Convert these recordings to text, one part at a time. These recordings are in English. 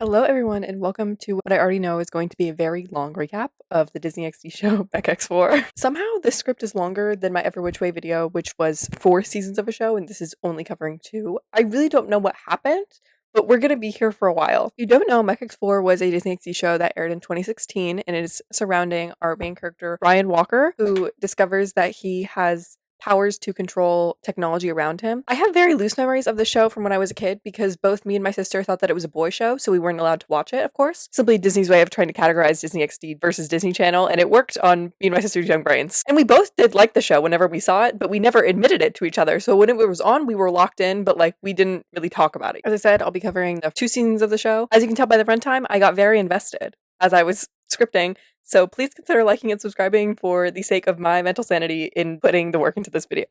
Hello, everyone, and welcome to what I already know is going to be a very long recap of the Disney XD show MECH-X4. Somehow, this script is longer than my Every Which Way video, which was 4 seasons of a show, and this is only covering 2. I really don't know what happened, but we're going to be here for a while. If you don't know, MECH-X4 was a Disney XD show that aired in 2016, and it is surrounding our main character, Ryan Walker, who discovers that he has powers to control technology around him. I have very loose memories of the show from when I was a kid because both me and my sister thought that it was a boy show, so we weren't allowed to watch it, of course. Simply Disney's way of trying to categorize Disney XD versus Disney Channel, and it worked on me and my sister's young brains. And we both did like the show whenever we saw it, but we never admitted it to each other. So when it was on, we were locked in, but we didn't really talk about it. As I said, I'll be covering the 2 seasons of the show. As you can tell by the runtime, I got very invested as I was scripting. So please consider liking and subscribing for the sake of my mental sanity in putting the work into this video.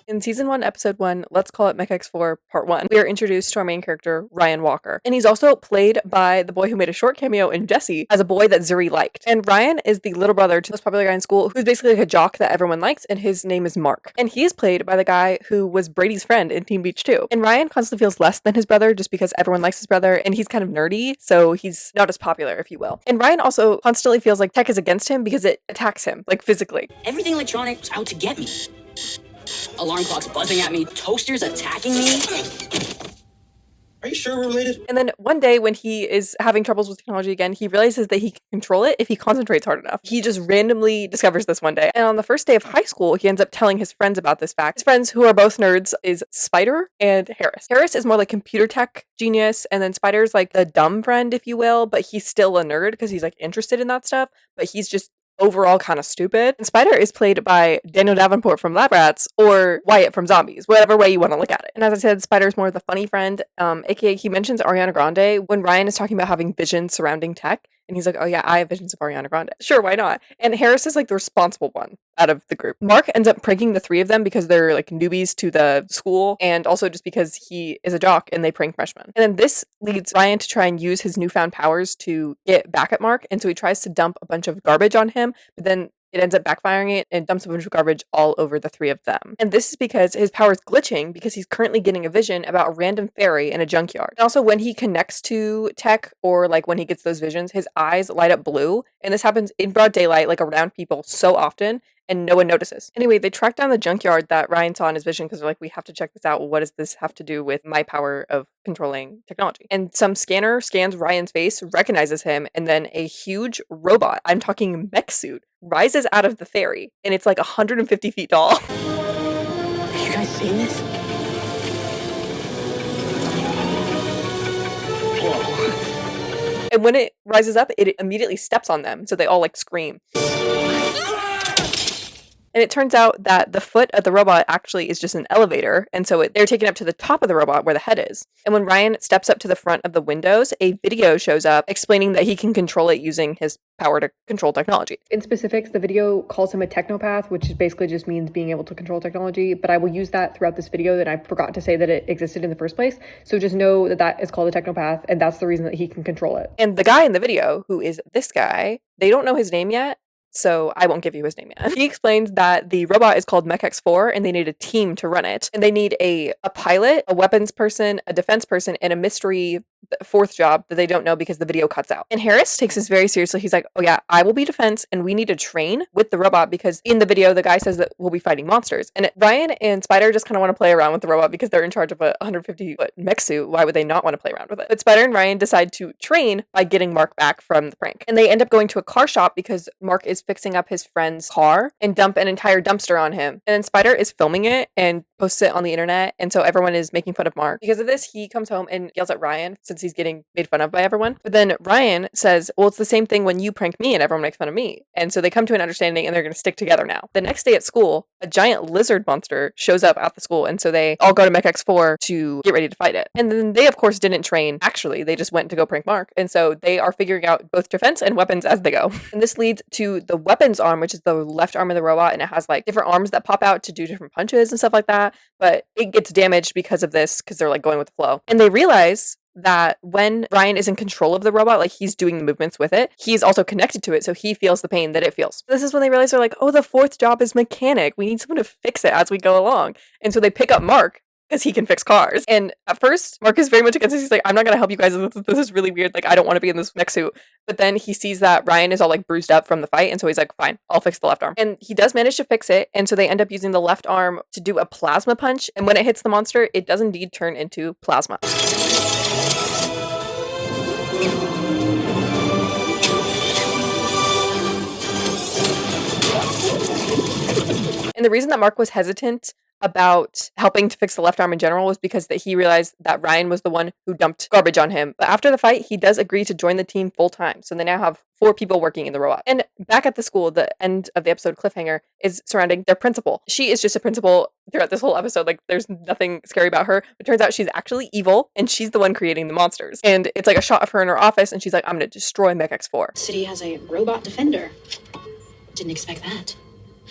In Season 1, Episode 1, let's call it MECH-X4 Part 1, we are introduced to our main character, Ryan Walker. And he's also played by the boy who made a short cameo in Jessie as a boy that Zuri liked. And Ryan is the little brother to the most popular guy in school who's basically like a jock that everyone likes, and his name is Mark. And he is played by the guy who was Brady's friend in Teen Beach 2. And Ryan constantly feels less than his brother just because everyone likes his brother, and he's kind of nerdy, so he's not as popular, if you will. And Ryan also constantly feels like tech is against him because it attacks him, physically. Everything electronic was out to get me. Alarm clocks buzzing at me, toasters attacking me. Are you sure we're related? And then one day when he is having troubles with technology again, he realizes that he can control it if he concentrates hard enough. He just randomly discovers this one day. And on the first day of high school, he ends up telling his friends about this fact. His friends, who are both nerds, is Spider and Harris. Harris is more like computer tech genius, and then Spider's like the dumb friend, if you will, but he's still a nerd because he's interested in that stuff, but he's just overall kind of stupid. And Spider is played by Daniel Davenport from Lab Rats or Wyatt from Zombies, whatever way you want to look at it. And as I said, Spider's more the funny friend, aka he mentions Ariana Grande when Ryan is talking about having visions surrounding tech. And he's like, oh yeah, I have visions of Ariana Grande. Sure, why not? And Harris is the responsible one out of the group. Mark ends up pranking the 3 of them because they're newbies to the school, and also just because he is a jock and they prank freshmen. And then this leads Ryan to try and use his newfound powers to get back at Mark, and so he tries to dump a bunch of garbage on him, but then it ends up backfiring it and dumps a bunch of garbage all over the 3 of them. And this is because his power is glitching because he's currently getting a vision about a random fairy in a junkyard. And also when he connects to tech or when he gets those visions, his eyes light up blue. And this happens in broad daylight, around people so often, and no one notices. Anyway, they track down the junkyard that Ryan saw in his vision because they're like, we have to check this out. What does this have to do with my power of controlling technology? And some scanner scans Ryan's face, recognizes him, and then a huge robot, I'm talking mech suit, rises out of the ferry, and it's 150 feet tall. Are you guys seeing this? Whoa. And when it rises up, it immediately steps on them, so they all scream. And it turns out that the foot of the robot actually is just an elevator, and so they're taken up to the top of the robot where the head is. And when Ryan steps up to the front of the windows, a video shows up explaining that he can control it using his power to control technology. In specifics, the video calls him a technopath, which basically just means being able to control technology, but I will use that throughout this video, and I forgot to say that it existed in the first place. So just know that that is called a technopath, and that's the reason that he can control it. And the guy in the video, who is this guy, they don't know his name yet, so I won't give you his name yet. He explains that the robot is called MECH-X4 and they need a team to run it. And they need a pilot, a weapons person, a defense person, and a mystery 4th job that they don't know because the video cuts out. And Harris takes this very seriously. He's like, oh yeah, I will be defense and we need to train with the robot because in the video, the guy says that we'll be fighting monsters. And Ryan and Spider just kind of want to play around with the robot because they're in charge of a 150-foot mech suit. Why would they not want to play around with it? But Spider and Ryan decide to train by getting Mark back from the prank. And they end up going to a car shop because Mark is fixing up his friend's car and dump an entire dumpster on him. And then Spider is filming it and posts it on the internet. And so everyone is making fun of Mark. Because of this, he comes home and yells at Ryan since he's getting made fun of by everyone. But then Ryan says, well, it's the same thing when you prank me and everyone makes fun of me. And so they come to an understanding and they're going to stick together now. The next day at school, a giant lizard monster shows up at the school. And so they all go to MECH-X4 to get ready to fight it. And then they, of course, didn't train. Actually, they just went to go prank Mark. And so they are figuring out both defense and weapons as they go. And this leads to the weapons arm, which is the left arm of the robot. And it has different arms that pop out to do different punches and stuff like that. But it gets damaged because of this, because they're going with the flow. And they realize that when Ryan is in control of the robot, he's doing the movements with it, he's also connected to it, so he feels the pain that it feels. This is when they realize they're like, oh, the 4th job is mechanic. We need someone to fix it as we go along. And so they pick up Mark, because he can fix cars. And at first, Mark is very much against this. He's like, I'm not going to help you guys. This is really weird. Like, I don't want to be in this mech suit. But then he sees that Ryan is all like bruised up from the fight. And so he's like, fine, I'll fix the left arm. And he does manage to fix it. And so they end up using the left arm to do a plasma punch. And when it hits the monster, it does indeed turn into plasma. And the reason that Mark was hesitant about helping to fix the left arm in general was because that he realized that Ryan was the one who dumped garbage on him. But after the fight, he does agree to join the team full time. So they now have 4 people working in the robot. And back at the school, the end of the episode cliffhanger is surrounding their principal. She is just a principal throughout this whole episode. Like, there's nothing scary about her. It turns out she's actually evil, and she's the one creating the monsters. And it's like a shot of her in her office, and she's like, I'm going to destroy MECH-X4. City has a robot defender. Didn't expect that.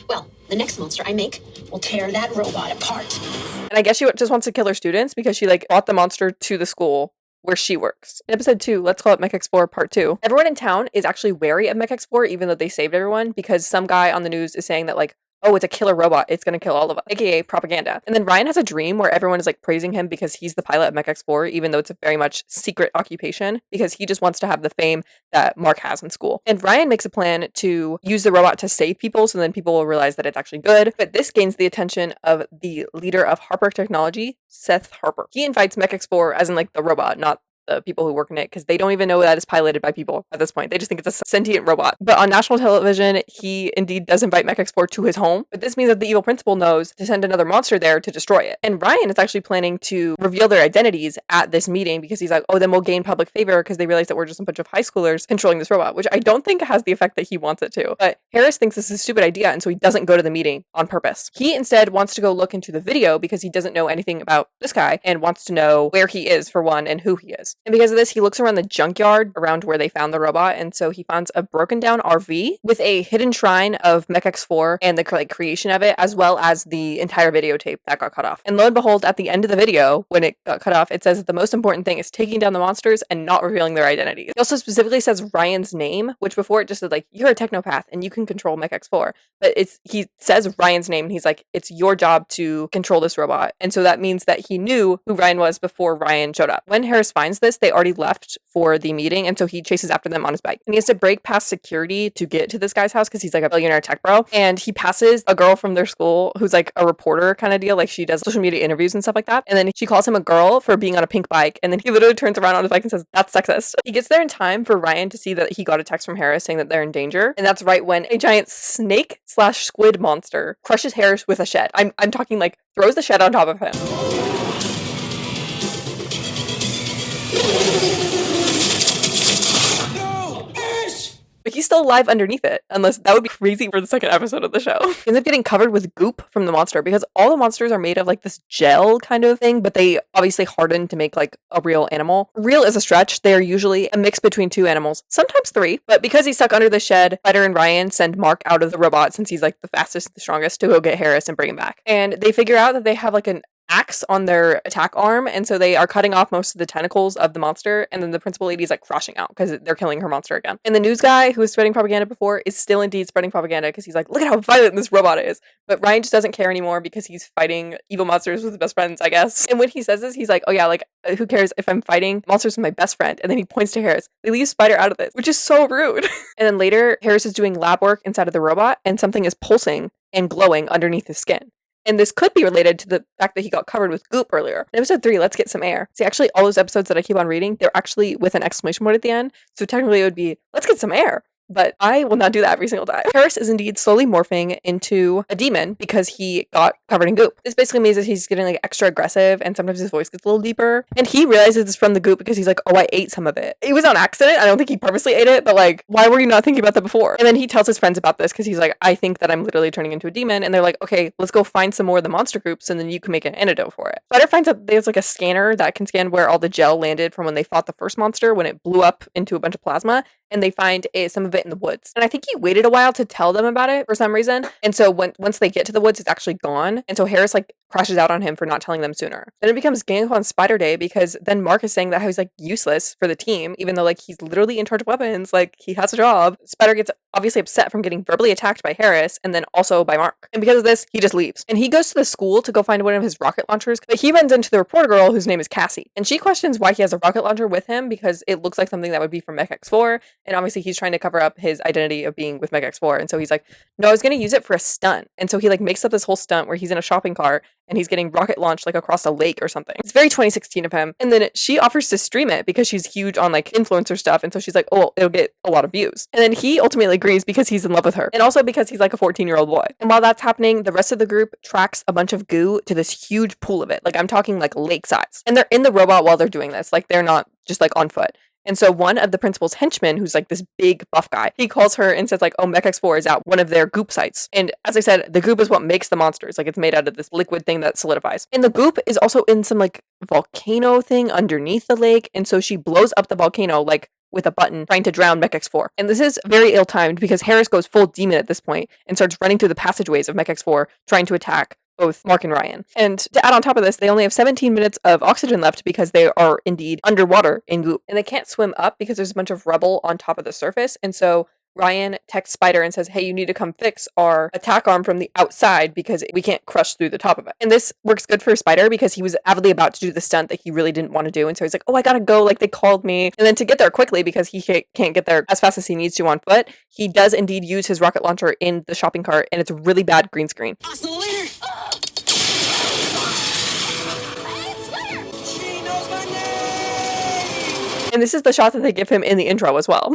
Well, the next monster I make will tear that robot apart. And I guess she just wants to kill her students because she like brought the monster to the school where she works. In episode 2, let's call it MECH-X4 part 2. Everyone in town is actually wary of MECH-X4 even though they saved everyone because some guy on the news is saying that like, oh, it's a killer robot. It's going to kill all of us, aka propaganda. And then Ryan has a dream where everyone is like praising him because he's the pilot of MECH-X4, even though it's a very much secret occupation because he just wants to have the fame that Mark has in school. And Ryan makes a plan to use the robot to save people so then people will realize that it's actually good. But this gains the attention of the leader of Harper Technology, Seth Harper. He invites MECH-X4 as in like the robot, not the people who work in it, because they don't even know that it's piloted by people at this point. They just think it's a sentient robot. But on national television, he indeed does invite MECH-X4 to his home. But this means that the evil principal knows to send another monster there to destroy it. And Ryan is actually planning to reveal their identities at this meeting because he's like, oh, then we'll gain public favor because they realize that we're just a bunch of high schoolers controlling this robot, which I don't think has the effect that he wants it to. But Harris thinks this is a stupid idea, and so he doesn't go to the meeting on purpose. He instead wants to go look into the video because he doesn't know anything about this guy and wants to know where he is for one and who he is. And because of this, he looks around the junkyard around where they found the robot, and so he finds a broken down RV with a hidden shrine of MECH-X4 and the like creation of it, as well as the entire videotape that got cut off. And lo and behold, at the end of the video, when it got cut off, it says that the most important thing is taking down the monsters and not revealing their identities. It also specifically says Ryan's name, which before it just said like, you're a technopath and you can control MECH-X4. But he says Ryan's name and he's like, it's your job to control this robot. And so that means that he knew who Ryan was before Ryan showed up. When Harris finds this, they already left for the meeting, and so he chases after them on his bike. And he has to break past security to get to this guy's house because he's like a billionaire tech bro. And he passes a girl from their school who's like a reporter kind of deal, like she does social media interviews and stuff like that. And then she calls him a girl for being on a pink bike, and then he literally turns around on his bike and says, that's sexist. He gets there in time for Ryan to see that he got a text from Harris saying that they're in danger. And that's right when a giant snake/squid monster crushes Harris with a shed. I'm talking like throws the shed on top of him. But he's still alive underneath it, unless that would be crazy for the second episode of the show. He ends up getting covered with goop from the monster because all the monsters are made of like this gel kind of thing, but they obviously harden to make like a real animal. Real is a stretch. They are usually a mix between 2 animals, sometimes 3. But because he's stuck under the shed, Spider and Ryan send Mark out of the robot since he's like the fastest, the strongest, to go get Harris and bring him back. And they figure out that they have like an axe on their attack arm, and so they are cutting off most of the tentacles of the monster, and then the principal lady is like crashing out because they're killing her monster again. And the news guy who was spreading propaganda before is still indeed spreading propaganda because he's like, look at how violent this robot is. But Ryan just doesn't care anymore because he's fighting evil monsters with his best friends, I guess. And when he says this, he's like, oh yeah, like who cares if I'm fighting monsters with my best friend? And then he points to Harris. They leave Spider out of this, which is so rude. And then later, Harris is doing lab work inside of the robot, and something is pulsing and glowing underneath his skin. And this could be related to the fact that he got covered with goop earlier. In episode 3, let's get some air. See, actually, all those episodes that I keep on reading, they're actually with an exclamation point at the end. So technically it would be, let's get some air. But I will not do that every single time. Harris is indeed slowly morphing into a demon because he got covered in goop. This basically means that he's getting like extra aggressive, and sometimes his voice gets a little deeper. And he realizes it's from the goop because he's like, oh, I ate some of it. It was on accident. I don't think he purposely ate it, but like, why were you not thinking about that before? And then he tells his friends about this because he's like, I think that I'm literally turning into a demon. And they're like, okay, let's go find some more of the monster groups and then you can make an antidote for it. Spider finds out there's like a scanner that can scan where all the gel landed from when they fought the first monster when it blew up into a bunch of plasma. And they find some of it in the woods. And I think he waited a while to tell them about it for some reason. And so once they get to the woods, it's actually gone. And so Harris like crashes out on him for not telling them sooner. Then it becomes Gang Up on Spider Day because then Mark is saying that how he's like useless for the team, even though like he's literally in charge of weapons, like he has a job. Spider gets obviously upset from getting verbally attacked by Harris and then also by Mark. And because of this, he just leaves. And he goes to the school to go find one of his rocket launchers, but he runs into the reporter girl whose name is Cassie. And she questions why he has a rocket launcher with him because it looks like something that would be from MECH-X4. And obviously he's trying to cover up his identity of being with MECH-X4. And so he's like, no, I was going to use it for a stunt. And so he like makes up this whole stunt where he's in a shopping cart and he's getting rocket launched like across a lake or something. It's very 2016 of him. And then she offers to stream it because she's huge on like influencer stuff. And so she's like, oh, it'll get a lot of views. And then he ultimately agrees because he's in love with her. And also because he's like a 14-year-old boy. And while that's happening, the rest of the group tracks a bunch of goo to this huge pool of it. Like I'm talking like lake size. And they're in the robot while they're doing this. Like they're not just like on foot. And so one of the principal's henchmen, who's like this big buff guy, he calls her and says like, oh, MECH-X4 is at one of their goop sites. And as I said, the goop is what makes the monsters. Like it's made out of this liquid thing that solidifies. And the goop is also in some like volcano thing underneath the lake. And so she blows up the volcano like with a button trying to drown MECH-X4. And this is very ill-timed because Harris goes full demon at this point and starts running through the passageways of MECH-X4 trying to attack both Mark and Ryan. And to add on top of this, they only have 17 minutes of oxygen left because they are indeed underwater in goop. And they can't swim up because there's a bunch of rubble on top of the surface. And so Ryan texts Spider and says, hey, you need to come fix our attack arm from the outside because we can't crush through the top of it. And this works good for Spider because he was avidly about to do the stunt that he really didn't want to do. And so he's like, oh, I gotta go. Like they called me. And then to get there quickly because he can't get there as fast as he needs to on foot, he does indeed use his rocket launcher in the shopping cart and it's a really bad green screen. I'll see you later. She knows my name! And this is the shot that they give him in the intro as well.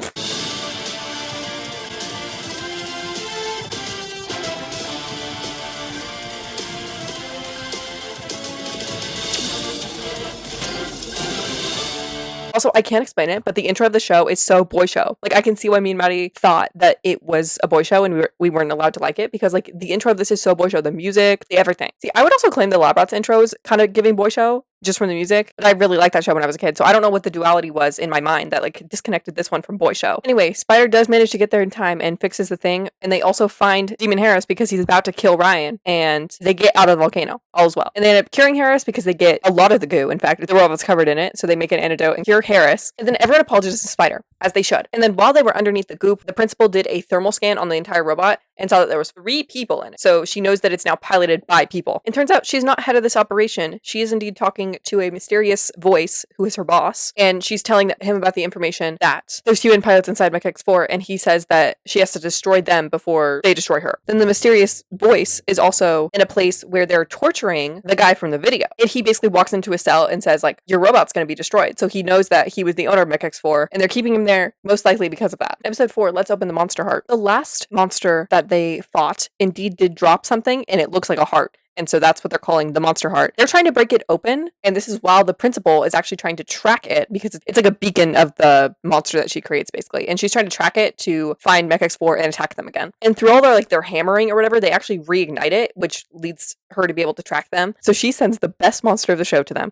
Also, I can't explain it, but the intro of the show is so boy show. Like, I can see why me and Maddie thought that it was a boy show and we weren't allowed to like it because, like, the intro of this is so boy show. The music, the everything. See, I would also claim the Lab Rats intro is kind of giving boy show just from the music, but I really liked that show when I was a kid, so I don't know what the duality was in my mind that, like, disconnected this one from boy show. Anyway, Spider does manage to get there in time and fixes the thing, and they also find Demon Harris because he's about to kill Ryan, and they get out of the volcano, all is well. And they end up curing Harris because they get a lot of the goo. In fact, the robot's covered in it, so they make an antidote and cure Harris, and then everyone apologizes to Spider, as they should. And then while they were underneath the goop, the principal did a thermal scan on the entire robot and saw that there was 3 people in it, so she knows that it's now piloted by people. It turns out she's not head of this operation. She is indeed talking to a mysterious voice who is her boss, and she's telling him about the information that there's human pilots inside MECH-X4, and he says that she has to destroy them before they destroy her. Then the mysterious voice is also in a place where they're torturing the guy from the video, and he basically walks into a cell and says, like, your robot's going to be destroyed. So he knows that he was the owner of MECH-X4, and they're keeping him there most likely because of that. Episode 4, let's open the monster heart. The last monster that they fought indeed did drop something, and it looks like a heart. And so that's what they're calling the monster heart. They're trying to break it open, and this is while the principal is actually trying to track it because it's like a beacon of the monster that she creates, basically. And she's trying to track it to find MECH-X4 and attack them again. And through all their hammering or whatever, they actually reignite it, which leads her to be able to track them. So she sends the best monster of the show to them.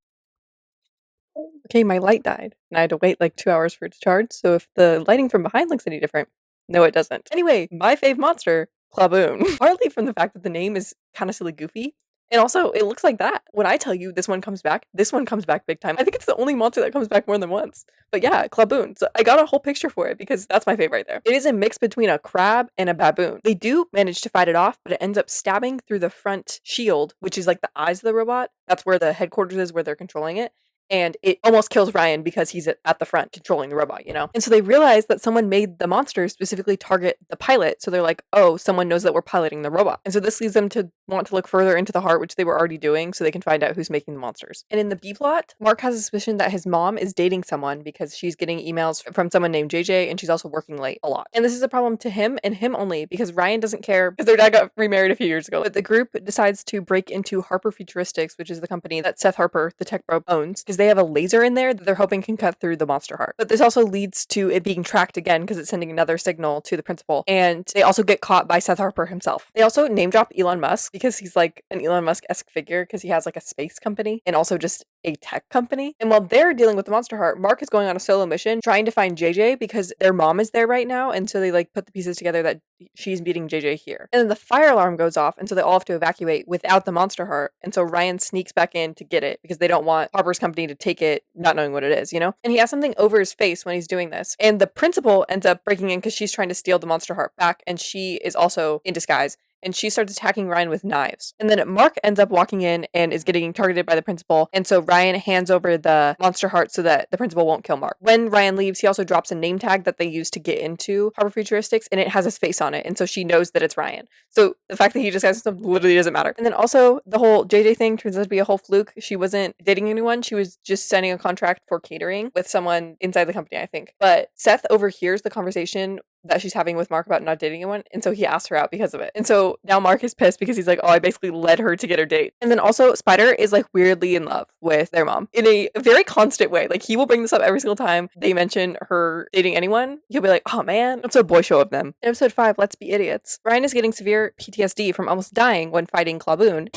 Okay, my light died, and I had to wait like 2 hours for it to charge. So if the lighting from behind looks any different, no, it doesn't. Anyway, my fave monster, Claboon. Partly from the fact that the name is kind of silly goofy. And also, it looks like that. When I tell you this one comes back big time. I think it's the only monster that comes back more than once. But yeah, Claboon. So I got a whole picture for it because that's my fave right there. It is a mix between a crab and a baboon. They do manage to fight it off, but it ends up stabbing through the front shield, which is like the eyes of the robot. That's where the headquarters is, where they're controlling it. And it almost kills Ryan because he's at the front controlling the robot, you know? And so they realize that someone made the monster specifically target the pilot. So they're like, oh, someone knows that we're piloting the robot. And so this leads them to want to look further into the heart, which they were already doing, so they can find out who's making the monsters. And in the B plot, Mark has a suspicion that his mom is dating someone because she's getting emails from someone named JJ, and she's also working late a lot. And this is a problem to him and him only because Ryan doesn't care because their dad got remarried a few years ago. But the group decides to break into Harper Futuristics, which is the company that Seth Harper, the tech bro, owns, because they have a laser in there that they're hoping can cut through the monster heart. But this also leads to it being tracked again because it's sending another signal to the principal. And they also get caught by Seth Harper himself. They also name drop Elon Musk because he's like an Elon Musk-esque figure because he has like a space company and also just a tech company. And while they're dealing with the Monster Heart, Mark is going on a solo mission trying to find JJ because their mom is there right now. And so they like put the pieces together that she's meeting JJ here. And then the fire alarm goes off. And so they all have to evacuate without the Monster Heart. And so Ryan sneaks back in to get it because they don't want Harper's company to take it not knowing what it is, you know? And he has something over his face when he's doing this. And the principal ends up breaking in because she's trying to steal the Monster Heart back. And she is also in disguise. And she starts attacking Ryan with knives. And then Mark ends up walking in and is getting targeted by the principal. And so Ryan hands over the Monster Heart so that the principal won't kill Mark. When Ryan leaves, he also drops a name tag that they use to get into Harbor Futuristics, and it has his face on it. And so she knows that it's Ryan. So the fact that he just has stuff literally doesn't matter. And then also the whole JJ thing turns out to be a whole fluke. She wasn't dating anyone. She was just signing a contract for catering with someone inside the company, I think. But Seth overhears the conversation that she's having with Mark about not dating anyone, and so he asks her out because of it. And so now Mark is pissed because he's like, oh, I basically led her to get her date. And then also Spider is like weirdly in love with their mom in a very constant way. Like he will bring this up every single time they mention her dating anyone. He'll be like, oh man, it's a boy show of them. In episode 5, Let's Be Idiots, Ryan is getting severe PTSD from almost dying when fighting Clawboon.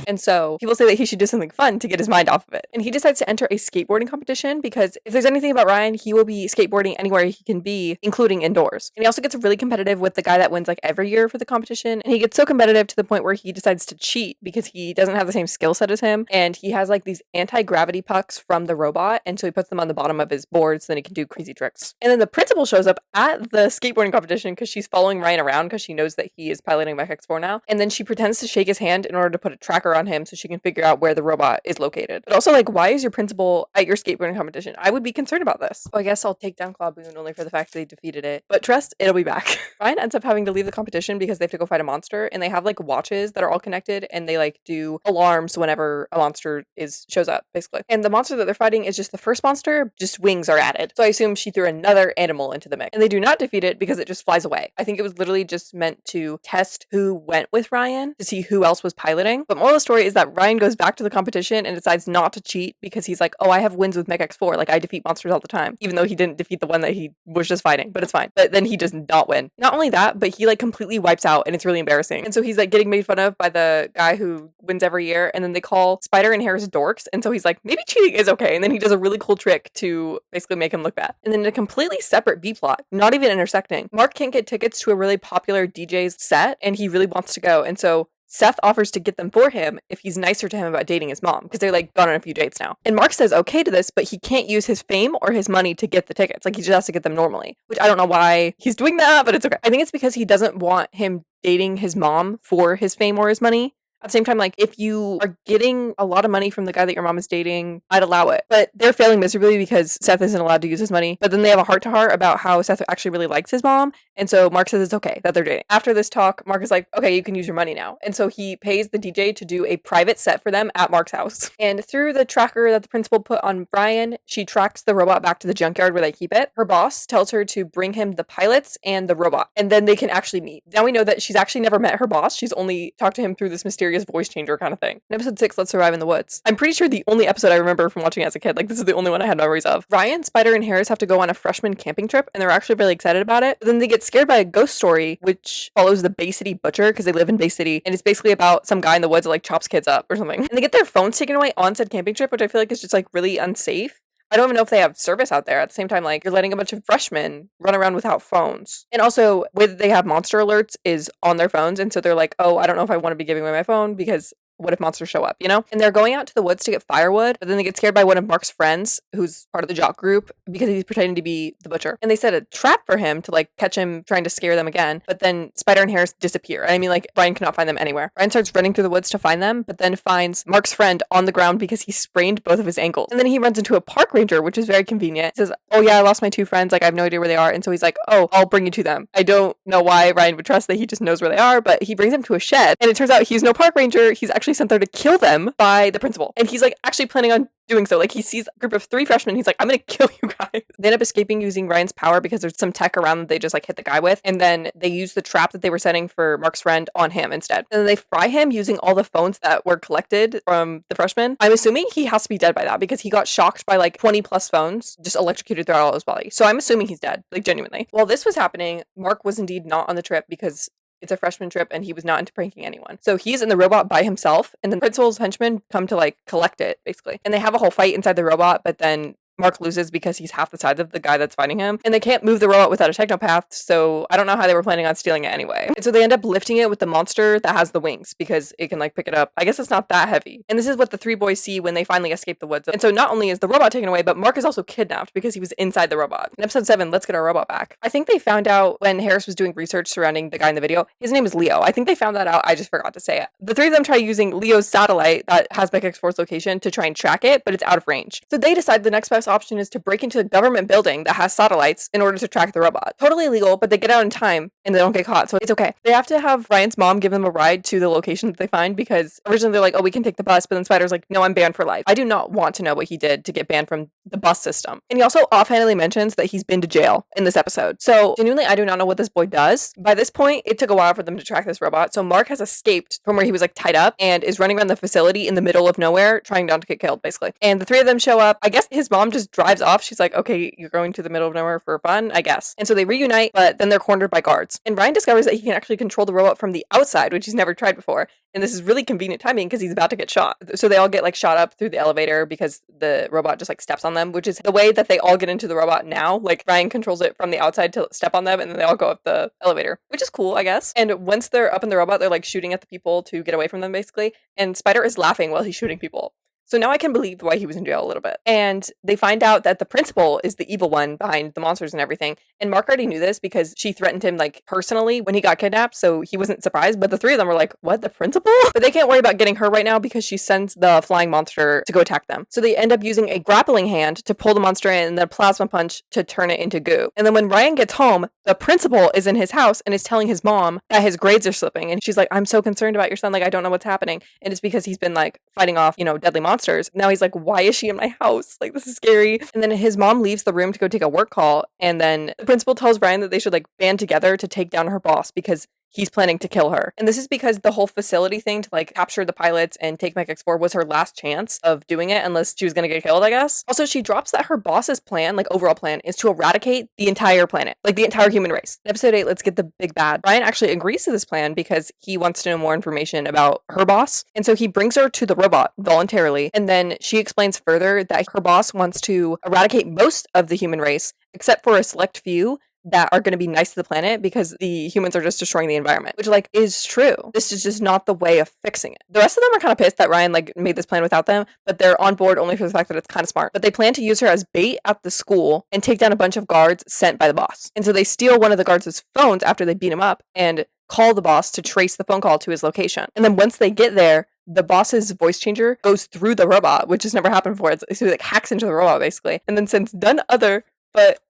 And so people say that he should do something fun to get his mind off of it. And he decides to enter a skateboarding competition because if there's anything about Ryan, he will be skateboarding anywhere he can be, including indoors. And he also gets really competitive with the guy that wins like every year for the competition. And he gets so competitive to the point where he decides to cheat because he doesn't have the same skill set as him. And he has like these anti-gravity pucks from the robot. And so he puts them on the bottom of his board so then he can do crazy tricks. And then the principal shows up at the skateboarding competition because she's following Ryan around because she knows that he is piloting MECH-X4 now. And then she pretends to shake his hand in order to put a tracker on him so she can figure out where the robot is located. But also, like, why is your principal at your skateboarding competition? I would be concerned about this. Oh, I guess I'll take down Clawboon only for the fact that they defeated it. But trust, it'll be back. Ryan ends up having to leave the competition because they have to go fight a monster, and they have like watches that are all connected, and they like do alarms whenever a monster shows up, basically. And the monster that they're fighting is just the first monster, just wings are added. So I assume she threw another animal into the mix. And they do not defeat it because it just flies away. I think it was literally just meant to test who went with Ryan to see who else was piloting. But moral of the story is that Ryan goes back to the competition and decides not to cheat because he's like, oh, I have wins with MECH-X4. Like, I defeat monsters all the time, even though he didn't defeat the one that he was just fighting, but it's fine. But then he does not win. Not only that, but he like completely wipes out and it's really embarrassing. And so he's like getting made fun of by the guy who wins every year. And then they call Spider and Harris dorks. And so he's like, maybe cheating is okay. And then he does a really cool trick to basically make him look bad. And then in a completely separate B plot, not even intersecting, Mark can't get tickets to a really popular DJ's set and he really wants to go. And so Seth offers to get them for him if he's nicer to him about dating his mom, because they're like gone on a few dates now. And Mark says okay to this, but he can't use his fame or his money to get the tickets. Like, he just has to get them normally, which I don't know why he's doing that, but it's okay. I think it's because he doesn't want him dating his mom for his fame or his money. At the same time, like, if you are getting a lot of money from the guy that your mom is dating, I'd allow it. But they're failing miserably because Seth isn't allowed to use his money. But then they have a heart-to-heart about how Seth actually really likes his mom. And so Mark says it's okay that they're dating. After this talk, Mark is like, okay, you can use your money now. And so he pays the DJ to do a private set for them at Mark's house. And through the tracker that the principal put on Brian, she tracks the robot back to the junkyard where they keep it. Her boss tells her to bring him the pilots and the robot. And then they can actually meet. Now we know that she's actually never met her boss. She's only talked to him through this mysterious voice changer kind of thing. In episode 6, Let's Survive in the Woods, I'm pretty sure the only episode I remember from watching as a kid. Like, this is the only one I had memories of. Ryan, Spider, and Harris have to go on a freshman camping trip, and they're actually really excited about it. But then they get scared by a ghost story, which follows the Bay City Butcher, because they live in Bay City, and it's basically about some guy in the woods that like chops kids up or something. And they get their phones taken away on said camping trip, which I feel like is just like really unsafe. I don't even know if they have service out there. At the same time, like, you're letting a bunch of freshmen run around without phones. And also, the way that they have monster alerts is on their phones, and so they're like, oh, I don't know if I want to be giving away my phone because what if monsters show up, you know? And they're going out to the woods to get firewood, but then they get scared by one of Mark's friends, who's part of the jock group, because he's pretending to be the butcher. And they set a trap for him to like catch him trying to scare them again. But then Spider and Harris disappear. I mean, like, Brian cannot find them anywhere. Brian starts running through the woods to find them, but then finds Mark's friend on the ground because he sprained both of his ankles. And then he runs into a park ranger, which is very convenient. He says, oh yeah, I lost my 2 friends. Like, I have no idea where they are. And so he's like, oh, I'll bring you to them. I don't know why Ryan would trust that he just knows where they are, but he brings them to a shed. And it turns out he's no park ranger. He's actually sent there to kill them by the principal. And he's like actually planning on doing so. Like, he sees a group of 3 freshmen. He's like, I'm gonna kill you guys. They end up escaping using Ryan's power because there's some tech around that they just like hit the guy with. And then they use the trap that they were setting for Mark's friend on him instead. And then they fry him using all the phones that were collected from the freshmen. I'm assuming he has to be dead by that because he got shocked by like 20 plus phones just electrocuted throughout all his body. So I'm assuming he's dead, like, genuinely. While this was happening, Mark was indeed not on the trip because it's a freshman trip and he was not into pranking anyone. So he's in the robot by himself, and then the principal's henchmen come to like collect it, basically. And they have a whole fight inside the robot, but then Mark loses because he's half the size of the guy that's fighting him, and they can't move the robot without a technopath, so I don't know how they were planning on stealing it anyway. And so they end up lifting it with the monster that has the wings, because it can like pick it up. I guess it's not that heavy. And this is what the three boys see when they finally escape the woods. And so not only is the robot taken away, but Mark is also kidnapped because he was inside the robot. In episode 7, Let's Get Our Robot Back, I think they found out when Harris was doing research surrounding the guy in the video, his name is Leo. I think they found that out, I just forgot to say it. The three of them try using Leo's satellite that has MECH-X4's location to try and track it, but it's out of range. So they decide the next best option is to break into a government building that has satellites in order to track the robot. Totally illegal, but they get out in time and they don't get caught, so it's okay. They have to have Ryan's mom give them a ride to the location that they find, because originally they're like, oh, we can take the bus, but then Spider's like, no, I'm banned for life. I do not want to know what he did to get banned from the bus system. And he also offhandedly mentions that he's been to jail in this episode. So genuinely, I do not know what this boy does. By this point, it took a while for them to track this robot, so Mark has escaped from where he was like tied up and is running around the facility in the middle of nowhere, trying not to get killed, basically. And the three of them show up. I guess his mom just drives off. She's like, okay, you're going to the middle of nowhere for fun, I guess. And so they reunite, but then they're cornered by guards. And Ryan discovers that he can actually control the robot from the outside, which he's never tried before. And this is really convenient timing because he's about to get shot. So they all get like shot up through the elevator because the robot just like steps on them, which is the way that they all get into the robot now. Like Ryan controls it from the outside to step on them, and then they all go up the elevator, which is cool, I guess. And once they're up in the robot, they're like shooting at the people to get away from them, basically. And Spider is laughing while he's shooting people. So now I can believe why he was in jail a little bit. And they find out that the principal is the evil one behind the monsters and everything. And Mark already knew this because she threatened him like personally when he got kidnapped, so he wasn't surprised. But the three of them were like, what, the principal? But they can't worry about getting her right now because she sends the flying monster to go attack them. So they end up using a grappling hand to pull the monster in and then a plasma punch to turn it into goo. And then when Ryan gets home, the principal is in his house and is telling his mom that his grades are slipping. And she's like, I'm so concerned about your son. Like, I don't know what's happening. And it's because he's been like fighting off, deadly monsters. Now he's like, why is she in my house? Like, this is scary. And then his mom leaves the room to go take a work call. And then the principal tells Ryan that they should like band together to take down her boss because he's planning to kill her. And this is because the whole facility thing to like capture the pilots and take MECH-X4 was her last chance of doing it unless she was going to get killed, I guess. Also, she drops that her boss's plan, like overall plan, is to eradicate the entire planet, like the entire human race. In episode 8, Let's Get the Big Bad, Ryan actually agrees to this plan because he wants to know more information about her boss. And so he brings her to the robot voluntarily. And then she explains further that her boss wants to eradicate most of the human race, except for a select few that are going to be nice to the planet because the humans are just destroying the environment, which like is true. This is just not the way of fixing it. The rest of them are kind of pissed that Ryan like made this plan without them, but they're on board only for the fact that it's kind of smart. But they plan to use her as bait at the school and take down a bunch of guards sent by the boss. And so they steal one of the guards' phones after they beat him up and call the boss to trace the phone call to his location. And then once they get there, the boss's voice changer goes through the robot, which has never happened before. So he like hacks into the robot basically, and then sends none other but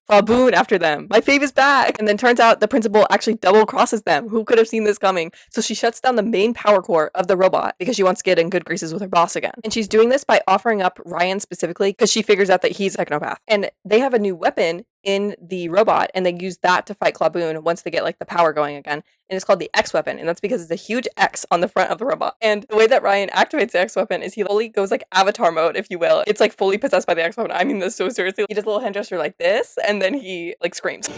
Baboon after them. My fave is back! And then turns out the principal actually double crosses them. Who could have seen this coming? So she shuts down the main power core of the robot because she wants to get in good graces with her boss again. And she's doing this by offering up Ryan specifically because she figures out that he's a technopath. And they have a new weapon in the robot and they use that to fight Claboon once they get like the power going again. And it's called the X weapon, and that's because it's a huge X on the front of the robot. And the way that Ryan activates the X weapon is he fully goes like avatar mode, if you will. It's like fully possessed by the X weapon. I mean this so seriously. He does a little hand gesture like this, and then he like screams.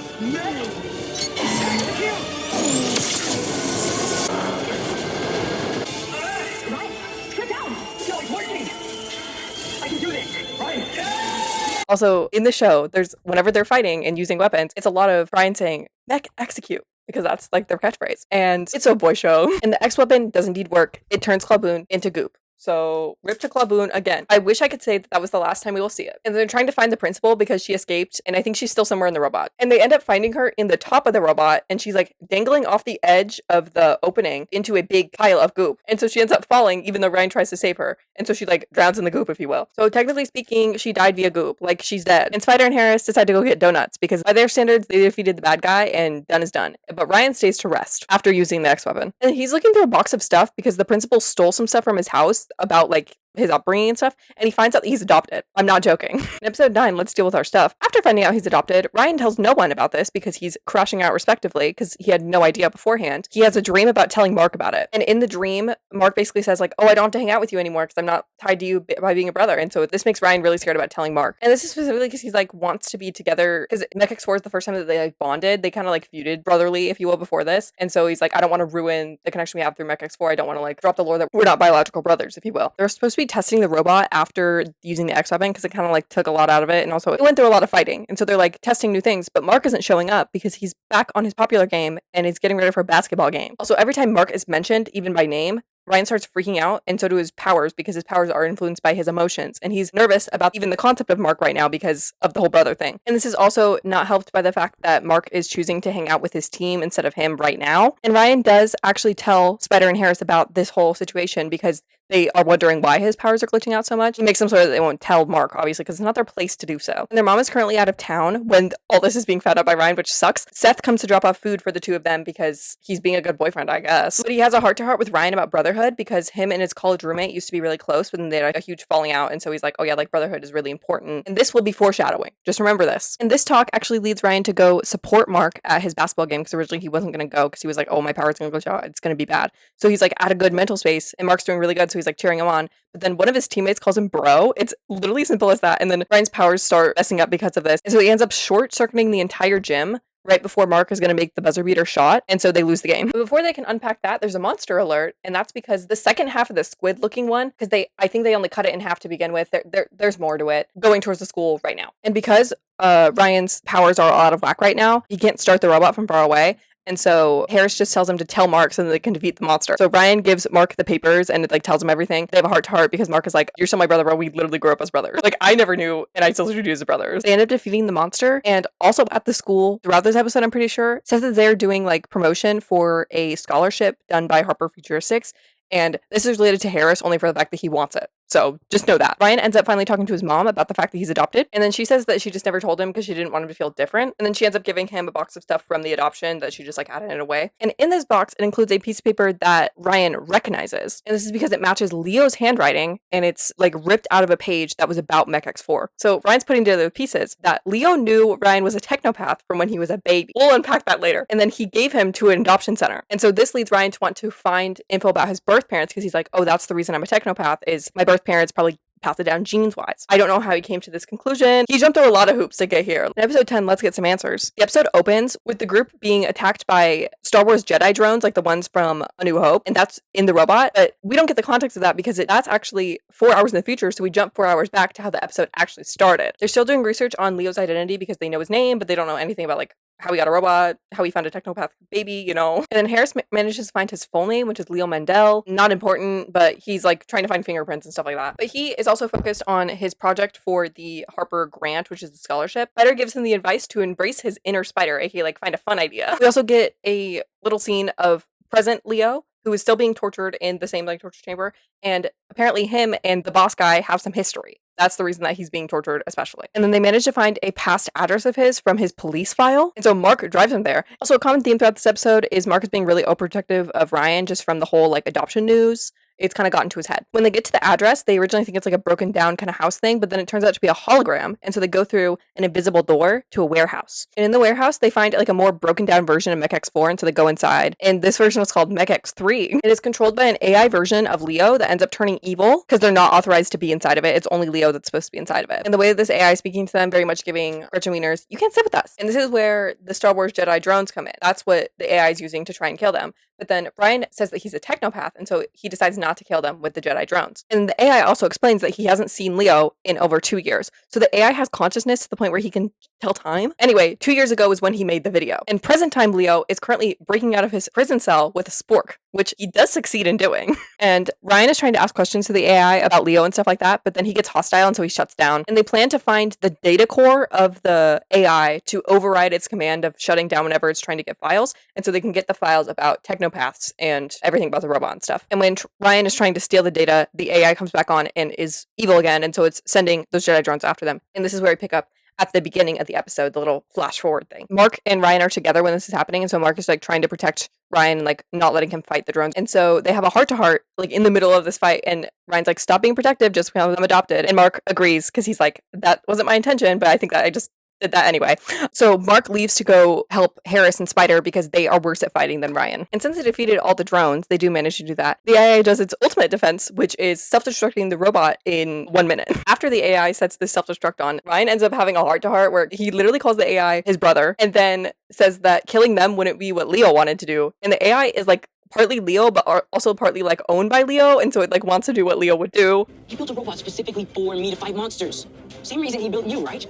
Also, in the show, there's whenever they're fighting and using weapons, it's a lot of Ryan saying, "Mech, execute," because that's like their catchphrase. And it's a boy show. And the X weapon does indeed work. It turns Claboon into goop. So, rip to Claboon again. I wish I could say that that was the last time we will see it. And they're trying to find the principal because she escaped, and I think she's still somewhere in the robot. And they end up finding her in the top of the robot, and she's like dangling off the edge of the opening into a big pile of goop. And so she ends up falling, even though Ryan tries to save her. And so she like drowns in the goop, if you will. So technically speaking, she died via goop, like she's dead. And Spider and Harris decide to go get donuts because by their standards, they defeated the bad guy and done is done. But Ryan stays to rest after using the X weapon. And he's looking through a box of stuff because the principal stole some stuff from his house about like his upbringing and stuff, and he finds out that he's adopted. I'm not joking. In episode 9, Let's Deal with Our Stuff, after finding out he's adopted, Ryan tells no one about this because he's crashing out respectively because he had no idea beforehand. He has a dream about telling Mark about it. And in the dream, Mark basically says like, oh, I don't have to hang out with you anymore because I'm not tied to you by being a brother. And so this makes Ryan really scared about telling Mark. And this is specifically because he's like wants to be together because MECH-X4 is the first time that they like bonded. They kind of like feuded brotherly, if you will, before this. And so he's like, I don't want to ruin the connection we have through MECH-X4. I don't want to like drop the lore that we're not biological brothers, if you will. They're supposed to be testing the robot after using the X weapon because it kind of like took a lot out of it. And also it went through a lot of fighting. And so they're like testing new things, but Mark isn't showing up because he's back on his popular game and he's getting ready for a basketball game. Also, every time Mark is mentioned, even by name, Ryan starts freaking out, and so do his powers because his powers are influenced by his emotions. And he's nervous about even the concept of Mark right now because of the whole brother thing. And this is also not helped by the fact that Mark is choosing to hang out with his team instead of him right now. And Ryan does actually tell Spider and Harris about this whole situation because they are wondering why his powers are glitching out so much. He makes them so that they won't tell Mark, obviously, because it's not their place to do so. And their mom is currently out of town when all this is being found out by Ryan, which sucks. Seth comes to drop off food for the two of them because he's being a good boyfriend, I guess. But he has a heart-to-heart with Ryan about brotherhood because him and his college roommate used to be really close, but then they had a huge falling out, and so he's like, oh yeah, like brotherhood is really important. And this will be foreshadowing. Just remember this. And this talk actually leads Ryan to go support Mark at his basketball game because originally he wasn't going to go because he was like, oh, my power's going to glitch out. It's going to be bad. So he's like at a good mental space, and Mark's doing really good, so he's like cheering him on. But then one of his teammates calls him bro. It's literally simple as that. And then Ryan's powers start messing up because of this. And so he ends up short-circuiting the entire gym right before Mark is going to make the buzzer beater shot. And so they lose the game. But before they can unpack that, there's a monster alert. And that's because the second half of the squid-looking one, because I think they only cut it in half to begin with. There's more to it going towards the school right now. And because Ryan's powers are out of whack right now, he can't start the robot from far away. And so Harris just tells him to tell Mark so that they can defeat the monster. So Ryan gives Mark the papers and it like tells him everything. They have a heart-to-heart because Mark is like, you're still my brother, bro. We literally grew up as brothers. Like, I never knew, and I still should you as brothers. They end up defeating the monster. And also at the school, throughout this episode, I'm pretty sure, says that they're doing like promotion for a scholarship done by Harper Futuristics. And this is related to Harris only for the fact that he wants it. So just know that. Ryan ends up finally talking to his mom about the fact that he's adopted. And then she says that she just never told him because she didn't want him to feel different. And then she ends up giving him a box of stuff from the adoption that she just like added it away. And in this box, it includes a piece of paper that Ryan recognizes. And this is because it matches Leo's handwriting and it's like ripped out of a page that was about MECH-X4. So Ryan's putting together the pieces that Leo knew Ryan was a technopath from when he was a baby. We'll unpack that later. And then he gave him to an adoption center. And so this leads Ryan to want to find info about his birth parents because he's like, oh, that's the reason I'm a technopath is my birth parents probably passed it down genes-wise. I don't know how he came to this conclusion. He jumped through a lot of hoops to get here. In episode 10, let's get some answers. The episode opens with the group being attacked by Star Wars Jedi drones, like the ones from A New Hope, and that's in the robot, but we don't get the context of that because that's actually 4 hours in the future, so we jump 4 hours back to how the episode actually started. They're still doing research on Leo's identity because they know his name, but they don't know anything about like how he got a robot, how he found a technopath baby, you know. And then Harris manages to find his full name, which is Leo Mendel. Not important, but he's like trying to find fingerprints and stuff like that. But he is also focused on his project for the Harper grant, which is the scholarship. Spider gives him the advice to embrace his inner spider, aka like find a fun idea. We also get a little scene of present Leo, who is still being tortured in the same like torture chamber, and apparently him and the boss guy have some history. That's the reason that he's being tortured, especially. And then they manage to find a past address of his from his police file. And so Mark drives him there. Also, a common theme throughout this episode is Mark is being really overprotective of Ryan just from the whole like adoption news. It's kind of gotten to his head. When they get to the address, they originally think it's like a broken down kind of house thing, but then it turns out to be a hologram. And so they go through an invisible door to a warehouse. And in the warehouse, they find like a more broken down version of MECH-X4. And so they go inside. And this version is called MECH-X3. It is controlled by an AI version of Leo that ends up turning evil because they're not authorized to be inside of it. It's only Leo that's supposed to be inside of it. And the way that this AI is speaking to them, very much giving Gretchen Wieners, you can't sit with us. And this is where the Star Wars Jedi drones come in. That's what the AI is using to try and kill them. But then Ryan says that he's a technopath, and so he decides not to kill them with the Jedi drones. And the AI also explains that he hasn't seen Leo in over 2 years. So the AI has consciousness to the point where he can tell time. Anyway, 2 years ago was when he made the video. And present time Leo is currently breaking out of his prison cell with a spork, which he does succeed in doing. And Ryan is trying to ask questions to the AI about Leo and stuff like that, but then he gets hostile and so he shuts down. And they plan to find the data core of the AI to override its command of shutting down whenever it's trying to get files. And so they can get the files about technopaths and everything about the robot and stuff. And when Ryan is trying to steal the data, the AI comes back on and is evil again. And so it's sending those Jedi drones after them. And this is where we pick up at the beginning of the episode, the little flash forward thing. Mark and Ryan are together when this is happening, and so Mark is like trying to protect Ryan and like not letting him fight the drones. And so they have a heart-to-heart like in the middle of this fight, and Ryan's like, stop being protective, just because I'm adopted. And Mark agrees because he's like, that wasn't my intention, but I think that I just did that anyway. So Mark leaves to go help Harris and Spider because they are worse at fighting than Ryan. And since they defeated all the drones, they do manage to do that. The AI does its ultimate defense, which is self-destructing the robot in 1 minute. After the AI sets this self-destruct on, Ryan ends up having a heart-to-heart where he literally calls the AI his brother and then says that killing them wouldn't be what Leo wanted to do. And the AI is like partly Leo, but also partly like owned by Leo, and so it like wants to do what Leo would do. He built a robot specifically for me to fight monsters. Same reason he built you, right?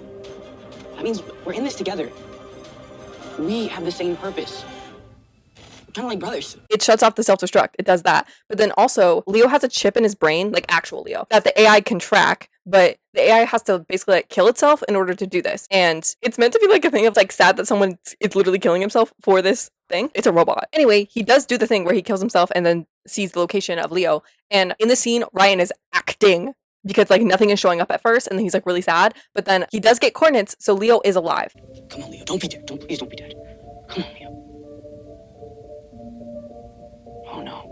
That means we're in this together. We have the same purpose. We're kind of like brothers. It shuts off the self-destruct. It does that. But then also, Leo has a chip in his brain, like actual Leo, that the AI can track, but the AI has to basically like kill itself in order to do this. And it's meant to be like a thing of like sad that someone is literally killing himself for this thing. It's a robot. Anyway, he does do the thing where he kills himself and then sees the location of Leo. And in the scene, Ryan is acting because like nothing is showing up at first, and then he's like really sad, but then he does get coordinates, so Leo is alive. Come on, Leo, don't be dead. Please don't be dead. Come on, Leo. Oh no.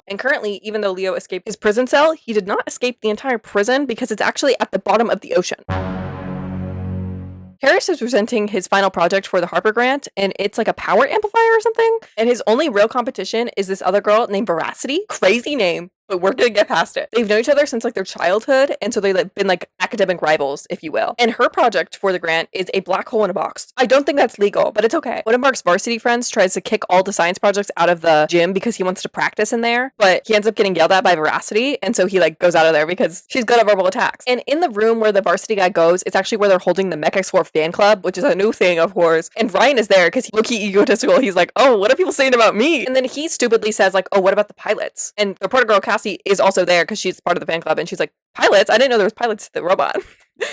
And currently, even though Leo escaped his prison cell, he did not escape the entire prison because it's actually at the bottom of the ocean. Harris is presenting his final project for the Harper Grant, and it's like a power amplifier or something. And his only real competition is this other girl named Veracity. Crazy name, but we're gonna get past it. They've known each other since like their childhood, and so they've like, been like academic rivals, if you will. And her project for the grant is a black hole in a box. I don't think that's legal, but it's okay. One of Mark's varsity friends tries to kick all the science projects out of the gym because he wants to practice in there, but he ends up getting yelled at by Veracity, and so he like goes out of there because she's good at verbal attacks. And in the room where the varsity guy goes, it's actually where they're holding the MECH-X4 fan club, which is a new thing, of course. And Ryan is there because he's low-key egotistical. He's like, oh, what are people saying about me? And then he stupidly says like, oh, what about the pilots? And the reporter girl Cassie is also there because she's part of the fan club, and she's like, pilots? I didn't know there was pilots to the robot.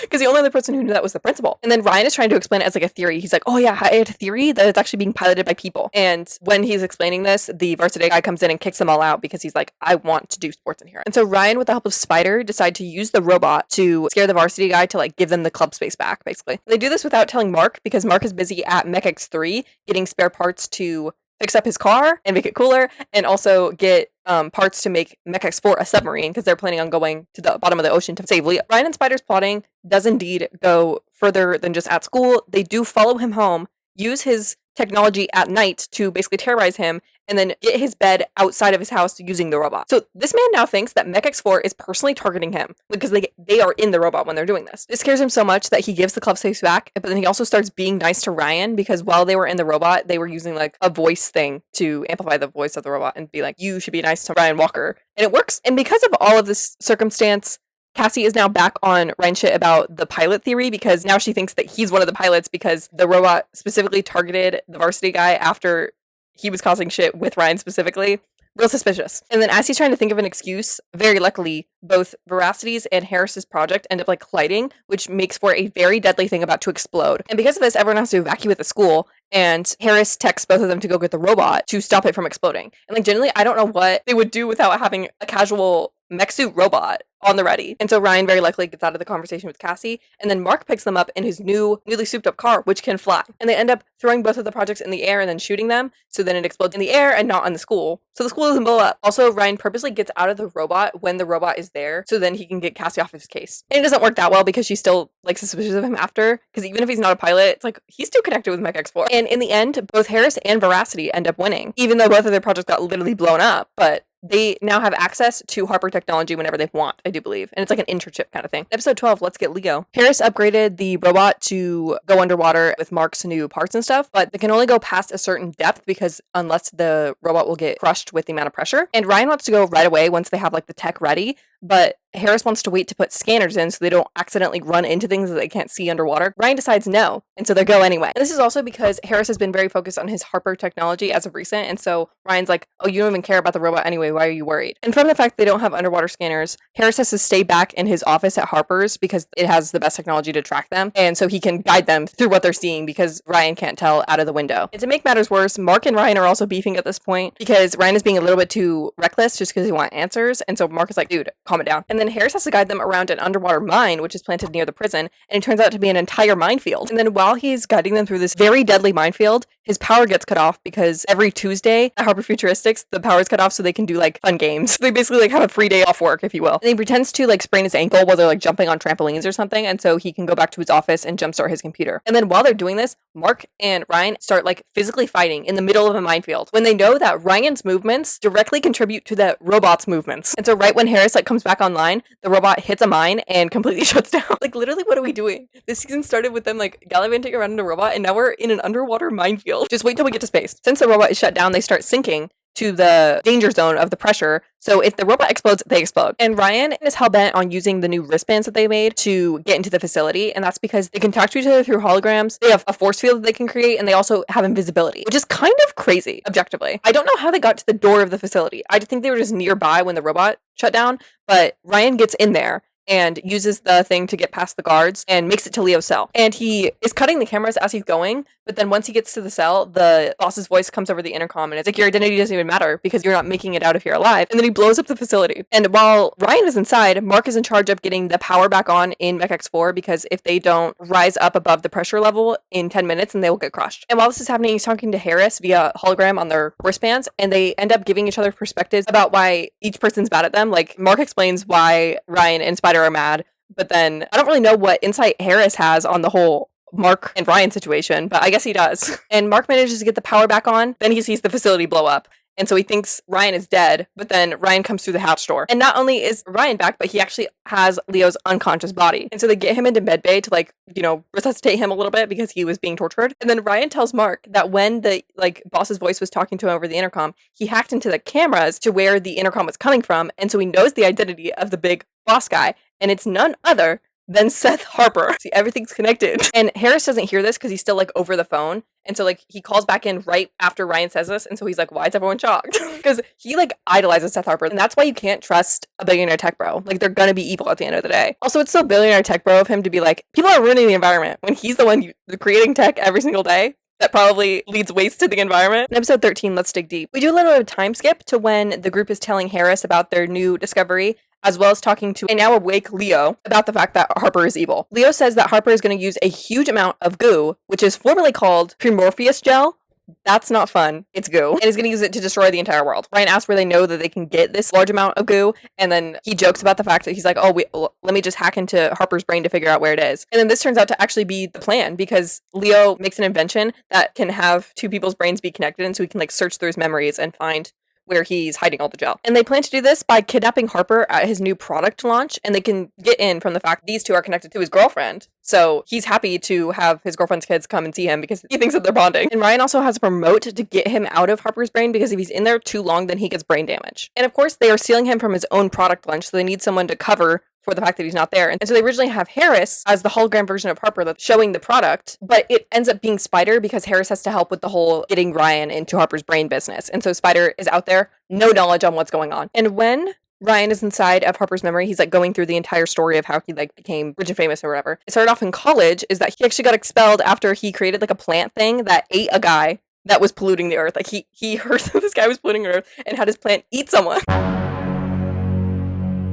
Because the only other person who knew that was the principal. And then Ryan is trying to explain it as like a theory. He's like, oh yeah, I had a theory that it's actually being piloted by people. And when he's explaining this, the varsity guy comes in and kicks them all out because he's like, I want to do sports in here. And so Ryan, with the help of Spider, decide to use the robot to scare the varsity guy to like give them the club space back, basically. They do this without telling Mark because Mark is busy at MECH-X3 getting spare parts to fix up his car and make it cooler, and also get parts to make MECH-X4 a submarine because they're planning on going to the bottom of the ocean to save Leo. Ryan and Spider's plotting does indeed go further than just at school. They do follow him home, use his technology at night to basically terrorize him, and then get his bed outside of his house using the robot. So this man now thinks that MECH-X4 is personally targeting him because they are in the robot when they're doing this. It scares him so much that he gives the club space back, but then he also starts being nice to Ryan because while they were in the robot, they were using like a voice thing to amplify the voice of the robot and be like, you should be nice to Ryan Walker. And it works. And because of all of this circumstance, Cassie is now back on Ryan shit about the pilot theory because now she thinks that he's one of the pilots because the robot specifically targeted the varsity guy after he was causing shit with Ryan specifically. Real suspicious. And then as he's trying to think of an excuse, very luckily, both Veracity's and Harris's project end up like colliding, which makes for a very deadly thing about to explode. And because of this, everyone has to evacuate the school, and Harris texts both of them to go get the robot to stop it from exploding. And like generally, I don't know what they would do without having a casual mech suit robot on the ready. And so Ryan very likely gets out of the conversation with Cassie, and then Mark picks them up in his newly souped up car, which can fly. And they end up throwing both of the projects in the air and then shooting them, so then it explodes in the air and not on the school. So the school doesn't blow up. Also, Ryan purposely gets out of the robot when the robot is there, so then he can get Cassie off his case. And it doesn't work that well because she's still like suspicious of him after, because even if he's not a pilot, it's like he's still connected with MECH-X4. And in the end, both Harris and Veracity end up winning, even though both of their projects got literally blown up, but they now have access to Harper technology whenever they want, I do believe. And it's like an internship kind of thing. Episode 12, let's get Leo. Harris upgraded the robot to go underwater with Mark's new parts and stuff, but they can only go past a certain depth because unless the robot will get crushed with the amount of pressure. And Ryan wants to go right away once they have like the tech ready, but Harris wants to wait to put scanners in so they don't accidentally run into things that they can't see underwater. Ryan decides no, and so they go anyway. And this is also because Harris has been very focused on his Harper technology as of recent, and so Ryan's like, oh, you don't even care about the robot anyway, why are you worried? And from the fact they don't have underwater scanners, Harris has to stay back in his office at Harper's because it has the best technology to track them, and so he can guide them through what they're seeing because Ryan can't tell out of the window. And to make matters worse, Mark and Ryan are also beefing at this point because Ryan is being a little bit too reckless just because he wants answers, and so Mark is like, dude, calm it down. And then Harris has to guide them around an underwater mine, which is planted near the prison, and it turns out to be an entire minefield. And then while he's guiding them through this very deadly minefield, his power gets cut off because every Tuesday at Harper Futuristics, the power is cut off so they can do like fun games. So they basically like have a free day off work, if you will. And he pretends to like sprain his ankle while they're like jumping on trampolines or something, and so he can go back to his office and jumpstart his computer. And then while they're doing this, Mark and Ryan start like physically fighting in the middle of a minefield when they know that Ryan's movements directly contribute to the robot's movements. And so right when Harris like comes back online, the robot hits a mine and completely shuts down. Like literally, what are we doing? This season started with them like gallivanting around in a robot, and now we're in an underwater minefield. Just wait till we get to space. Since the robot is shut down, they start sinking to the danger zone of the pressure. So if the robot explodes, they explode. And Ryan is hell-bent on using the new wristbands that they made to get into the facility, and that's because they can talk to each other through holograms, they have a force field that they can create, and they also have invisibility, which is kind of crazy, objectively. I don't know how they got to the door of the facility. I think they were just nearby when the robot shut down, but Ryan gets in there and uses the thing to get past the guards and makes it to Leo's cell. And he is cutting the cameras as he's going, but then once he gets to the cell, the boss's voice comes over the intercom and it's like, your identity doesn't even matter because you're not making it out of here alive. And then he blows up the facility. And while Ryan is inside, Mark is in charge of getting the power back on in MECH-X4 because if they don't rise up above the pressure level in 10 minutes, then they will get crushed. And while this is happening, he's talking to Harris via hologram on their wristbands, and they end up giving each other perspectives about why each person's bad at them. Like, Mark explains why Ryan and Spider are mad, but then I don't really know what insight Harris has on the whole Mark and Ryan situation, but I guess he does. And Mark manages to get the power back on, then he sees the facility blow up. And so he thinks Ryan is dead, but then Ryan comes through the hatch door. And not only is Ryan back, but he actually has Leo's unconscious body. And so they get him into medbay to like, you know, resuscitate him a little bit because he was being tortured. And then Ryan tells Mark that when the like boss's voice was talking to him over the intercom, he hacked into the cameras to where the intercom was coming from. And so he knows the identity of the big boss guy. And it's none other than Seth Harper. See, everything's connected. And Harris doesn't hear this because he's still like over the phone. And so like he calls back in right after Ryan says this. And so he's like, why is everyone shocked? Because he like idolizes Seth Harper. And that's why you can't trust a billionaire tech bro. Like they're gonna be evil at the end of the day. Also, it's so billionaire tech bro of him to be like, people are ruining the environment when he's the one creating tech every single day. That probably leads waste to the environment. In episode 13, let's dig deep. We do a little bit of time skip to when the group is telling Harris about their new discovery, as well as talking to a now awake Leo about the fact that Harper is evil. Leo says that Harper is going to use a huge amount of goo, which is formerly called Primorpheus gel. That's not fun. It's goo. And he's going to use it to destroy the entire world. Ryan asks where they know that they can get this large amount of goo, and then he jokes about the fact that he's like, let me just hack into Harper's brain to figure out where it is. And then this turns out to actually be the plan because Leo makes an invention that can have two people's brains be connected, and so he can like search through his memories and find where he's hiding all the gel. And they plan to do this by kidnapping Harper at his new product launch, and they can get in from the fact these two are connected to his girlfriend. So he's happy to have his girlfriend's kids come and see him because he thinks that they're bonding. And Ryan also has a remote to get him out of Harper's brain because if he's in there too long, then he gets brain damage. And of course, they are stealing him from his own product launch, so they need someone to cover for the fact that he's not there. And so they originally have Harris as the hologram version of Harper that's showing the product, but it ends up being Spider because Harris has to help with the whole getting Ryan into Harper's brain business. And so Spider is out there, no knowledge on what's going on. And when Ryan is inside of Harper's memory, he's like going through the entire story of how he like became rich and famous or whatever. It started off in college is that he actually got expelled after he created like a plant thing that ate a guy that was polluting the earth. Like he heard that this guy was polluting the earth and had his plant eat someone.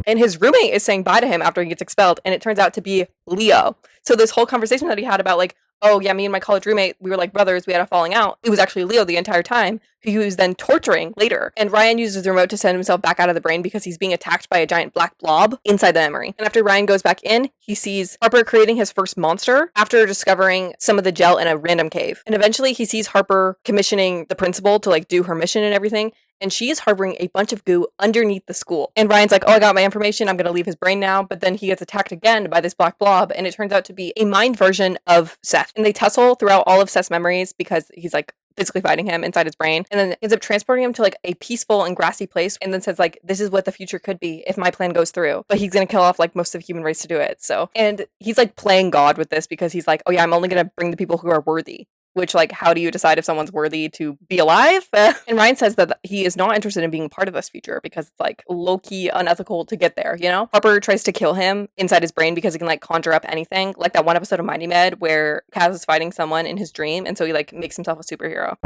And his roommate is saying bye to him after he gets expelled, and it turns out to be Leo. So this whole conversation that he had about like, oh yeah, me and my college roommate, we were like brothers, we had a falling out. It was actually Leo the entire time, who he was then torturing later. And Ryan uses the remote to send himself back out of the brain because he's being attacked by a giant black blob inside the memory. And after Ryan goes back in, he sees Harper creating his first monster after discovering some of the gel in a random cave. And eventually he sees Harper commissioning the principal to like do her mission and everything. And she is harboring a bunch of goo underneath the school. And Ryan's like, oh, I got my information. I'm going to leave his brain now. But then he gets attacked again by this black blob. And it turns out to be a mind version of Seth. And they tussle throughout all of Seth's memories because he's like physically fighting him inside his brain, and then ends up transporting him to like a peaceful and grassy place, and then says like, this is what the future could be if my plan goes through. But he's gonna kill off like most of the human race to do it. So, and he's like playing God with this because he's like, oh yeah, I'm only gonna bring the people who are worthy. Which, like, how do you decide if someone's worthy to be alive? And Ryan says that he is not interested in being part of this future because it's, like, low-key unethical to get there, you know? Harper tries to kill him inside his brain because he can, like, conjure up anything. Like that one episode of Mighty Med where Kaz is fighting someone in his dream, and so he, like, makes himself a superhero.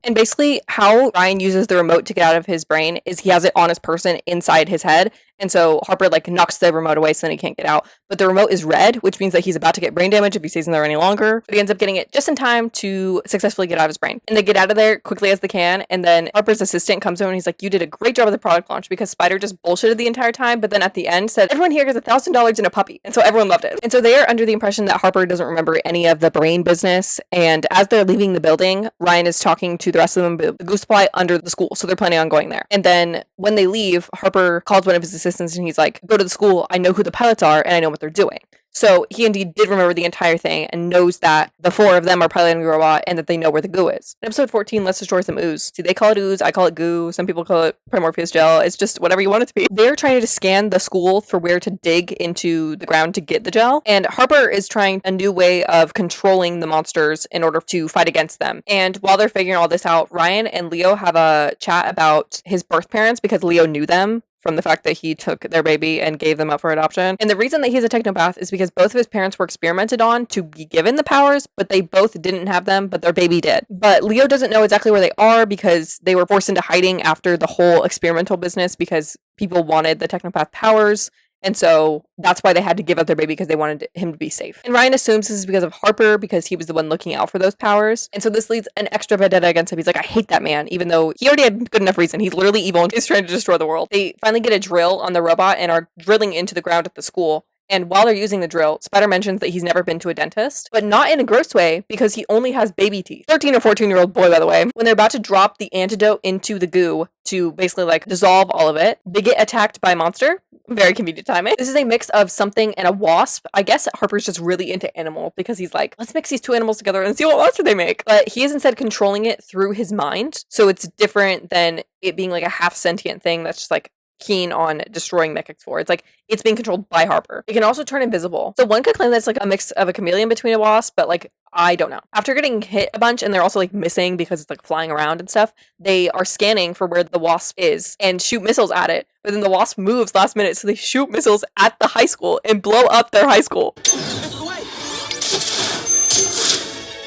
And basically, how Ryan uses the remote to get out of his brain is he has it on his person inside his head. And so Harper like knocks the remote away so then he can't get out. But the remote is red, which means that he's about to get brain damage if he stays in there any longer. But he ends up getting it just in time to successfully get out of his brain. And they get out of there quickly as they can. And then Harper's assistant comes over and he's like, you did a great job with the product launch, because Spider just bullshitted the entire time. But then at the end said, everyone here gets $1,000 in a puppy. And so everyone loved it. And so they are under the impression that Harper doesn't remember any of the brain business. And as they're leaving the building, Ryan is talking to the rest of them, the Goo Supply under the school. So they're planning on going there. And then when they leave, Harper calls one of his assistants and he's like, go to the school. I know who the pilots are and I know what they're doing. So he indeed did remember the entire thing and knows that the four of them are piloting the robot and that they know where the goo is. In episode 14, let's destroy some ooze. See, they call it ooze, I call it goo, some people call it Primorpheus gel. It's just whatever you want it to be. They're trying to scan the school for where to dig into the ground to get the gel. And Harper is trying a new way of controlling the monsters in order to fight against them. And while they're figuring all this out, Ryan and Leo have a chat about his birth parents because Leo knew them from the fact that he took their baby and gave them up for adoption. And the reason that he's a technopath is because both of his parents were experimented on to be given the powers, but they both didn't have them, but their baby did. But Leo doesn't know exactly where they are because they were forced into hiding after the whole experimental business because people wanted the technopath powers. And so that's why they had to give up their baby, because they wanted him to be safe. And Ryan assumes this is because of Harper, because he was the one looking out for those powers. And so this leads an extra vendetta against him. He's like, I hate that man, even though he already had good enough reason. He's literally evil and he's trying to destroy the world. They finally get a drill on the robot and are drilling into the ground at the school. And while they're using the drill, Spider mentions that he's never been to a dentist, but not in a gross way because he only has baby teeth. 13 or 14-year-old boy, by the way. When they're about to drop the antidote into the goo to basically like dissolve all of it, they get attacked by a monster. Very convenient timing. This is a mix of something and a wasp. I guess Harper's just really into animal because he's like, let's mix these two animals together and see what monster they make. But he is instead controlling it through his mind. So it's different than it being like a half sentient thing that's just like keen on destroying MECH-X4. It's like it's being controlled by Harper. It can also turn invisible. So one could claim that it's like a mix of a chameleon between a wasp, but like I don't know. After getting hit a bunch and they're also like missing because it's like flying around and stuff, they are scanning for where the wasp is and shoot missiles at it. But then the wasp moves last minute, so they shoot missiles at the high school and blow up their high school. This is the way.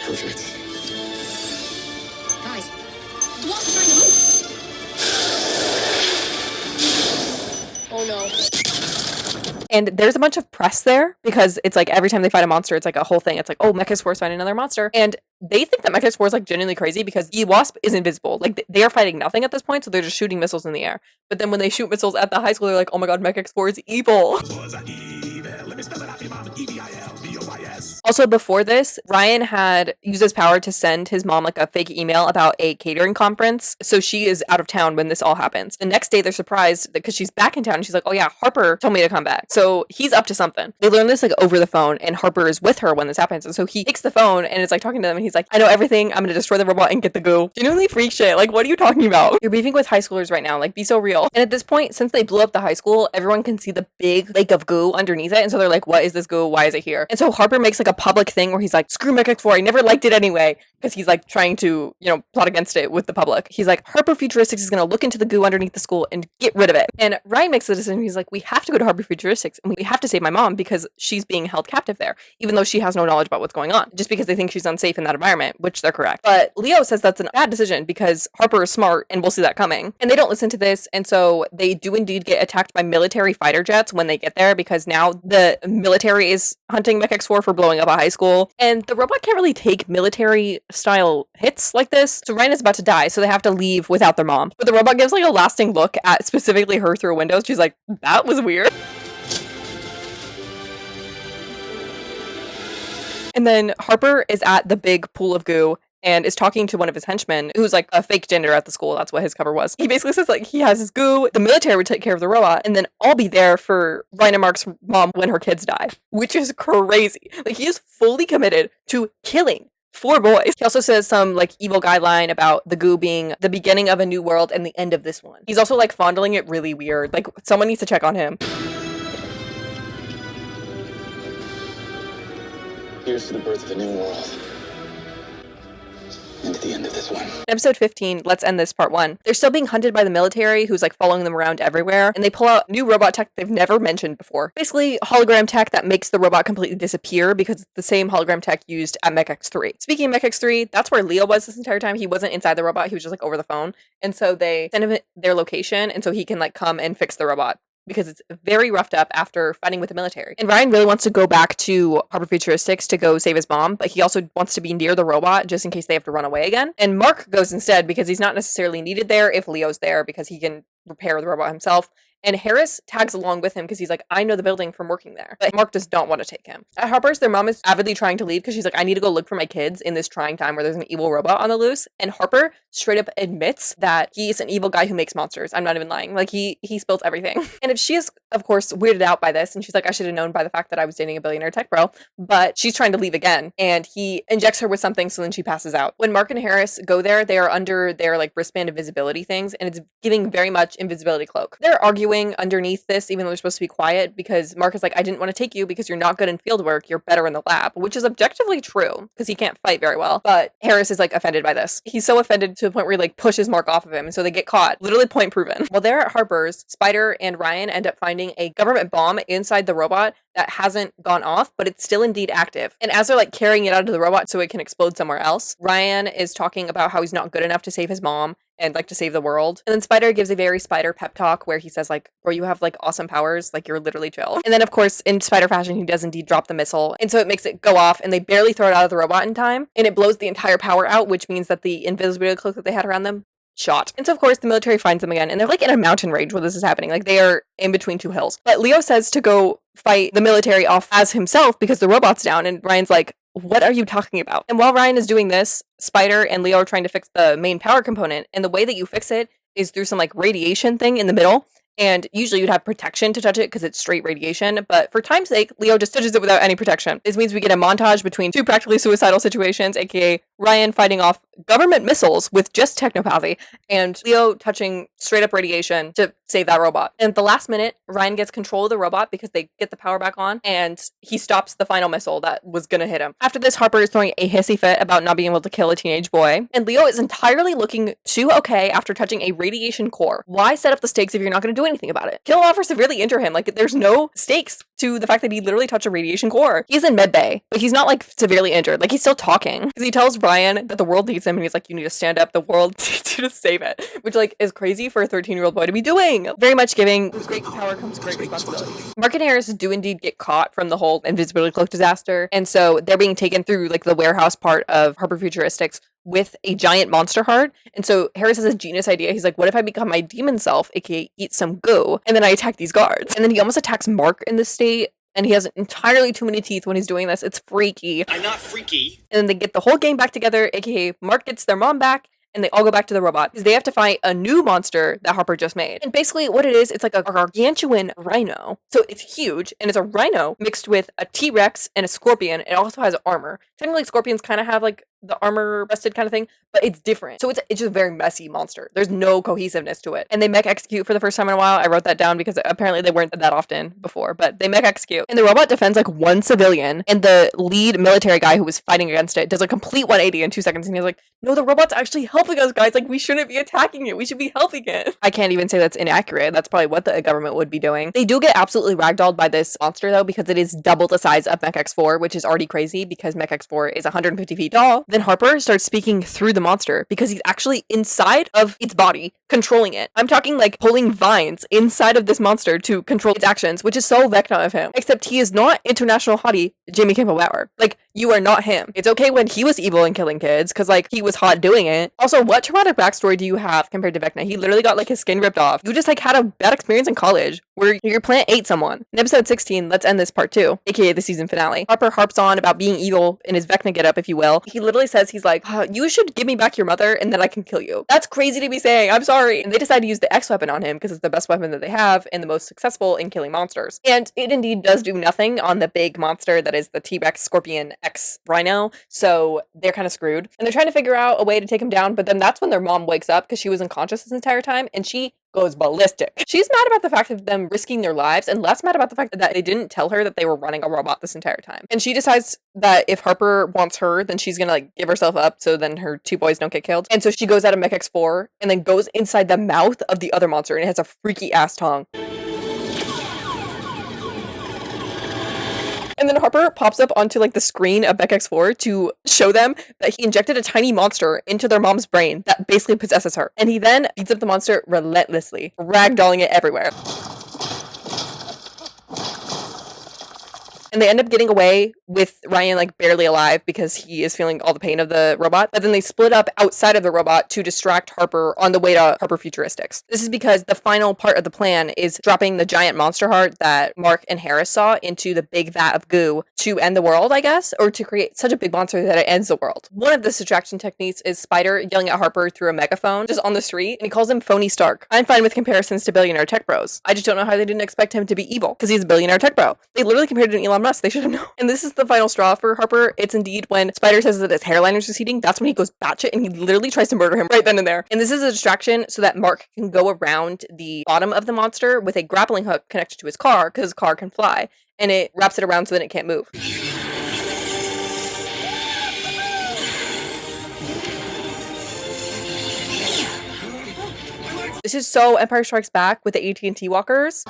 Perfect. Guys, the walls are trying to move. Oh no. And there's a bunch of press there because it's like every time they fight a monster, it's like a whole thing. It's like, oh, MECH-X4 is fighting another monster. And they think that MECH-X4 is like genuinely crazy because the wasp is invisible. Like they are fighting nothing at this point, so they're just shooting missiles in the air. But then when they shoot missiles at the high school, they're like, oh my god, MECH-X4 is evil. Also, before this, Ryan had used his power to send his mom like a fake email about a catering conference. So she is out of town when this all happens. The next day, they're surprised because she's back in town and she's like, oh yeah, Harper told me to come back. So he's up to something. They learn this like over the phone and Harper is with her when this happens. And so he takes the phone and is like talking to them and he's like, I know everything. I'm going to destroy the robot and get the goo. Genuinely freak shit. Like, what are you talking about? You're beefing with high schoolers right now. Like, be so real. And at this point, since they blew up the high school, everyone can see the big lake of goo underneath it. And so they're like, what is this goo? Why is it here? And so Harper makes like a public thing where he's like, screw MECH-X4, I never liked it anyway, because he's like trying to, you know, plot against it with the public. He's like, Harper Futuristics is going to look into the goo underneath the school and get rid of it. And Ryan makes the decision. He's like, we have to go to Harper Futuristics and we have to save my mom because she's being held captive there, even though she has no knowledge about what's going on, just because they think she's unsafe in that environment, which they're correct. But Leo says that's a bad decision because Harper is smart and we'll see that coming. And they don't listen to this. And so they do indeed get attacked by military fighter jets when they get there because now the military is hunting MECH-X4 for blowing up a high school. And the robot can't really take military style hits like this. So Ryan is about to die, so they have to leave without their mom. But the robot gives like a lasting look at specifically her through a window. She's like, that was weird. And then Harper is at the big pool of goo and is talking to one of his henchmen who's like a fake gender at the school. That's what his cover was. He basically says like he has his goo, the military would take care of the robot, and then I'll be there for Ryan and Mark's mom when her kids die, which is crazy. Like he is fully committed to killing 4 boys. He also says some like evil guideline about the goo being the beginning of a new world and the end of this one. He's also like fondling it really weird. Like someone needs to check on him. Here's to the birth of a new world. And to the end of this one. Episode 15, let's end this part 1. They're still being hunted by the military, who's like following them around everywhere, and they pull out new robot tech they've never mentioned before. Basically, hologram tech that makes the robot completely disappear because it's the same hologram tech used at MECH-X4. Speaking of MECH-X4, that's where Leo was this entire time. He wasn't inside the robot, he was just like over the phone. And so they send him their location, and so he can like come and fix the robot, because it's very roughed up after fighting with the military. And Ryan really wants to go back to Harbor Futuristics to go save his mom, but he also wants to be near the robot just in case they have to run away again. And Mark goes instead because he's not necessarily needed there if Leo's there, because he can repair the robot himself. And Harris tags along with him because he's like, I know the building from working there. But Mark does not want to take him. At Harper's, their mom is avidly trying to leave because she's like, I need to go look for my kids in this trying time where there's an evil robot on the loose. And Harper straight up admits that he's an evil guy who makes monsters. I'm not even lying. Like, he spills everything. And if she is, of course, weirded out by this, and she's like, I should have known by the fact that I was dating a billionaire tech bro, but she's trying to leave again. And he injects her with something, so then she passes out. When Mark and Harris go there, they are under their like wristband invisibility things, and it's giving very much invisibility cloak. They're arguing underneath this, even though they're supposed to be quiet, because Mark is like, I didn't want to take you because you're not good in field work, you're better in the lab, which is objectively true because he can't fight very well. But Harris is like offended by this. He's so offended to the point where he like pushes Mark off of him, and so they get caught. Literally point proven. While they're at Harper's, Spider and Ryan end up finding a government bomb inside the robot that hasn't gone off, but it's still indeed active. And as they're like carrying it out of the robot so it can explode somewhere else, Ryan is talking about how he's not good enough to save his mom and like to save the world. And then Spider gives a very Spider pep talk where he says like, bro, you have like awesome powers, like you're literally chill. And then of course in Spider fashion, he does indeed drop the missile, and so it makes it go off, and they barely throw it out of the robot in time, and it blows the entire power out, which means that the invisibility cloak that they had around them shot. And so of course the military finds them again, and they're like in a mountain range where this is happening. Like they are in between 2 hills. But Leo says to go fight the military off as himself because the robot's down, and Ryan's like, what are you talking about? And while Ryan is doing this, Spider and Leo are trying to fix the main power component, and the way that you fix it is through some like radiation thing in the middle. And usually you'd have protection to touch it because it's straight radiation, but for time's sake, Leo just touches it without any protection. This means we get a montage between 2 practically suicidal situations, aka Ryan fighting off government missiles with just technopathy, and Leo touching straight up radiation to save that robot. And at the last minute, Ryan gets control of the robot because they get the power back on, and he stops the final missile that was gonna hit him. After this, Harper is throwing a hissy fit about not being able to kill a teenage boy, and Leo is entirely looking too okay after touching a radiation core. Why set up the stakes if you're not gonna do anything about it? Kill him off or severely injure him. Like, there's no stakes to the fact that he literally touched a radiation core. He's in medbay, but he's not like severely injured. Like, he's still talking because he tells Ryan that the world needs him, and he's like, you need to stand up, the world needs you to save it, which like is crazy for a 13-year-old boy to be doing. Very much giving with great power comes great responsibility. Mark and Harris do indeed get caught from the whole invisibility cloak disaster, and so they're being taken through like the warehouse part of Harbor Futuristics with a giant monster heart. And so Harris has a genius idea. He's like, what if I become my demon self, aka eat some goo, and then I attack these guards? And then he almost attacks Mark in this state, and he has entirely too many teeth when he's doing this. It's freaky. I'm not freaky. And then they get the whole gang back together, aka Mark gets their mom back, and they all go back to the robot because they have to fight a new monster that Harper just made. And basically what it is, it's like a gargantuan rhino. So it's huge, and it's a rhino mixed with a T-Rex and a scorpion. It also has armor. Technically scorpions kind of have like the armor rusted kind of thing, but it's different. So it's just a very messy monster. There's no cohesiveness to it. And they mech execute for the first time in a while. I wrote that down because apparently they weren't that often before, but they mech execute. And the robot defends like 1 civilian, and the lead military guy who was fighting against it does a complete 180 in 2 seconds, and he's like, no, the robot's actually helping us, guys. Like, we shouldn't be attacking it. We should be helping it. I can't even say that's inaccurate. That's probably what the government would be doing. They do get absolutely ragdolled by this monster though, because it is double the size of MECH-X4, which is already crazy because MECH-X4 is 150 feet tall. Then Harper starts speaking through the monster because he's actually inside of its body, controlling it. I'm talking like pulling vines inside of this monster to control its actions, which is so Vecna of him. Except he is not international hottie Jamie Campbell Bower. Like, you are not him. It's okay when he was evil and killing kids, because like he was hot doing it. Also, what traumatic backstory do you have compared to Vecna? He literally got like his skin ripped off. You just like had a bad experience in college where your plant ate someone. In episode 16, let's end this part 2, aka the season finale. Harper harps on about being evil in his Vecna getup, if you will. He literally says, he's like, you should give me back your mother and then I can kill you. That's crazy to be saying. I'm sorry. And they decide to use the X weapon on him because it's the best weapon that they have and the most successful in killing monsters. And it indeed does do nothing on the big monster that is the T-Rex scorpion ex-rhino, so they're kind of screwed. And they're trying to figure out a way to take him down, but then that's when their mom wakes up because she was unconscious this entire time, and she goes ballistic. She's mad about the fact of them risking their lives and less mad about the fact that they didn't tell her that they were running a robot this entire time. And she decides that if Harper wants her, then she's gonna like give herself up so then her two boys don't get killed. And so she goes out of MECH-X4 and then goes inside the mouth of the other monster, and it has a freaky ass tongue. And then Harper pops up onto like the screen of MECH-X4 to show them that he injected a tiny monster into their mom's brain that basically possesses her. And he then beats up the monster relentlessly, ragdolling it everywhere. And they end up getting away with Ryan like barely alive because he is feeling all the pain of the robot. But then they split up outside of the robot to distract Harper on the way to Harper Futuristics. This is because the final part of the plan is dropping the giant monster heart that Mark and Harris saw into the big vat of goo to end the world, I guess, or to create such a big monster that it ends the world. One of the distraction techniques is Spider yelling at Harper through a megaphone just on the street, and he calls him Phony Stark. I'm fine with comparisons to billionaire tech bros. I just don't know how they didn't expect him to be evil because he's a billionaire tech bro. They literally compared him to Elon Musk. They should have known. And this is the final straw for Harper. It's indeed when Spider says that his hairline is receding. That's when he goes batshit and he literally tries to murder him right then and there. And this is a distraction so that Mark can go around the bottom of the monster with a grappling hook connected to his car because his car can fly. And it wraps it around so that it can't move. This is so Empire Strikes Back with the AT&T walkers.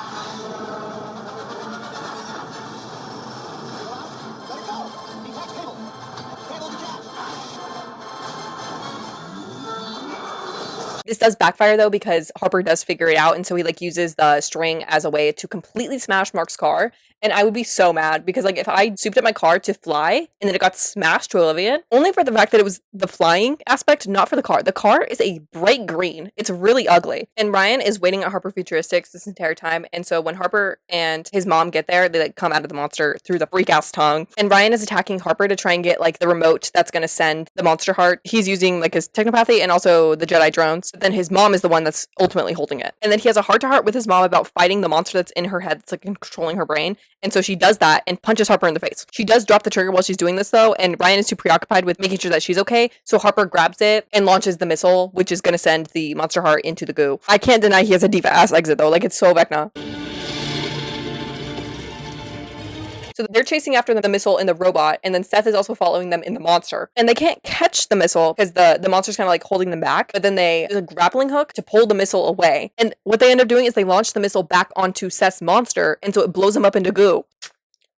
This does backfire though because Harper does figure it out, and so he like uses the string as a way to completely smash Mark's car. And I would be so mad because like if I souped up my car to fly and then it got smashed to oblivion, only for the fact that it was the flying aspect, not for the car. The car is a bright green. It's really ugly. And Ryan is waiting at Harper Futuristics this entire time. And so when Harper and his mom get there, they like come out of the monster through the freak ass tongue. And Ryan is attacking Harper to try and get like the remote that's going to send the monster heart. He's using like his technopathy and also the Jedi drones. But then his mom is the one that's ultimately holding it. And then he has a heart-to-heart with his mom about fighting the monster that's in her head that's like controlling her brain. And so she does that and punches Harper in the face. She does drop the trigger while she's doing this though, and Ryan is too preoccupied with making sure that she's okay. So Harper grabs it and launches the missile, which is going to send the monster heart into the goo. I can't deny he has a diva ass exit though. Like it's so Vecna. So they're chasing after the missile in the robot, and then Seth is also following them in the monster. And they can't catch the missile because the monster's kind of like holding them back, but then there's a grappling hook to pull the missile away. And what they end up doing is they launch the missile back onto Seth's monster, and so it blows him up into goo.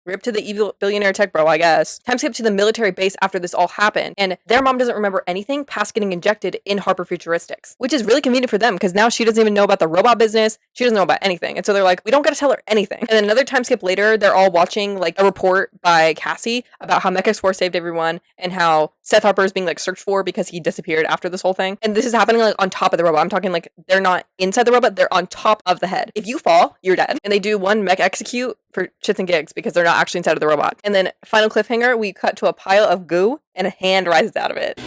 Rip to the evil billionaire tech bro, I guess. Time skip to the military base after this all happened, and their mom doesn't remember anything past getting injected in Harper Futuristics, which is really convenient for them because now she doesn't even know about the robot business. She doesn't know about anything. And so they're like, we don't gotta tell her anything. And then another time skip later, they're all watching like a report by Cassie about how MECH-X4 saved everyone and how Seth Harper is being like searched for because he disappeared after this whole thing. And this is happening like on top of the robot. I'm talking like they're not inside the robot, they're on top of the head. If you fall, you're dead. And they do one mech execute for shits and gigs because they're not actually inside of the robot. And then final cliffhanger, we cut to a pile of goo and a hand rises out of it.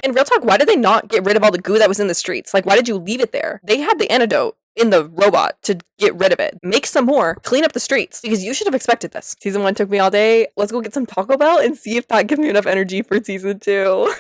And real talk, why did they not get rid of all the goo that was in the streets? Like, why did you leave it there? They had the antidote in the robot to get rid of it. Make some more, clean up the streets, because you should have expected this. Season 1 took me all day. Let's go get some Taco Bell and see if that gives me enough energy for season 2.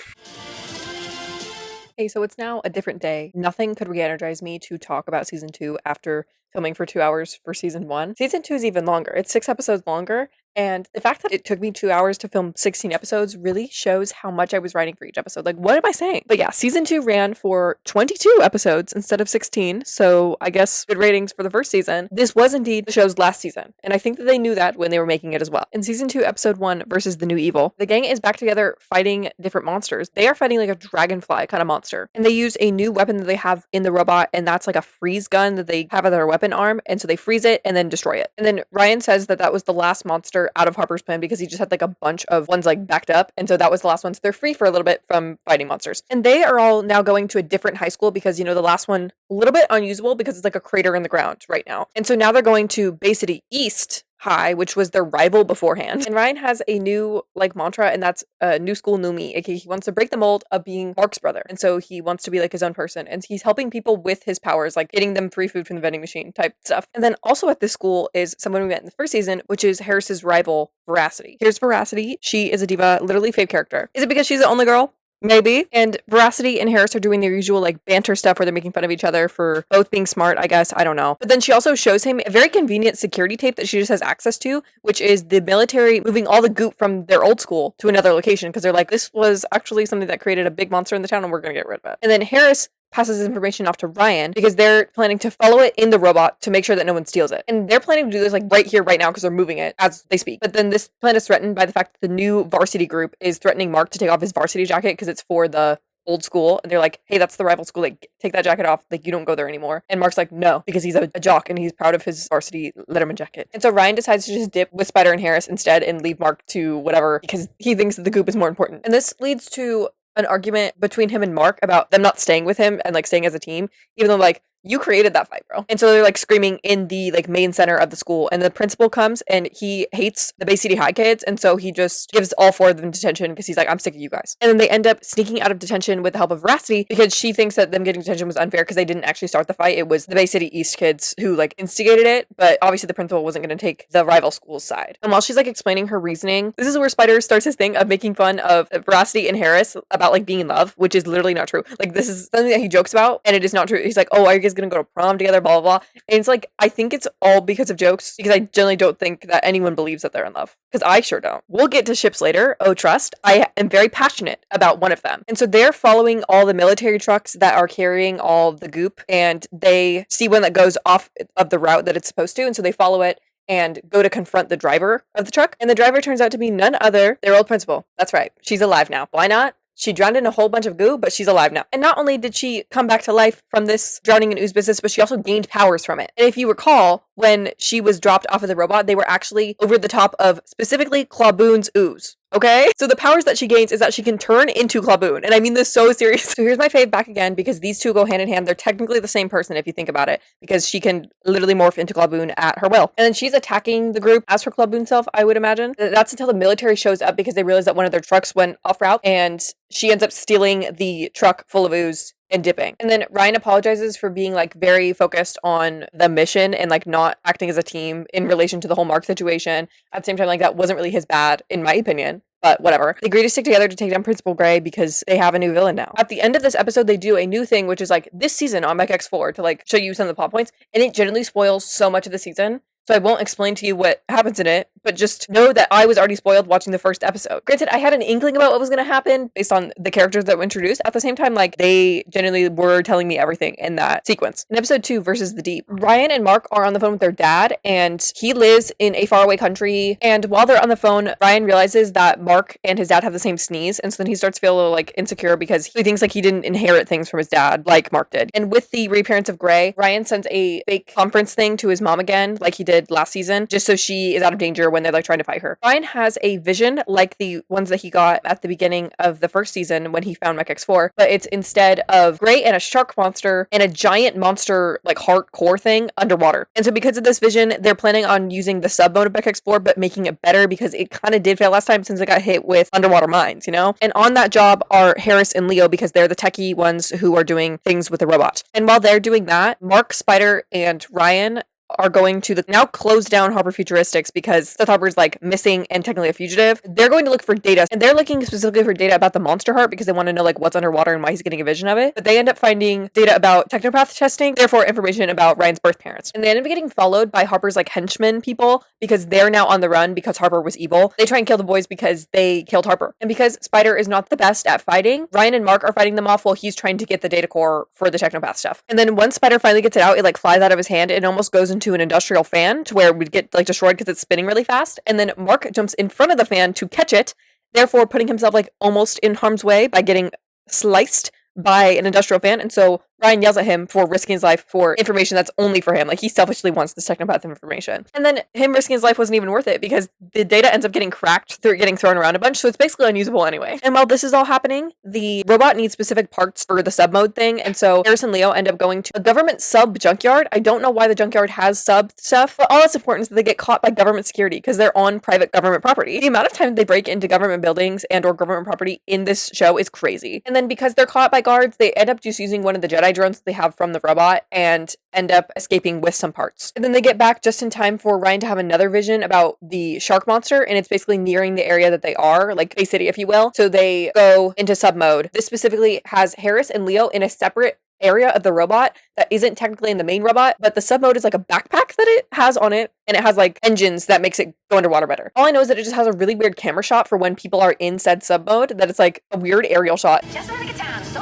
Okay, so it's now a different day. Nothing could re-energize me to talk about season 2 after filming for 2 hours for season 1. Season 2 is even longer. It's 6 episodes longer. And the fact that it took me 2 hours to film 16 episodes really shows how much I was writing for each episode. Like, what am I saying? But yeah, season 2 ran for 22 episodes instead of 16. So I guess good ratings for the first season. This was indeed the show's last season. And I think that they knew that when they were making it as well. In season 2, episode 1 versus the new evil, the gang is back together fighting different monsters. They are fighting like a dragonfly kind of monster. And they use a new weapon that they have in the robot. And that's like a freeze gun that they have at their weapon arm. And so they freeze it and then destroy it. And then Ryan says that that was the last monster out of Harper's plan because he just had like a bunch of ones like backed up, and so that was the last one, so they're free for a little bit from fighting monsters. And they are all now going to a different high school because, you know, the last one a little bit unusable because it's like a crater in the ground right now. And so now they're going to Bay City East High, which was their rival beforehand. And Ryan has a new like mantra, and that's new school, new me. aka he wants to break the mold of being Mark's brother, and so he wants to be like his own person, and he's helping people with his powers, like getting them free food from the vending machine type stuff. And then also at this school is someone we met in the first season, which is Harris's rival, Veracity. Here's Veracity. She is a diva, literally fave character. Is it because she's the only girl? Maybe. And Veracity and Harris are doing their usual like banter stuff where they're making fun of each other for both being smart, I guess. I don't know. But then she also shows him a very convenient security tape that she just has access to, which is the military moving all the goop from their old school to another location because they're like, this was actually something that created a big monster in the town and we're going to get rid of it. And then Harris passes this information off to Ryan because they're planning to follow it in the robot to make sure that no one steals it. And they're planning to do this like right here, right now, because they're moving it as they speak. But then this plan is threatened by the fact that the new varsity group is threatening Mark to take off his varsity jacket because it's for the old school. And they're like, hey, that's the rival school. Like, take that jacket off. Like, you don't go there anymore. And Mark's like, no, because he's a jock and he's proud of his varsity Letterman jacket. And so Ryan decides to just dip with Spider and Harris instead and leave Mark to whatever because he thinks that the goop is more important. And this leads to an argument between him and Mark about them not staying with him and like staying as a team, even though like you created that fight, bro. And so they're like screaming in the like main center of the school, and the principal comes and he hates the Bay City High kids, and so he just gives all four of them detention because he's like, I'm sick of you guys. And then they end up sneaking out of detention with the help of Veracity because she thinks that them getting detention was unfair because they didn't actually start the fight. It was the Bay City East kids who like instigated it, but obviously the principal wasn't going to take the rival school's side. And while she's like explaining her reasoning, this is where Spider starts his thing of making fun of Veracity and Harris about like being in love, which is literally not true. Like this is something that he jokes about and it is not true. He's like, oh, are you guys going to go to prom together? Blah, blah, blah. And it's like, I think it's all because of jokes because I generally don't think that anyone believes that they're in love because I sure don't. We'll get to ships later. Oh, trust. I am very passionate about one of them. And so they're following all the military trucks that are carrying all the goop, and they see one that goes off of the route that it's supposed to. And so they follow it and go to confront the driver of the truck. And the driver turns out to be none other their old principal. That's right. She's alive now. Why not? She drowned in a whole bunch of goo, but she's alive now. And not only did she come back to life from this drowning in ooze business, but she also gained powers from it. And if you recall, when she was dropped off of the robot, they were actually over the top of specifically Clawboon's ooze. Okay? So the powers that she gains is that she can turn into Clawboon. And I mean this so serious. So here's my fave back again because these two go hand in hand. They're technically the same person if you think about it because she can literally morph into Clawboon at her will. And then she's attacking the group as her Clawboon self, I would imagine. That's until the military shows up because they realize that one of their trucks went off route and she ends up stealing the truck full of ooze and dipping. And then Ryan apologizes for being like very focused on the mission and like not acting as a team in relation to the whole Mark situation. At the same time, like that wasn't really his bad in my opinion. But whatever. They agree to stick together to take down Principal Gray because they have a new villain now. At the end of this episode, they do a new thing, which is like this season on MECH-X4 to like show you some of the plot points. And it generally spoils so much of the season. So I won't explain to you what happens in it, but just know that I was already spoiled watching the first episode. Granted, I had an inkling about what was going to happen based on the characters that were introduced. At the same time, like, they generally were telling me everything in that sequence. In episode 2, Versus the Deep, Ryan and Mark are on the phone with their dad, and he lives in a faraway country. And while they're on the phone, Ryan realizes that Mark and his dad have the same sneeze, and so then he starts to feel a little, like, insecure because he thinks, like, he didn't inherit things from his dad like Mark did. And with the reappearance of Gray, Ryan sends a fake conference thing to his mom again, like he did last season, just so she is out of danger when they're like trying to fight her. Ryan has a vision like the ones that he got at the beginning of the first season when he found MECH-X4, but it's instead of Gray and a shark monster and a giant monster like heart core thing underwater. And so because of this vision, they're planning on using the sub mode of MECH-X4 but making it better because it kind of did fail last time since it got hit with underwater mines, you know? And on that job are Harris and Leo because they're the techie ones who are doing things with the robot. And while they're doing that, Mark, Spider, and Ryan are going to the now closed down Harper Futuristics because Seth Harper's like missing and technically a fugitive. They're going to look for data, and they're looking specifically for data about the monster heart because they want to know like what's underwater and why he's getting a vision of it. But they end up finding data about technopath testing, therefore information about Ryan's birth parents. And they end up getting followed by Harper's like henchmen people because they're now on the run because Harper was evil. They try and kill the boys because they killed Harper. And because Spider is not the best at fighting, Ryan and Mark are fighting them off while he's trying to get the data core for the technopath stuff. And then once Spider finally gets it out, it like flies out of his hand and almost goes into an industrial fan to where we'd get like destroyed because it's spinning really fast. And then Mark jumps in front of the fan to catch it, therefore putting himself like almost in harm's way by getting sliced by an industrial fan. And so Ryan yells at him for risking his life for information that's only for him. Like, he selfishly wants this technopath information. And then him risking his life wasn't even worth it because the data ends up getting cracked through getting thrown around a bunch, so it's basically unusable anyway. And while this is all happening, the robot needs specific parts for the sub-mode thing, and so Harris and Leo end up going to a government sub-junkyard. I don't know why the junkyard has sub stuff, but all that's important is that they get caught by government security because they're on private government property. The amount of time they break into government buildings and or government property in this show is crazy. And then because they're caught by guards, they end up just using one of the Jedi drones that they have from the robot and end up escaping with some parts. And then they get back just in time for Ryan to have another vision about the shark monster, and it's basically nearing the area that they are, like Bay City, if you will. So they go into sub mode. This specifically has Harris and Leo in a separate area of the robot that isn't technically in the main robot, but the sub mode is like a backpack that it has on it, and it has like engines that makes it go underwater better. All I know is that it just has a really weird camera shot for when people are in said sub mode, that it's like a weird aerial shot. Just want to get down, so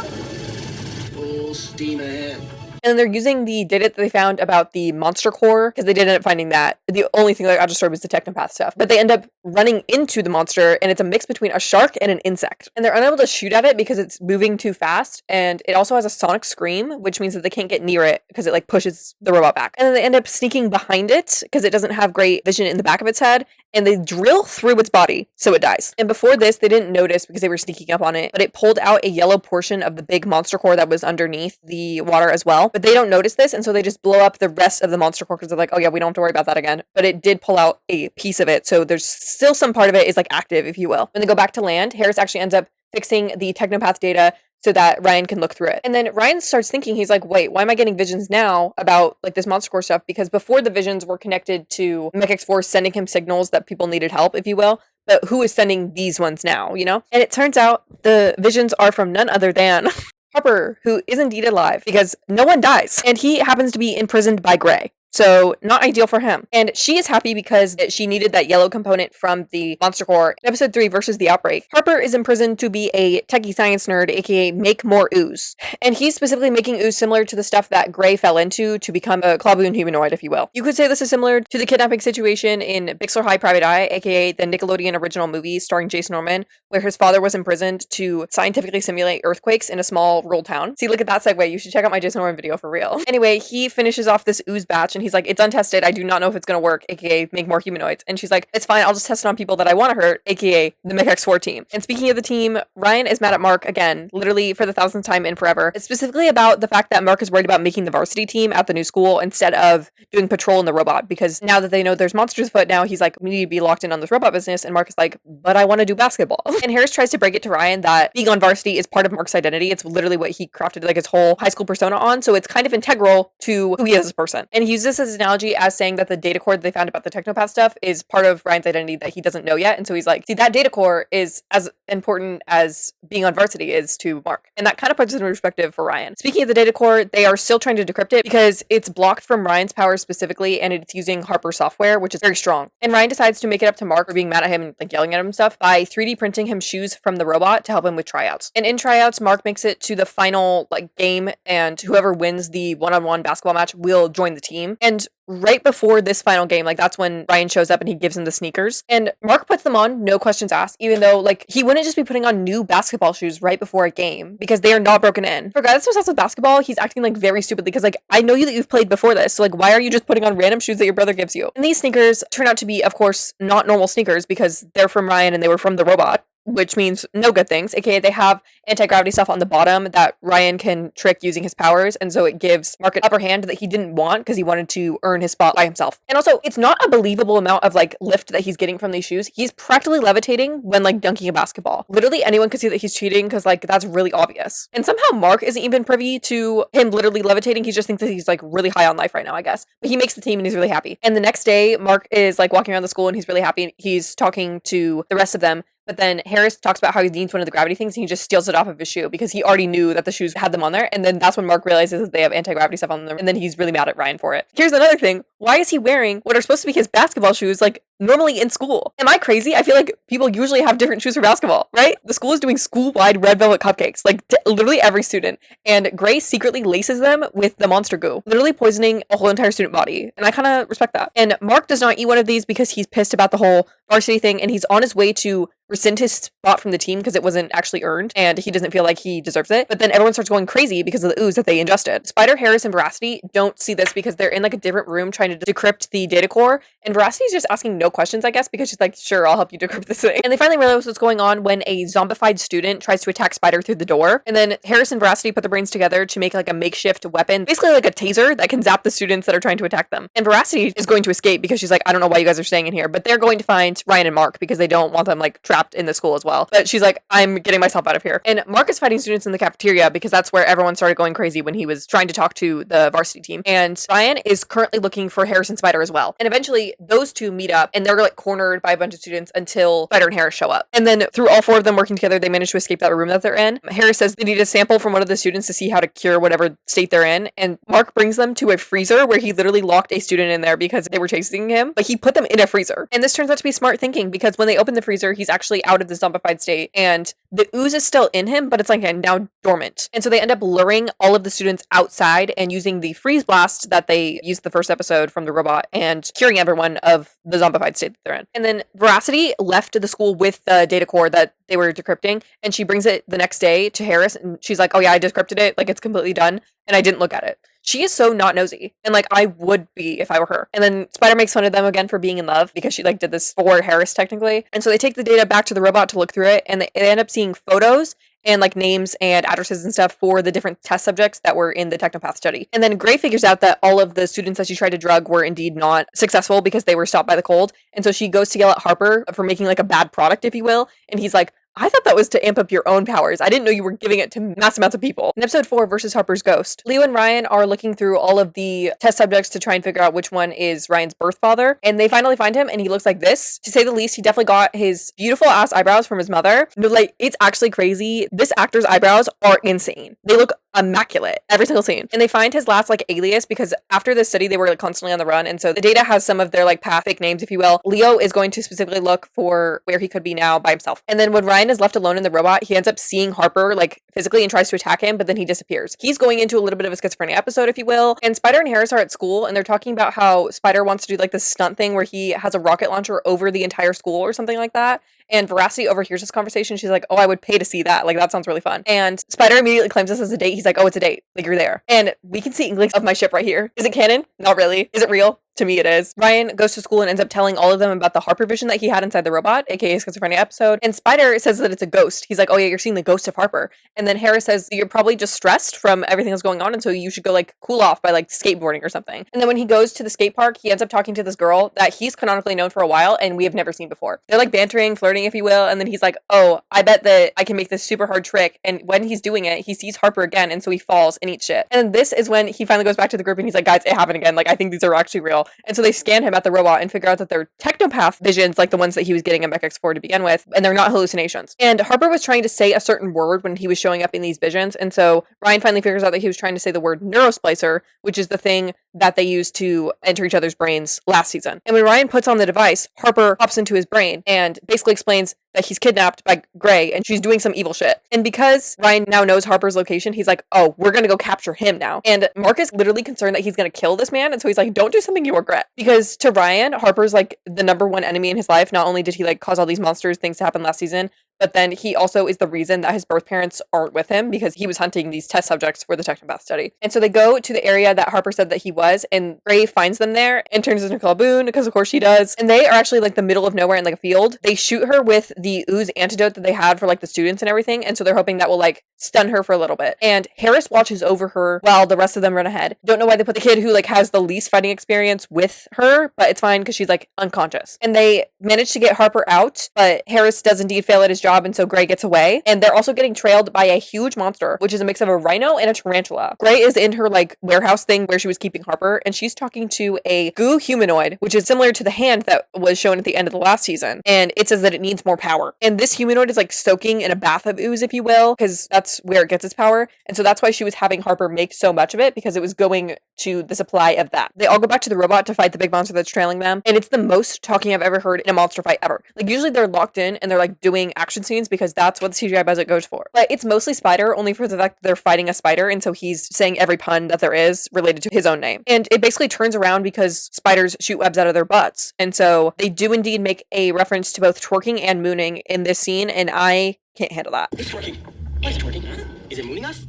Full steam ahead. And they're using the data that they found about the monster core, because they did end up finding that. The only thing that got destroyed was the technopath stuff. But they end up running into the monster, and it's a mix between a shark and an insect. And they're unable to shoot at it because it's moving too fast, and it also has a sonic scream, which means that they can't get near it because it like pushes the robot back. And then they end up sneaking behind it because it doesn't have great vision in the back of its head, and they drill through its body so it dies. And before this, they didn't notice because they were sneaking up on it, but it pulled out a yellow portion of the big monster core that was underneath the water as well. But they don't notice this, and so they just blow up the rest of the monster core because they're like, oh yeah, we don't have to worry about that again. But it did pull out a piece of it, so there's still some part of it is like active, if you will. When they go back to land, Harris actually ends up fixing the technopath data so that Ryan can look through it. And then Ryan starts thinking, he's like, wait, why am I getting visions now about like this monster core stuff? Because before the visions were connected to MECH-X4 sending him signals that people needed help, if you will. But who is sending these ones now, you know? And it turns out the visions are from none other than Harper, who is indeed alive because no one dies. And he happens to be imprisoned by Gray. So not ideal for him. And she is happy because she needed that yellow component from the monster core. In episode 3 versus the outbreak, Harper is imprisoned to be a techie science nerd, aka make more ooze. And he's specifically making ooze similar to the stuff that Gray fell into to become a clawboon humanoid, if you will. You could say this is similar to the kidnapping situation in Bixler High Private Eye, aka the Nickelodeon original movie starring Jason Norman, where his father was imprisoned to scientifically simulate earthquakes in a small rural town. See, look at that segue. You should check out my Jason Norman video for real. Anyway, he finishes off this ooze batch and he's like, it's untested. I do not know if it's going to work, aka make more humanoids. And she's like, it's fine. I'll just test it on people that I want to hurt, aka the MECH-X4 team. And speaking of the team, Ryan is mad at Mark again, literally for the 1000th time in forever. It's specifically about the fact that Mark is worried about making the varsity team at the new school instead of doing patrol in the robot, because now that they know there's monsters afoot now, he's like, we need to be locked in on this robot business. And Mark is like, but I want to do basketball. And Harris tries to break it to Ryan that being on varsity is part of Mark's identity. It's literally what he crafted like his whole high school persona on. So it's kind of integral to who he is as a person. And he uses this as an analogy as saying that the data core that they found about the technopath stuff is part of Ryan's identity that he doesn't know yet. And so he's like, see, that data core is as important as being on varsity is to Mark. And that kind of puts it in perspective for Ryan. Speaking of the data core, they are still trying to decrypt it because it's blocked from Ryan's powers specifically, and it's using Harper software, which is very strong. And Ryan decides to make it up to Mark for being mad at him and like yelling at him and stuff by 3D printing him shoes from the robot to help him with tryouts. And in tryouts, Mark makes it to the final like game, and whoever wins the one-on-one basketball match will join the team. And right before this final game, like that's when Ryan shows up and he gives him the sneakers, and Mark puts them on, no questions asked, even though like he wouldn't just be putting on new basketball shoes right before a game because they are not broken in. For a guy that's obsessed with basketball, he's acting like very stupidly because like, I know you that you've played before this, so like why are you just putting on random shoes that your brother gives you? And these sneakers turn out to be, of course, not normal sneakers because they're from Ryan and they were from the robot, which means no good things, aka they have anti-gravity stuff on the bottom that Ryan can trick using his powers, and so it gives Mark an upper hand that he didn't want because he wanted to earn his spot by himself. And also, it's not a believable amount of like lift that he's getting from these shoes. He's practically levitating when like dunking a basketball. Literally anyone could see that he's cheating because like that's really obvious. And somehow Mark isn't even privy to him literally levitating. He just thinks that he's like really high on life right now, I guess. But he makes the team and he's really happy. And the next day, Mark is like walking around the school and he's really happy. He's talking to the rest of them. But then Harris talks about how he needs one of the gravity things and he just steals it off of his shoe because he already knew that the shoes had them on there. And then that's when Mark realizes that they have anti-gravity stuff on them. And then he's really mad at Ryan for it. Here's another thing. Why is he wearing what are supposed to be his basketball shoes like normally in school? Am I crazy? I feel like people usually have different shoes for basketball, right? The school is doing school-wide red velvet cupcakes, like literally every student. And Gray secretly laces them with the monster goo, literally poisoning a whole entire student body. And I kind of respect that. And Mark does not eat one of these because he's pissed about the whole varsity thing and he's on his way to rescind his spot from the team because it wasn't actually earned and he doesn't feel like he deserves it. But then everyone starts going crazy because of the ooze that they ingested. Spider, Harris, and Veracity don't see this because they're in like a different room trying to decrypt the data core, and Veracity's just asking no questions, I guess, because she's like, sure, I'll help you decrypt this thing. And they finally realize what's going on when a zombified student tries to attack Spider through the door, and then Harris and Veracity put their brains together to make like a makeshift weapon, basically like a taser that can zap the students that are trying to attack them. And Veracity is going to escape because she's like, I don't know why you guys are staying in here, but they're going to find Ryan and Mark because they don't want them like trapped in the school as well. But she's like, I'm getting myself out of here. And Mark is fighting students in the cafeteria because that's where everyone started going crazy when he was trying to talk to the varsity team. And Ryan is currently looking for Harris and Spider as well. And eventually those two meet up and they're like cornered by a bunch of students until Spider and Harris show up. And then through all four of them working together, they manage to escape that room that they're in. Harris says they need a sample from one of the students to see how to cure whatever state they're in. And Mark brings them to a freezer where he literally locked a student in there because they were chasing him, but he put them in a freezer. And this turns out to be smart thinking because when they open the freezer, he's actually out of the zombified state and the ooze is still in him, but it's like now dormant. And so they end up luring all of the students outside and using the freeze blast that they used the first episode from the robot and curing everyone of the zombified state that they're in. And then Veracity left the school with the data core that they were decrypting, and she brings it the next day to Harris and she's like, oh yeah, I decrypted it, like it's completely done, and I didn't look at it. She is so not nosy, and like I would be if I were her. And then Spider makes fun of them again for being in love because she like did this for Harris technically. And so they take the data back to the robot to look through it, and they end up seeing photos and like names and addresses and stuff for the different test subjects that were in the Technopath study. And then Gray figures out that all of the students that she tried to drug were indeed not successful because they were stopped by the cold. And so she goes to yell at Harper for making like a bad product, if you will. And he's like, I thought that was to amp up your own powers. I didn't know you were giving it to mass amounts of people. In episode 4, versus Harper's Ghost, Leo and Ryan are looking through all of the test subjects to try and figure out which one is Ryan's birth father. And they finally find him and he looks like this. To say the least, he definitely got his beautiful ass eyebrows from his mother. No, like, it's actually crazy. This actor's eyebrows are insane. They look immaculate every single scene. And they find his last like alias because after this study they were like constantly on the run, and so the data has some of their like path fake names, if you will. Leo is going to specifically look for where he could be now by himself. And then when Ryan is left alone in the robot, he ends up seeing Harper like physically and tries to attack him, but then he disappears. He's going into a little bit of a schizophrenia episode, if you will. And Spider and Harris are at school and they're talking about how Spider wants to do like this stunt thing where he has a rocket launcher over the entire school or something like that. And Veracity overhears this conversation. She's like, oh, I would pay to see that. Like, that sounds really fun. And Spider immediately claims this as a date. He's like, oh, it's a date. Like, you're there. And we can see inklings of my ship right here. Is it canon? Not really. Is it real? To me, it is. Ryan goes to school and ends up telling all of them about the Harper vision that he had inside the robot, aka schizophrenia episode. And Spider says that it's a ghost. He's like, oh yeah, you're seeing the ghost of Harper. And then Harris says, you're probably just stressed from everything that's going on, and so you should go like cool off by like skateboarding or something. And then when he goes to the skate park, he ends up talking to this girl that he's canonically known for a while and we have never seen before. They're like bantering, flirting, if you will. And then he's like, oh, I bet that I can make this super hard trick. And when he's doing it, he sees Harper again, and so he falls and eats shit. And this is when he finally goes back to the group and he's like, guys, it happened again. Like, I think these are actually real. And so they scan him at the robot and figure out that they're technopath visions, like the ones that he was getting in MECH-X4 to begin with, and they're not hallucinations. And Harper was trying to say a certain word when he was showing up in these visions, and so Ryan finally figures out that he was trying to say the word neurosplicer, which is the thing that they used to enter each other's brains last season. And when Ryan puts on the device, Harper hops into his brain and basically explains that he's kidnapped by Gray and she's doing some evil shit. And because Ryan now knows Harper's location, he's like, oh, we're gonna go capture him now. And Mark is literally concerned that he's gonna kill this man, and so he's like, don't do something you regret. Because to Ryan, Harper's like the number one enemy in his life. Not only did he like cause all these monsters things to happen last season, but then he also is the reason that his birth parents aren't with him because he was hunting these test subjects for the Technopath study. And so they go to the area that Harper said that he was, and Gray finds them there and turns into Nicole Boone, because of course she does. And they are actually like the middle of nowhere in like a field. They shoot her with the ooze antidote that they had for like the students and everything, and so they're hoping that will like stun her for a little bit. And Harris watches over her while the rest of them run ahead. Don't know why they put the kid who like has the least fighting experience with her, but it's fine because she's like unconscious. And they manage to get Harper out, but Harris does indeed fail at his job, and so Gray gets away. And they're also getting trailed by a huge monster, which is a mix of a rhino and a tarantula. Gray is in her like warehouse thing where she was keeping Harper, and she's talking to a goo humanoid, which is similar to the hand that was shown at the end of the last season. And it says that it needs more power. And this humanoid is like soaking in a bath of ooze, if you will, because that's where it gets its power. And so that's why she was having Harper make so much of it, because it was going to the supply of that. They all go back to the robot to fight the big monster that's trailing them, and it's the most talking I've ever heard in a monster fight ever. Like, usually they're locked in and they're like doing actual action scenes because that's what the CGI budget goes for. But it's mostly Spider, only for the fact that they're fighting a spider, and so he's saying every pun that there is related to his own name. And it basically turns around because spiders shoot webs out of their butts. And so they do indeed make a reference to both twerking and mooning in this scene, and I can't handle that. It's twerking. What's twerking? Huh? Is it mooning us?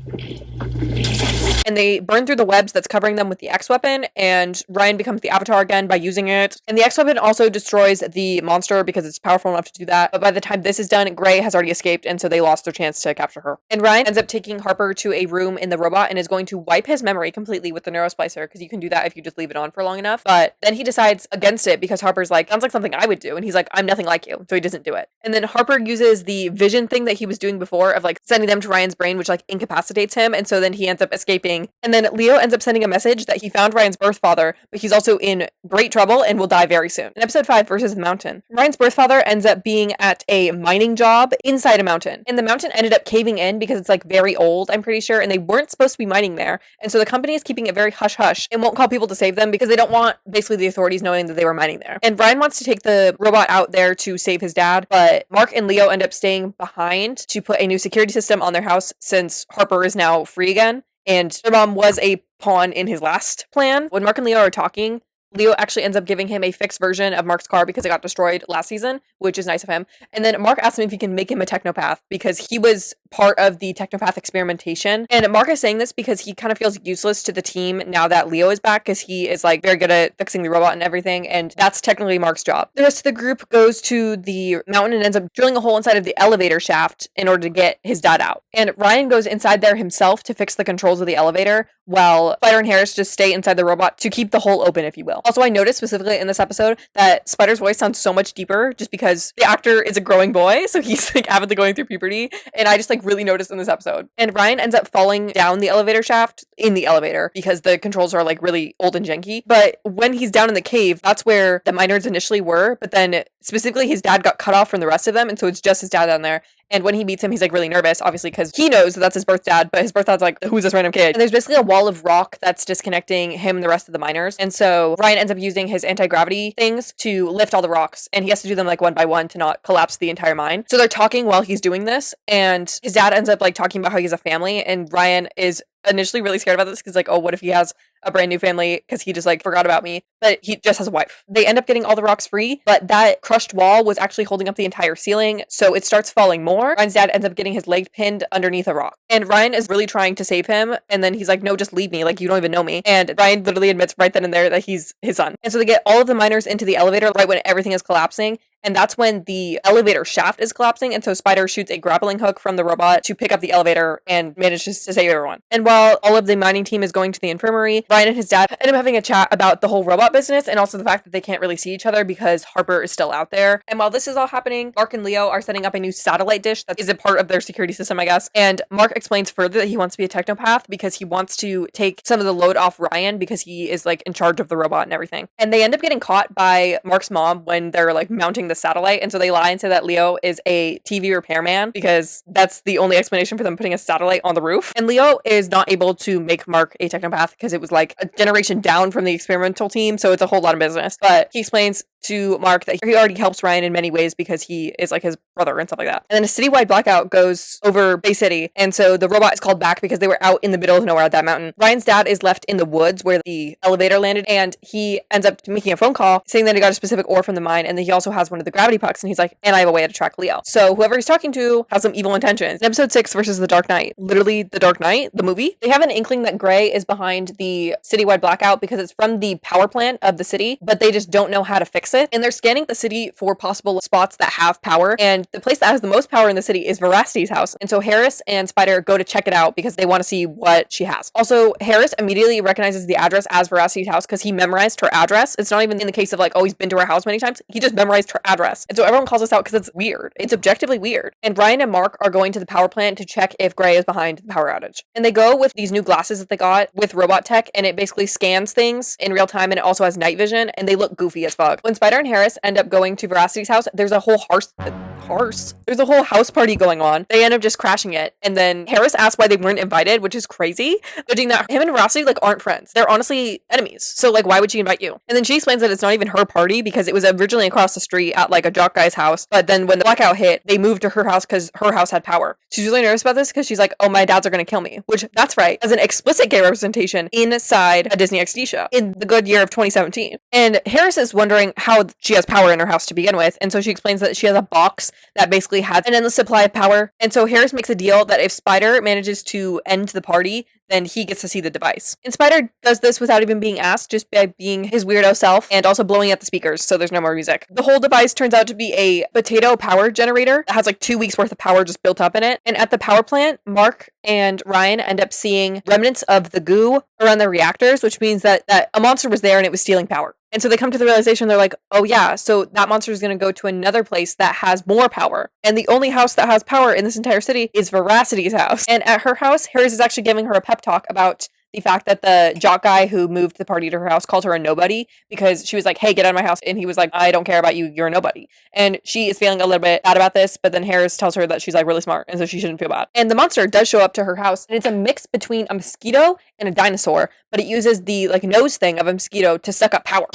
And they burn through the webs that's covering them with the X weapon, and Ryan becomes the Avatar again by using it. And the X weapon also destroys the monster because it's powerful enough to do that. But by the time this is done, Gray has already escaped, and so they lost their chance to capture her. And Ryan ends up taking Harper to a room in the robot and is going to wipe his memory completely with the neurosplicer, because you can do that if you just leave it on for long enough. But then he decides against it because Harper's like, sounds like something I would do. And he's like, I'm nothing like you. So he doesn't do it. And then Harper uses the vision thing that he was doing before of like sending them to Ryan's brain, which like incapacitates him. And so then he ends up escaping. And then Leo ends up sending a message that he found Ryan's birth father, but he's also in great trouble and will die very soon. In episode 5, Versus the Mountain, Ryan's birth father ends up being at a mining job inside a mountain. And the mountain ended up caving in because it's like very old, I'm pretty sure, and they weren't supposed to be mining there. And so the company is keeping it very hush-hush and won't call people to save them because they don't want basically the authorities knowing that they were mining there. And Ryan wants to take the robot out there to save his dad, but Mark and Leo end up staying behind to put a new security system on their house since Harper is now free again. And their mom was a pawn in his last plan. When Mark and Leo are talking, Leo actually ends up giving him a fixed version of Mark's car because it got destroyed last season, which is nice of him. And then Mark asks him if he can make him a technopath because he was part of the technopath experimentation. And Mark is saying this because he kind of feels useless to the team now that Leo is back, because he is like very good at fixing the robot and everything, and that's technically Mark's job. The rest of the group goes to the mountain and ends up drilling a hole inside of the elevator shaft in order to get his dad out. And Ryan goes inside there himself to fix the controls of the elevator, while Spider and Harris just stay inside the robot to keep the hole open, if you will. Also, I noticed specifically in this episode that Spider's voice sounds so much deeper just because the actor is a growing boy, so he's like avidly going through puberty, and I just like really noticed in this episode. And Ryan ends up falling down the elevator shaft in the elevator because the controls are like really old and janky. But when he's down in the cave, that's where the miners initially were, but then specifically his dad got cut off from the rest of them, and so it's just his dad down there. And when he meets him, he's like really nervous, obviously, because he knows that that's his birth dad, but his birth dad's like, who's this random kid? And there's basically a wall of rock that's disconnecting him and the rest of the miners. And so Ryan ends up using his anti-gravity things to lift all the rocks, and he has to do them like one by one to not collapse the entire mine. So they're talking while he's doing this, and his dad ends up like talking about how he has a family, and Ryan is initially really scared about this because like, oh, what if he has a brand new family because he just like forgot about me, but he just has a wife. They end up getting all the rocks free, but that crushed wall was actually holding up the entire ceiling, so it starts falling more. Ryan's dad ends up getting his leg pinned underneath a rock, and Ryan is really trying to save him, and then he's like, no, just leave me, like you don't even know me. And Ryan literally admits right then and there that he's his son. And so they get all of the miners into the elevator right when everything is collapsing, and that's when the elevator shaft is collapsing, and so Spider shoots a grappling hook from the robot to pick up the elevator and manages to save everyone. And while all of the mining team is going to the infirmary, Ryan and his dad end up having a chat about the whole robot business and also the fact that they can't really see each other because Harper is still out there. And while this is all happening, Mark and Leo are setting up a new satellite dish that is a part of their security system, I guess. And Mark explains further that he wants to be a technopath because he wants to take some of the load off Ryan because he is like in charge of the robot and everything. And they end up getting caught by Mark's mom when they're like mounting the satellite, and so they lie and say that Leo is a TV repairman because that's the only explanation for them putting a satellite on the roof. And Leo is not able to make Mark a technopath because it was like a generation down from the experimental team, so it's a whole lot of business. But he explains to Mark that he already helps Ryan in many ways because he is like his brother and stuff like that. And then a citywide blackout goes over Bay City, and so the robot is called back because they were out in the middle of nowhere at that mountain. Ryan's dad is left in the woods where the elevator landed, and he ends up making a phone call saying that he got a specific ore from the mine, and then he also has one of the gravity pucks, and he's like, and I have a way to track Leo. So whoever he's talking to has some evil intentions. In episode 6, Versus the Dark Knight, literally the Dark Knight, the movie, they have an inkling that Gray is behind the citywide blackout because it's from the power plant of the city, but they just don't know how to fix it. And they're scanning the city for possible spots that have power, and the place that has the most power in the city is Veracity's house. And so Harris and Spider go to check it out because they want to see what she has. Also, Harris immediately recognizes the address as Veracity's house because he memorized her address. It's not even in the case of like, oh, he's been to her house many times. He just memorized her address. And so everyone calls us out because it's weird. It's objectively weird. And Ryan and Mark are going to the power plant to check if Gray is behind the power outage. And they go with these new glasses that they got with robot tech, and it basically scans things in real time, and it also has night vision, and they look goofy as fuck. When Spider and Harris end up going to Veracity's house. There's a whole There's a whole house party going on. They end up just crashing it. And then Harris asks why they weren't invited, which is crazy. Judging that him and Veracity like aren't friends. They're honestly enemies. So like why would she invite you? And then she explains that it's not even her party because it was originally across the street at like a jock guy's house. But then when the blackout hit, they moved to her house because her house had power. She's really nervous about this because she's like, oh, my dads are going to kill me. Which that's right. As an explicit gay representation inside a Disney XD show in the good year of 2017. And Harris is wondering how she has power in her house to begin with. And so she explains that she has a box that basically has an endless supply of power. And so Harris makes a deal that if Spider manages to end the party, then he gets to see the device. And Spider does this without even being asked, just by being his weirdo self and also blowing out the speakers so there's no more music. The whole device turns out to be a potato power generator that has like 2 weeks worth of power just built up in it. And at the power plant, Mark and Ryan end up seeing remnants of the goo around the reactors, which means that a monster was there and it was stealing power. And so they come to the realization, they're like, oh yeah, so that monster is going to go to another place that has more power. And the only house that has power in this entire city is Veracity's house. And at her house, Harris is actually giving her a pep talk about the fact that the jock guy who moved the party to her house called her a nobody because she was like, hey, get out of my house. And he was like, I don't care about you. You're a nobody. And she is feeling a little bit bad about this. But then Harris tells her that she's like really smart. And so she shouldn't feel bad. And the monster does show up to her house. And it's a mix between a mosquito and a dinosaur. But it uses the like nose thing of a mosquito to suck up power.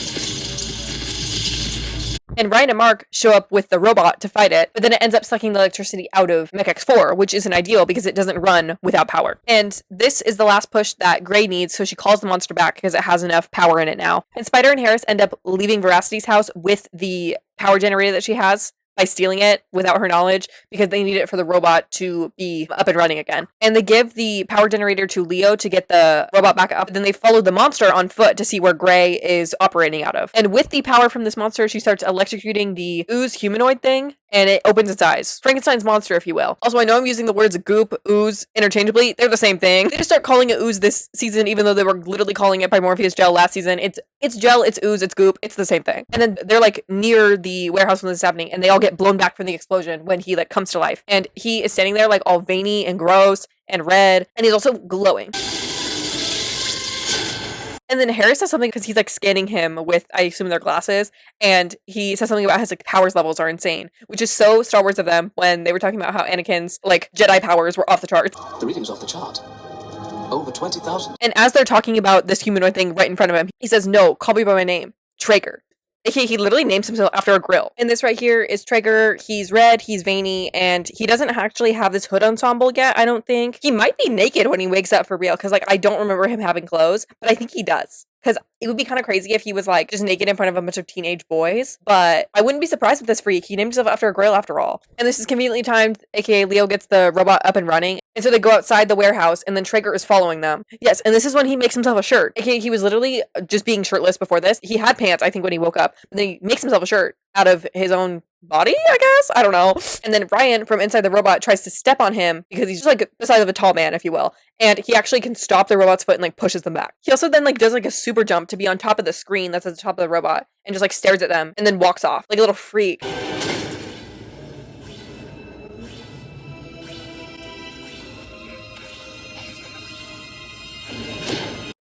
And Ryan and Mark show up with the robot to fight it, but then it ends up sucking the electricity out of MECH-X4, which isn't ideal because it doesn't run without power. And this is the last push that Gray needs, so she calls the monster back because it has enough power in it now. And Spider and Harris end up leaving Veracity's house with the power generator that she has by stealing it without her knowledge because they need it for the robot to be up and running again. And they give the power generator to Leo to get the robot back up. Then they follow the monster on foot to see where Gray is operating out of. And with the power from this monster, she starts electrocuting the ooze humanoid thing and it opens its eyes. Frankenstein's monster, if you will. Also, I know I'm using the words goop, ooze interchangeably. They're the same thing. They just start calling it ooze this season, even though they were literally calling it Primorpheus gel last season. It's gel, it's ooze, it's goop. It's the same thing. And then they're like near the warehouse when this is happening and they all get blown back from the explosion when he like comes to life. And he is standing there like all veiny and gross and red. And he's also glowing. And then Harris says something because he's like scanning him with, I assume, their glasses. And he says something about his like powers levels are insane, which is so Star Wars of them when they were talking about how Anakin's like Jedi powers were off the charts. The reading's off the chart. Over 20,000. And as they're talking about this humanoid thing right in front of him, he says, no, call me by my name, Traeger. He literally names himself after a grill. And this right here is Traeger. He's red, he's veiny, and he doesn't actually have this hood ensemble yet, I don't think. He might be naked when he wakes up for real, because like I don't remember him having clothes, but I think he does. Because it would be kind of crazy if he was like just naked in front of a bunch of teenage boys. But I wouldn't be surprised with this freak. He named himself after a grill after all. And this is conveniently timed, aka Leo gets the robot up and running. And so they go outside the warehouse and then Traeger is following them. Yes, and this is when he makes himself a shirt. Aka he was literally just being shirtless before this. He had pants, I think, when he woke up. And then he makes himself a shirt out of his own body, I guess? I don't know. And then Ryan from inside the robot tries to step on him because he's just like the size of a tall man, if you will. And he actually can stop the robot's foot and like pushes them back. He also then like does like a super jump to be on top of the screen that's at the top of the robot and just like stares at them and then walks off like a little freak.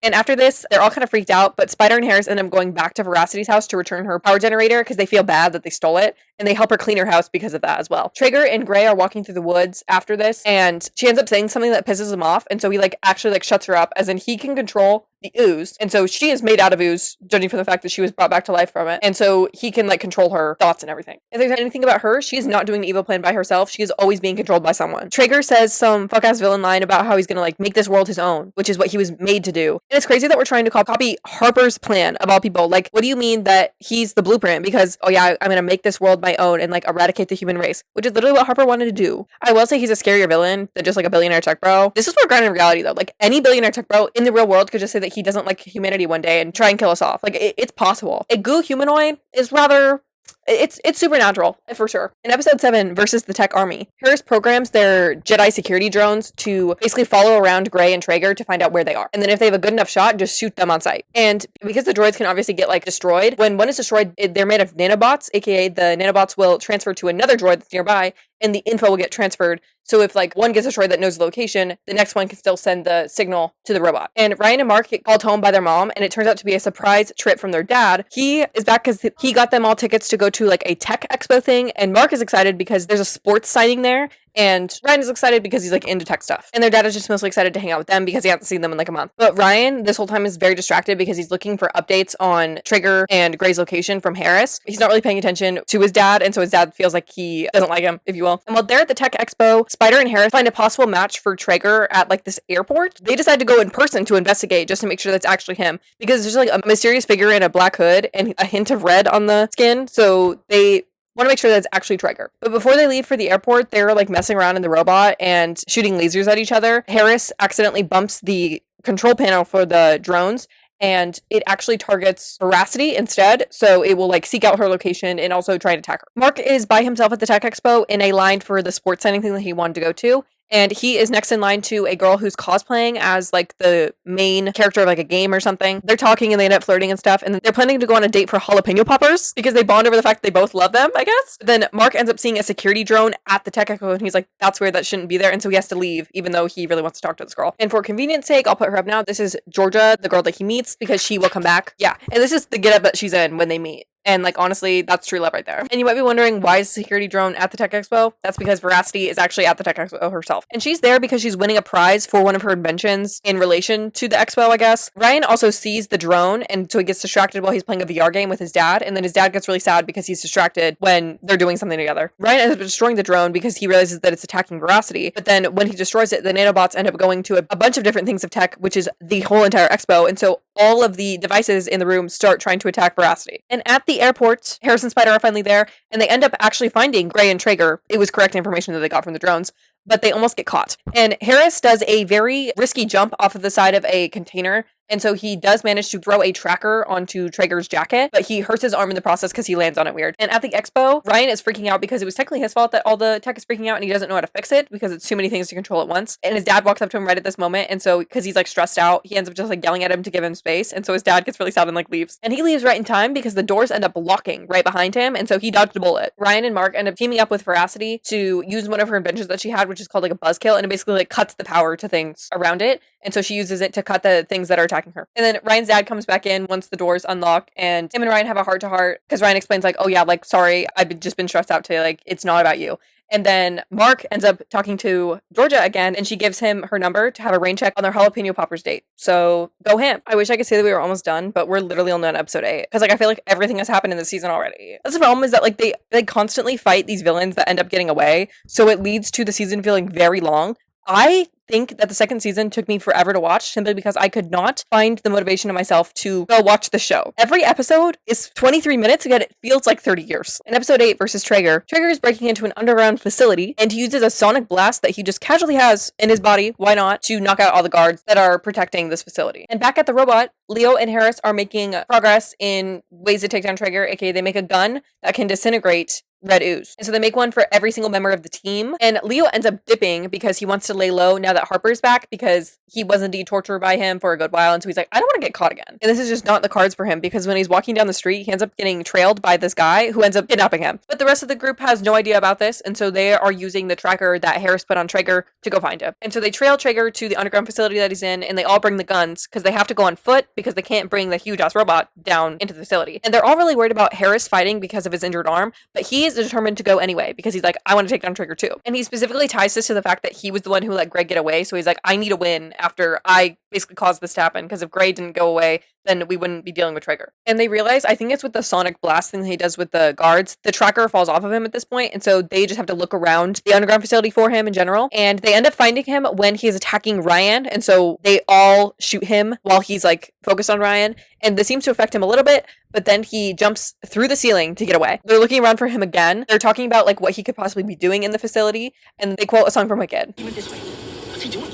And after this, they're all kind of freaked out, but Spider and Harris end up going back to Veracity's house to return her power generator because they feel bad that they stole it, and they help her clean her house because of that as well. Traeger and Gray are walking through the woods after this, and she ends up saying something that pisses him off, and so he like actually like shuts her up, as in he can control the ooze, and so she is made out of ooze, judging from the fact that she was brought back to life from it, and so he can like control her thoughts and everything. If there's anything about her, she is not doing the evil plan by herself. She is always being controlled by someone. Traeger says some fuck-ass villain line about how he's gonna like make this world his own, which is what he was made to do. And it's crazy that we're trying to copy Harper's plan of all people. Like, what do you mean that he's the blueprint? Because, oh yeah, I'm gonna make this world my own and like eradicate the human race, which is literally what Harper wanted to do. I will say he's a scarier villain than just like a billionaire tech bro. This is more grounded in reality though. Like any billionaire tech bro in the real world could just say that he doesn't like humanity one day and try and kill us off. Like it's possible. A goo humanoid is rather It's supernatural, for sure. In episode 7, Versus the Tech Army, Harris programs their Jedi security drones to basically follow around Gray and Traeger to find out where they are. And then if they have a good enough shot, just shoot them on sight. And because the droids can obviously get, like, destroyed, when one is destroyed, they're made of nanobots, aka the nanobots will transfer to another droid that's nearby, and the info will get transferred. So if, like, one gets destroyed that knows the location, the next one can still send the signal to the robot. And Ryan and Mark get called home by their mom, and it turns out to be a surprise trip from their dad. He is back because he got them all tickets to go to, like, a tech expo thing, and Mark is excited because there's a sports signing there, and Ryan is excited because he's, like, into tech stuff. And their dad is just mostly excited to hang out with them because he hasn't seen them in, like, a month. But Ryan, this whole time, is very distracted because he's looking for updates on Traeger and Gray's location from Harris. He's not really paying attention to his dad, and so his dad feels like he doesn't like him, if you will. And while they're at the tech expo, Spider and Harris find a possible match for Traeger at, like, this airport. They decide to go in person to investigate just to make sure that's actually him, because there's, like, a mysterious figure in a black hood and a hint of red on the skin, so they want to make sure that it's actually Traeger. But before they leave for the airport, they're, like, messing around in the robot and shooting lasers at each other. Harris accidentally bumps the control panel for the drones, and it actually targets Veracity instead, so it will, like, seek out her location and also try to attack her. Mark is by himself at the tech expo in a line for the sports signing thing that he wanted to go to, and he is next in line to a girl who's cosplaying as, like, the main character of, like, a game or something. They're talking and they end up flirting and stuff, and they're planning to go on a date for jalapeno poppers because they bond over the fact that they both love them, I guess. Then Mark ends up seeing a security drone at the tech expo, and he's like, that's weird, that shouldn't be there, and so he has to leave, even though he really wants to talk to this girl. And for convenience sake, I'll put her up now. This is Georgia, the girl that he meets, because she will come back. Yeah, and this is the getup that she's in when they meet. And, like, honestly, that's true love right there. And you might be wondering, why is the security drone at the Tech Expo? That's because Veracity is actually at the Tech Expo herself. And she's there because she's winning a prize for one of her inventions in relation to the expo, I guess. Ryan also sees the drone, and so he gets distracted while he's playing a VR game with his dad, and then his dad gets really sad because he's distracted when they're doing something together. Ryan ends up destroying the drone because he realizes that it's attacking Veracity, but then when he destroys it, the nanobots end up going to a bunch of different things of tech, which is the whole entire expo, and so all of the devices in the room start trying to attack Veracity. And at the airport, Harris and Spider are finally there, and they end up actually finding Gray and Traeger. It was correct information that they got from the drones, but they almost get caught. And Harris does a very risky jump off of the side of a container, and so he does manage to throw a tracker onto Traeger's jacket, but he hurts his arm in the process because he lands on it weird. And at the expo, Ryan is freaking out because it was technically his fault that all the tech is freaking out, and he doesn't know how to fix it because it's too many things to control at once. And his dad walks up to him right at this moment, and so because he's, like, stressed out, he ends up just, like, yelling at him to give him space, and so his dad gets really sad and, like, leaves. And he leaves right in time because the doors end up locking right behind him, and so he dodged a bullet. Ryan and Mark end up teaming up with Veracity to use one of her inventions that she had, which is called, like, a buzzkill, and it basically, like, cuts the power to things around it, and so she uses it to cut the things that are attacking her. And then Ryan's dad comes back in once the doors unlock, and him and Ryan have a heart-to-heart because Ryan explains, like, oh yeah, like, sorry, I've just been stressed out today, like, it's not about you. And then Mark ends up talking to Georgia again, and she gives him her number to have a rain check on their jalapeno poppers date. So go him. I wish I could say that we were almost done, but we're literally only on episode 8 because, like, I feel like everything has happened in this season already. That's the problem, is that, like, they constantly fight these villains that end up getting away, so it leads to the season feeling very long. I think that the second season took me forever to watch simply because I could not find the motivation in myself to go watch the show. Every episode is 23 minutes, yet it feels like 30 years. In episode 8, Versus Traeger, Traeger is breaking into an underground facility, and he uses a sonic blast that he just casually has in his body, why not, to knock out all the guards that are protecting this facility. And back at the robot, Leo and Harris are making progress in ways to take down Traeger, aka they make a gun that can disintegrate red ooze. And so they make one for every single member of the team. And Leo ends up dipping because he wants to lay low now that Harper's back, because he was indeed tortured by him for a good while. And so he's like, I don't want to get caught again. And this is just not the cards for him, because when he's walking down the street, he ends up getting trailed by this guy who ends up kidnapping him. But the rest of the group has no idea about this. And so they are using the tracker that Harris put on Traeger to go find him. And so they trail Traeger to the underground facility that he's in, and they all bring the guns because they have to go on foot because they can't bring the huge ass robot down into the facility. And they're all really worried about Harris fighting because of his injured arm, but he is determined to go anyway because he's like, I want to take down Traeger too. And he specifically ties this to the fact that he was the one who let Greg get away. So he's like, I need a win after I basically caused this to happen, because if Greg didn't go away, then we wouldn't be dealing with Traeger. And they realize, I think it's with the sonic blast thing that he does with the guards, the tracker falls off of him at this point, and so they just have to look around the underground facility for him in general. And they end up finding him when he's attacking Ryan, and so they all shoot him while he's like focused on Ryan, and this seems to affect him a little bit, but then he jumps through the ceiling to get away. They're looking around for him again. They're talking about like what he could possibly be doing in the facility, and they quote a song from Wicked. He went this way. What's he doing?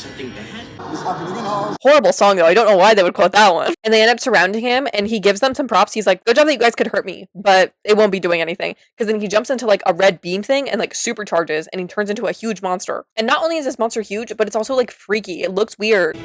Something bad? Horrible song though. I don't know why they would quote that one. And they end up surrounding him and he gives them some props. He's like, good job that you guys could hurt me, but it won't be doing anything. Because then he jumps into like a red beam thing and like supercharges and he turns into a huge monster. And not only is this monster huge, but it's also like freaky. It looks weird.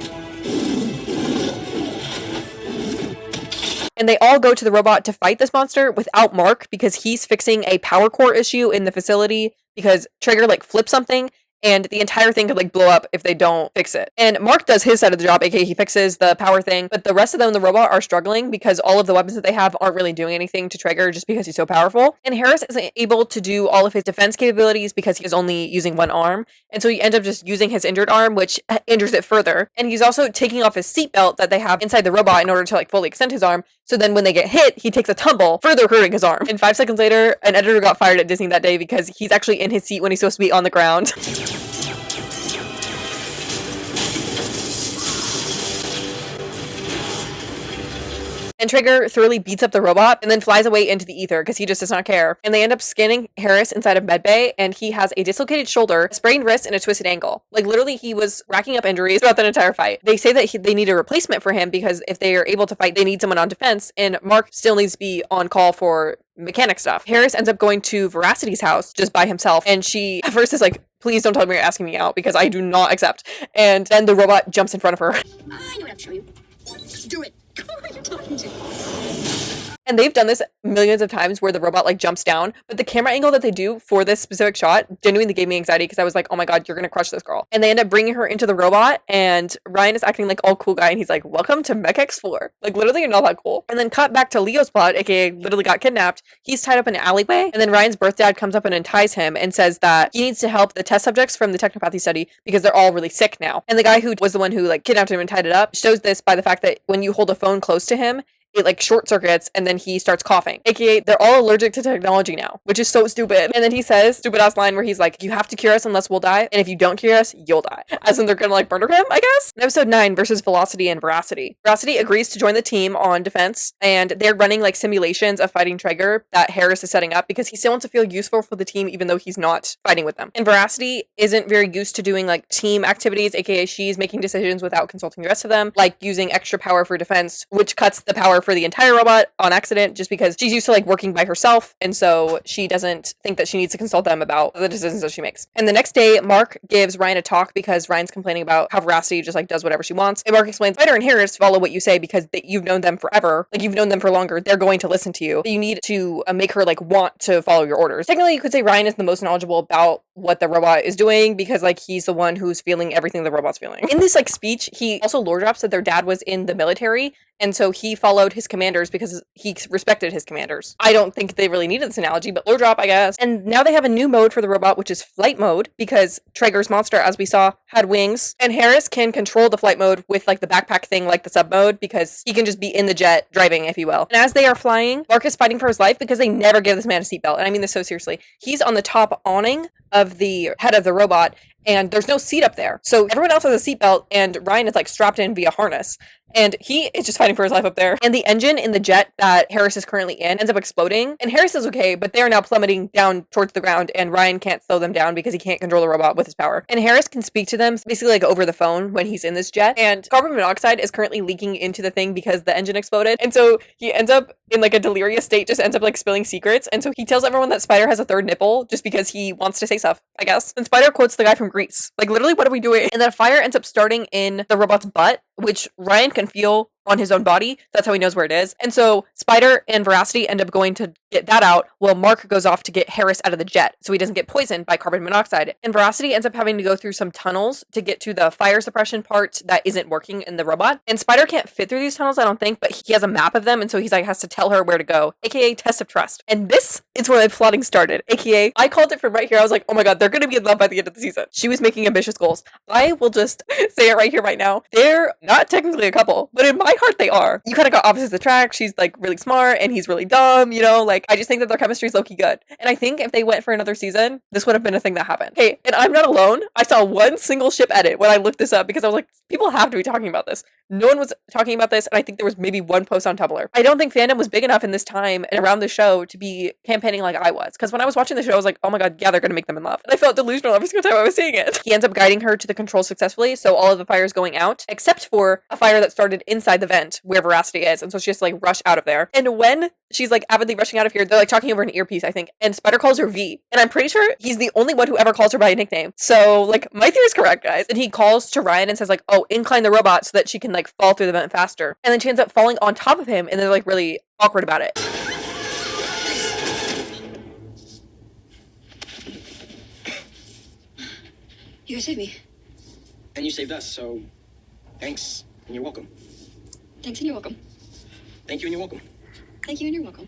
And they all go to the robot to fight this monster without Mark because he's fixing a power core issue in the facility because Trigger like flipped something and the entire thing could like blow up if they don't fix it. And Mark does his side of the job, aka he fixes the power thing, but the rest of them in the robot are struggling because all of the weapons that they have aren't really doing anything to Trigger just because he's so powerful. And Harris isn't able to do all of his defense capabilities because he's only using one arm. And so he ends up just using his injured arm, which injures it further. And he's also taking off his seatbelt that they have inside the robot in order to like fully extend his arm. So then when they get hit, he takes a tumble, further hurting his arm. And 5 seconds later, an editor got fired at Disney that day because he's actually in his seat when he's supposed to be on the ground. And Trigger thoroughly beats up the robot and then flies away into the ether because he just does not care. And they end up scanning Harris inside of medbay and he has a dislocated shoulder, sprained wrist, and a twisted ankle. Like literally he was racking up injuries throughout the entire fight. They say that they need a replacement for him because if they are able to fight, they need someone on defense and Mark still needs to be on call for mechanic stuff. Harris ends up going to Veracity's house just by himself and she at first is like, please don't tell me you're asking me out because I do not accept. And then the robot jumps in front of her. I know what I'll show you. Just do it. Who are you talking to? And they've done this millions of times where the robot like jumps down, but the camera angle that they do for this specific shot genuinely gave me anxiety because I was like, oh my god, you're gonna crush this girl. And they end up bringing her into the robot and Ryan is acting like all cool guy and he's like, welcome to MECH-X4. Like literally you're not that cool. And then cut back to Leo's plot, aka literally got kidnapped. He's tied up in an alleyway and then Ryan's birth dad comes up and unties him and says that he needs to help the test subjects from the technopathy study because they're all really sick now. And the guy who was the one who like kidnapped him and tied it up shows this by the fact that when you hold a phone close to him, it like short circuits and then he starts coughing, aka they're all allergic to technology now, which is so stupid. And then he says stupid ass line where he's like, you have to cure us unless we'll die, and if you don't cure us you'll die, as in they're gonna like murder him, I guess. In episode 9 versus Velocity and Veracity, Veracity agrees to join the team on defense and they're running like simulations of fighting Trigger that Harris is setting up because he still wants to feel useful for the team even though he's not fighting with them. And Veracity isn't very used to doing like team activities, aka she's making decisions without consulting the rest of them, like using extra power for defense, which cuts the power for the entire robot on accident just because she's used to like working by herself and so she doesn't think that she needs to consult them about the decisions that she makes. And the next day Mark gives Ryan a talk because Ryan's complaining about how Veracity just like does whatever she wants, and Mark explains Spider and Harris follow what you say because you've known them forever, like you've known them for longer, they're going to listen to you. You need to make her like want to follow your orders. Technically you could say Ryan is the most knowledgeable about what the robot is doing because like he's the one who's feeling everything the robot's feeling. In this like speech he also lore drops that their dad was in the military and so he followed his commanders because he respected his commanders. I don't think they really needed this analogy, but lore drop, I guess. And now they have a new mode for the robot, which is flight mode, because Trigger's monster, as we saw, had wings. And Harris can control the flight mode with like the backpack thing, like the sub mode, because he can just be in the jet driving, if you will. And as they are flying, Mark is fighting for his life because they never give this man a seatbelt. And I mean this so seriously. He's on the top awning of the head of the robot and there's no seat up there. So everyone else has a seatbelt and Ryan is like strapped in via harness. And he is just fighting for his life up there. And the engine in the jet that Harris is currently in ends up exploding. And Harris is okay, but they are now plummeting down towards the ground. And Ryan can't slow them down because he can't control the robot with his power. And Harris can speak to them basically like over the phone when he's in this jet. And carbon monoxide is currently leaking into the thing because the engine exploded. And so he ends up in like a delirious state, just ends up like spilling secrets. And so he tells everyone that Spider has a third nipple just because he wants to say stuff, I guess. And Spider quotes the guy from Grease. Like literally, what are we doing? And then a fire ends up starting in the robot's butt, which Ryan can feel on his own body. That's how he knows where it is. And so Spider and Veracity end up going to get that out while Mark goes off to get Harris out of the jet so he doesn't get poisoned by carbon monoxide. And Veracity ends up having to go through some tunnels to get to the fire suppression part that isn't working in the robot. And Spider can't fit through these tunnels, I don't think, but he has a map of them, and so he's like has to tell her where to go, aka test of trust. And this is where the plotting started, aka I called it from right here. I was like, oh my god, they're gonna be in love by the end of the season. She was making ambitious goals. I will just say it right here right now. Their not technically a couple, but in my heart they are. You kind of got opposites attract. She's like really smart and he's really dumb, you know? Like, I just think that their chemistry is low-key good. And I think if they went for another season, this would have been a thing that happened. Hey, and I'm not alone. I saw one single ship edit when I looked this up because I was like, people have to be talking about this. No one was talking about this, and I think there was maybe one post on Tumblr. I don't think fandom was big enough in this time and around the show to be campaigning like I was. Because when I was watching the show, I was like, oh my god, yeah, they're gonna make them in love. And I felt delusional every single time I was seeing it. He ends up guiding her to the control successfully, so all of the fire is going out, except for a fire that started inside the vent where Veracity is, and so she has to like rush out of there. And when she's like avidly rushing out of here, they're like talking over an earpiece, I think, and Spider calls her V. And I'm pretty sure he's the only one who ever calls her by a nickname. So like my theory is correct, guys. And he calls to Ryan and says like, oh, incline the robot so that she can like fall through the vent faster. And then she ends up falling on top of him, and they're like really awkward about it. You guys saved me. And you saved us, so thanks, and you're welcome. Thanks and you're welcome. Thank you, and you're welcome. Thank you and you're welcome.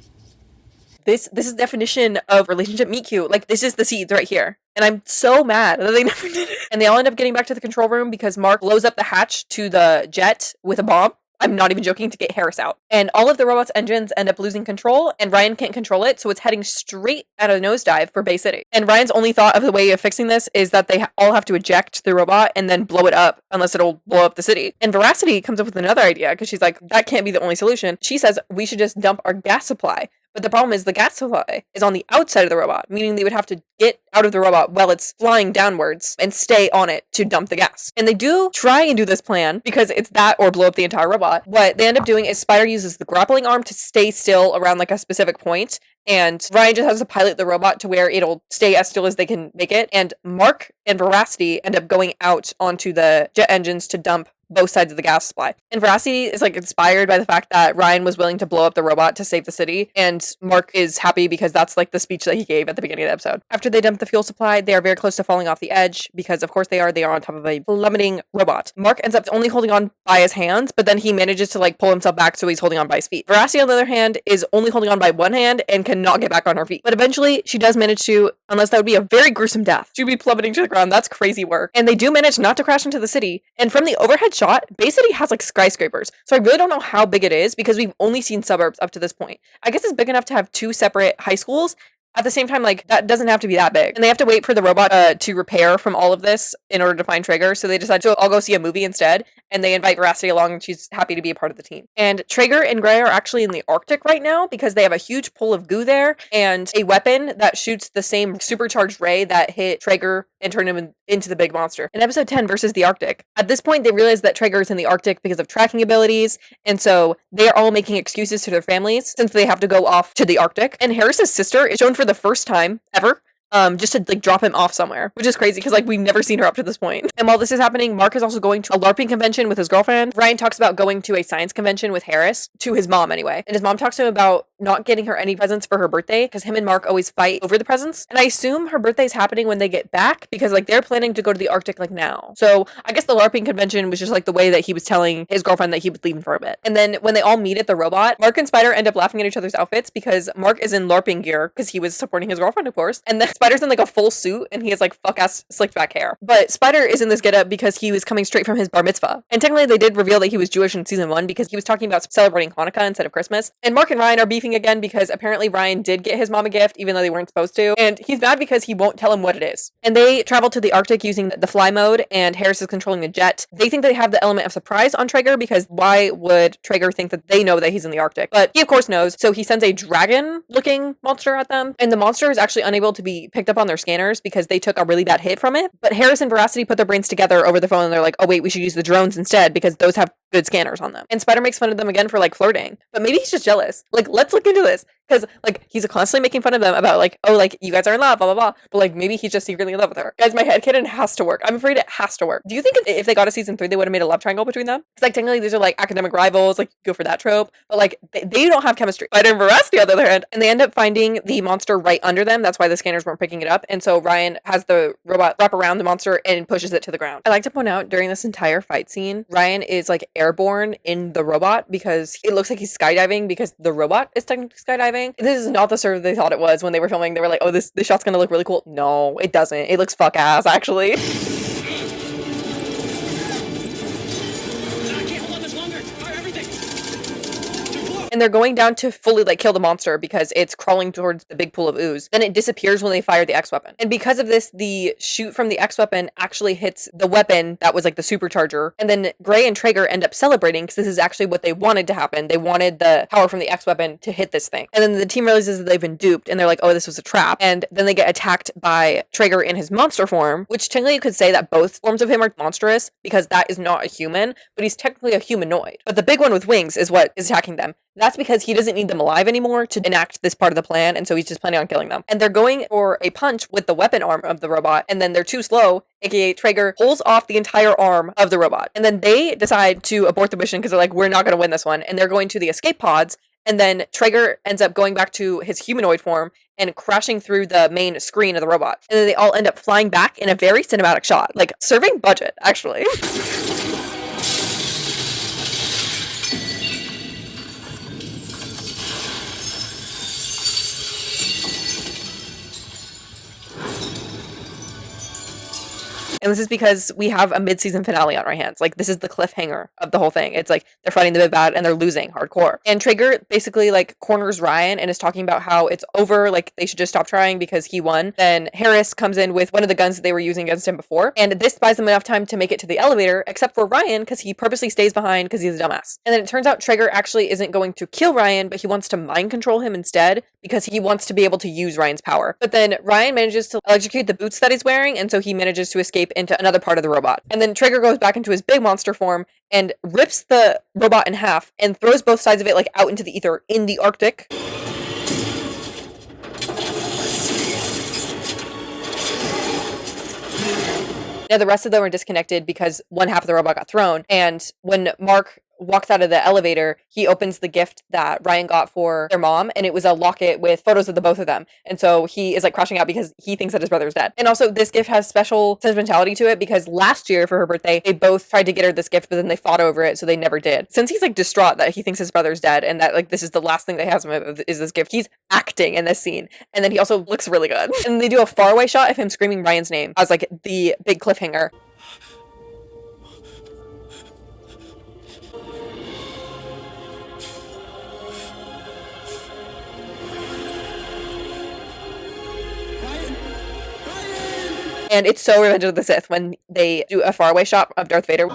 This is definition of relationship meet cute. Like, this is the seeds right here. And I'm so mad that they never did it. And they all end up getting back to the control room because Mark blows up the hatch to the jet with a bomb. I'm not even joking, to get Harris out. And all of the robot's engines end up losing control, and Ryan can't control it, so it's heading straight at a nosedive for Bay City. And Ryan's only thought of the way of fixing this is that they all have to eject the robot and then blow it up, unless it'll blow up the city. And Veracity comes up with another idea, because she's like, that can't be the only solution. She says, we should just dump our gas supply. But the problem is the gas supply is on the outside of the robot, meaning they would have to get out of the robot while it's flying downwards and stay on it to dump the gas. And they do try and do this plan because it's that or blow up the entire robot. What they end up doing is Spider uses the grappling arm to stay still around like a specific point, and Ryan just has to pilot the robot to where it'll stay as still as they can make it. And Mark and Veracity end up going out onto the jet engines to dump both sides of the gas supply. And Veracity is like inspired by the fact that Ryan was willing to blow up the robot to save the city, and Mark is happy because that's like the speech that he gave at the beginning of the episode. After they dump the fuel supply, they are very close to falling off the edge because of course they are on top of a plummeting robot. Mark ends up only holding on by his hands, but then he manages to like pull himself back, so he's holding on by his feet. Veracity on the other hand is only holding on by one hand and cannot get back on her feet. But eventually she does manage to, unless that would be a very gruesome death. She'd be plummeting to the ground. That's crazy work. And they do manage not to crash into the city. And from the overhead shot, Bay City has like skyscrapers. So I really don't know how big it is because we've only seen suburbs up to this point. I guess it's big enough to have two separate high schools. At the same time, like, that doesn't have to be that big. And they have to wait for the robot to repair from all of this in order to find Traeger. So they decide to, I'll go see a movie instead. And they invite Veracity along, and she's happy to be a part of the team. And Traeger and Gray are actually in the Arctic right now because they have a huge pool of goo there and a weapon that shoots the same supercharged ray that hit Traeger and turned him into the big monster. In episode 10 versus the Arctic. At this point, they realize that Traeger is in the Arctic because of tracking abilities. And so they are all making excuses to their families since they have to go off to the Arctic. And Harris's sister is shown for the first time ever. Just to like drop him off somewhere, which is crazy because like we've never seen her up to this point. And while this is happening, Mark is also going to a LARPing convention with his girlfriend. Ryan talks about going to a science convention with Harris, to his mom anyway. And his mom talks to him about not getting her any presents for her birthday because him and Mark always fight over the presents. And I assume her birthday is happening when they get back because like they're planning to go to the Arctic like now. So I guess the LARPing convention was just like the way that he was telling his girlfriend that he was leaving for a bit. And then when they all meet at the robot, Mark and Spider end up laughing at each other's outfits because Mark is in LARPing gear because he was supporting his girlfriend, of course. And then Spider's in like a full suit and he has like fuck ass slicked back hair. But Spider is in this getup because he was coming straight from his bar mitzvah. And technically they did reveal that he was Jewish in season 1 because he was talking about celebrating Hanukkah instead of Christmas. And Mark and Ryan are beefing again because apparently Ryan did get his mom a gift even though they weren't supposed to. And he's mad because he won't tell him what it is. And they travel to the Arctic using the fly mode, and Harris is controlling the jet. They think they have the element of surprise on Traeger because why would Traeger think that they know that he's in the Arctic? But he of course knows, so he sends a dragon looking monster at them. And the monster is actually unable to be picked up on their scanners because they took a really bad hit from it. But Harris and Veracity put their brains together over the phone and they're like, oh wait, we should use the drones instead because those have good scanners on them. And Spider makes fun of them again for like flirting, but maybe he's just jealous. Like, let's look into this because like he's constantly making fun of them about like, oh, like you guys are in love, blah blah blah. But like maybe he's just secretly in love with her. Guys, my headcanon has to work. I'm afraid it has to work. Do you think if they got a season 3, they would have made a love triangle between them? Because like technically these are like academic rivals, like go for that trope, but like they don't have chemistry. Spider and Veracity on the other hand, and they end up finding the monster right under them. That's why the scanners weren't picking it up. And so Ryan has the robot wrap around the monster and pushes it to the ground. I like to point out during this entire fight scene, Ryan is like airborne in the robot because it looks like he's skydiving because the robot is technically skydiving. This is not the server they thought it was when they were filming. They were like, oh, this shot's gonna look really cool. No, it doesn't. It looks fuck ass actually. And they're going down to fully like kill the monster because it's crawling towards the big pool of ooze. Then it disappears when they fire the X weapon. And because of this, the shoot from the X weapon actually hits the weapon that was like the supercharger. And then Gray and Traeger end up celebrating because this is actually what they wanted to happen. They wanted the power from the X weapon to hit this thing. And then the team realizes that they've been duped and they're like, oh, this was a trap. And then they get attacked by Traeger in his monster form, which technically you could say that both forms of him are monstrous because that is not a human, but he's technically a humanoid. But the big one with wings is what is attacking them. That's because he doesn't need them alive anymore to enact this part of the plan, and so he's just planning on killing them. And they're going for a punch with the weapon arm of the robot, and then they're too slow, aka Traeger pulls off the entire arm of the robot. And then they decide to abort the mission because they're like, we're not going to win this one. And they're going to the escape pods, and then Traeger ends up going back to his humanoid form and crashing through the main screen of the robot. And then they all end up flying back in a very cinematic shot, like serving budget, actually. And this is because we have a mid-season finale on our hands. Like, this is the cliffhanger of the whole thing. It's like they're fighting the big bad and they're losing hardcore. And Traeger basically like corners Ryan and is talking about how it's over, like they should just stop trying because he won. Then Harris comes in with one of the guns that they were using against him before, and this buys them enough time to make it to the elevator, except for Ryan because he purposely stays behind because he's a dumbass. And then it turns out Traeger actually isn't going to kill Ryan, but he wants to mind control him instead because he wants to be able to use Ryan's power. But then Ryan manages to electrocute the boots that he's wearing, and so he manages to escape into another part of the robot. And then Traeger goes back into his big monster form and rips the robot in half and throws both sides of it like out into the ether in the Arctic. Now the rest of them are disconnected because one half of the robot got thrown, and when Mark walks out of the elevator, he opens the gift that Ryan got for their mom, and it was a locket with photos of the both of them. And so he is like crashing out because he thinks that his brother's dead. And also this gift has special sentimentality to it because last year for her birthday, they both tried to get her this gift, but then they fought over it, so they never did. Since he's like distraught that he thinks his brother's dead and that like this is the last thing that he has him of is this gift, he's acting in this scene. And then he also looks really good. And they do a faraway shot of him screaming Ryan's name as like the big cliffhanger. And it's so Revenge of the Sith when they do a faraway shot of Darth Vader.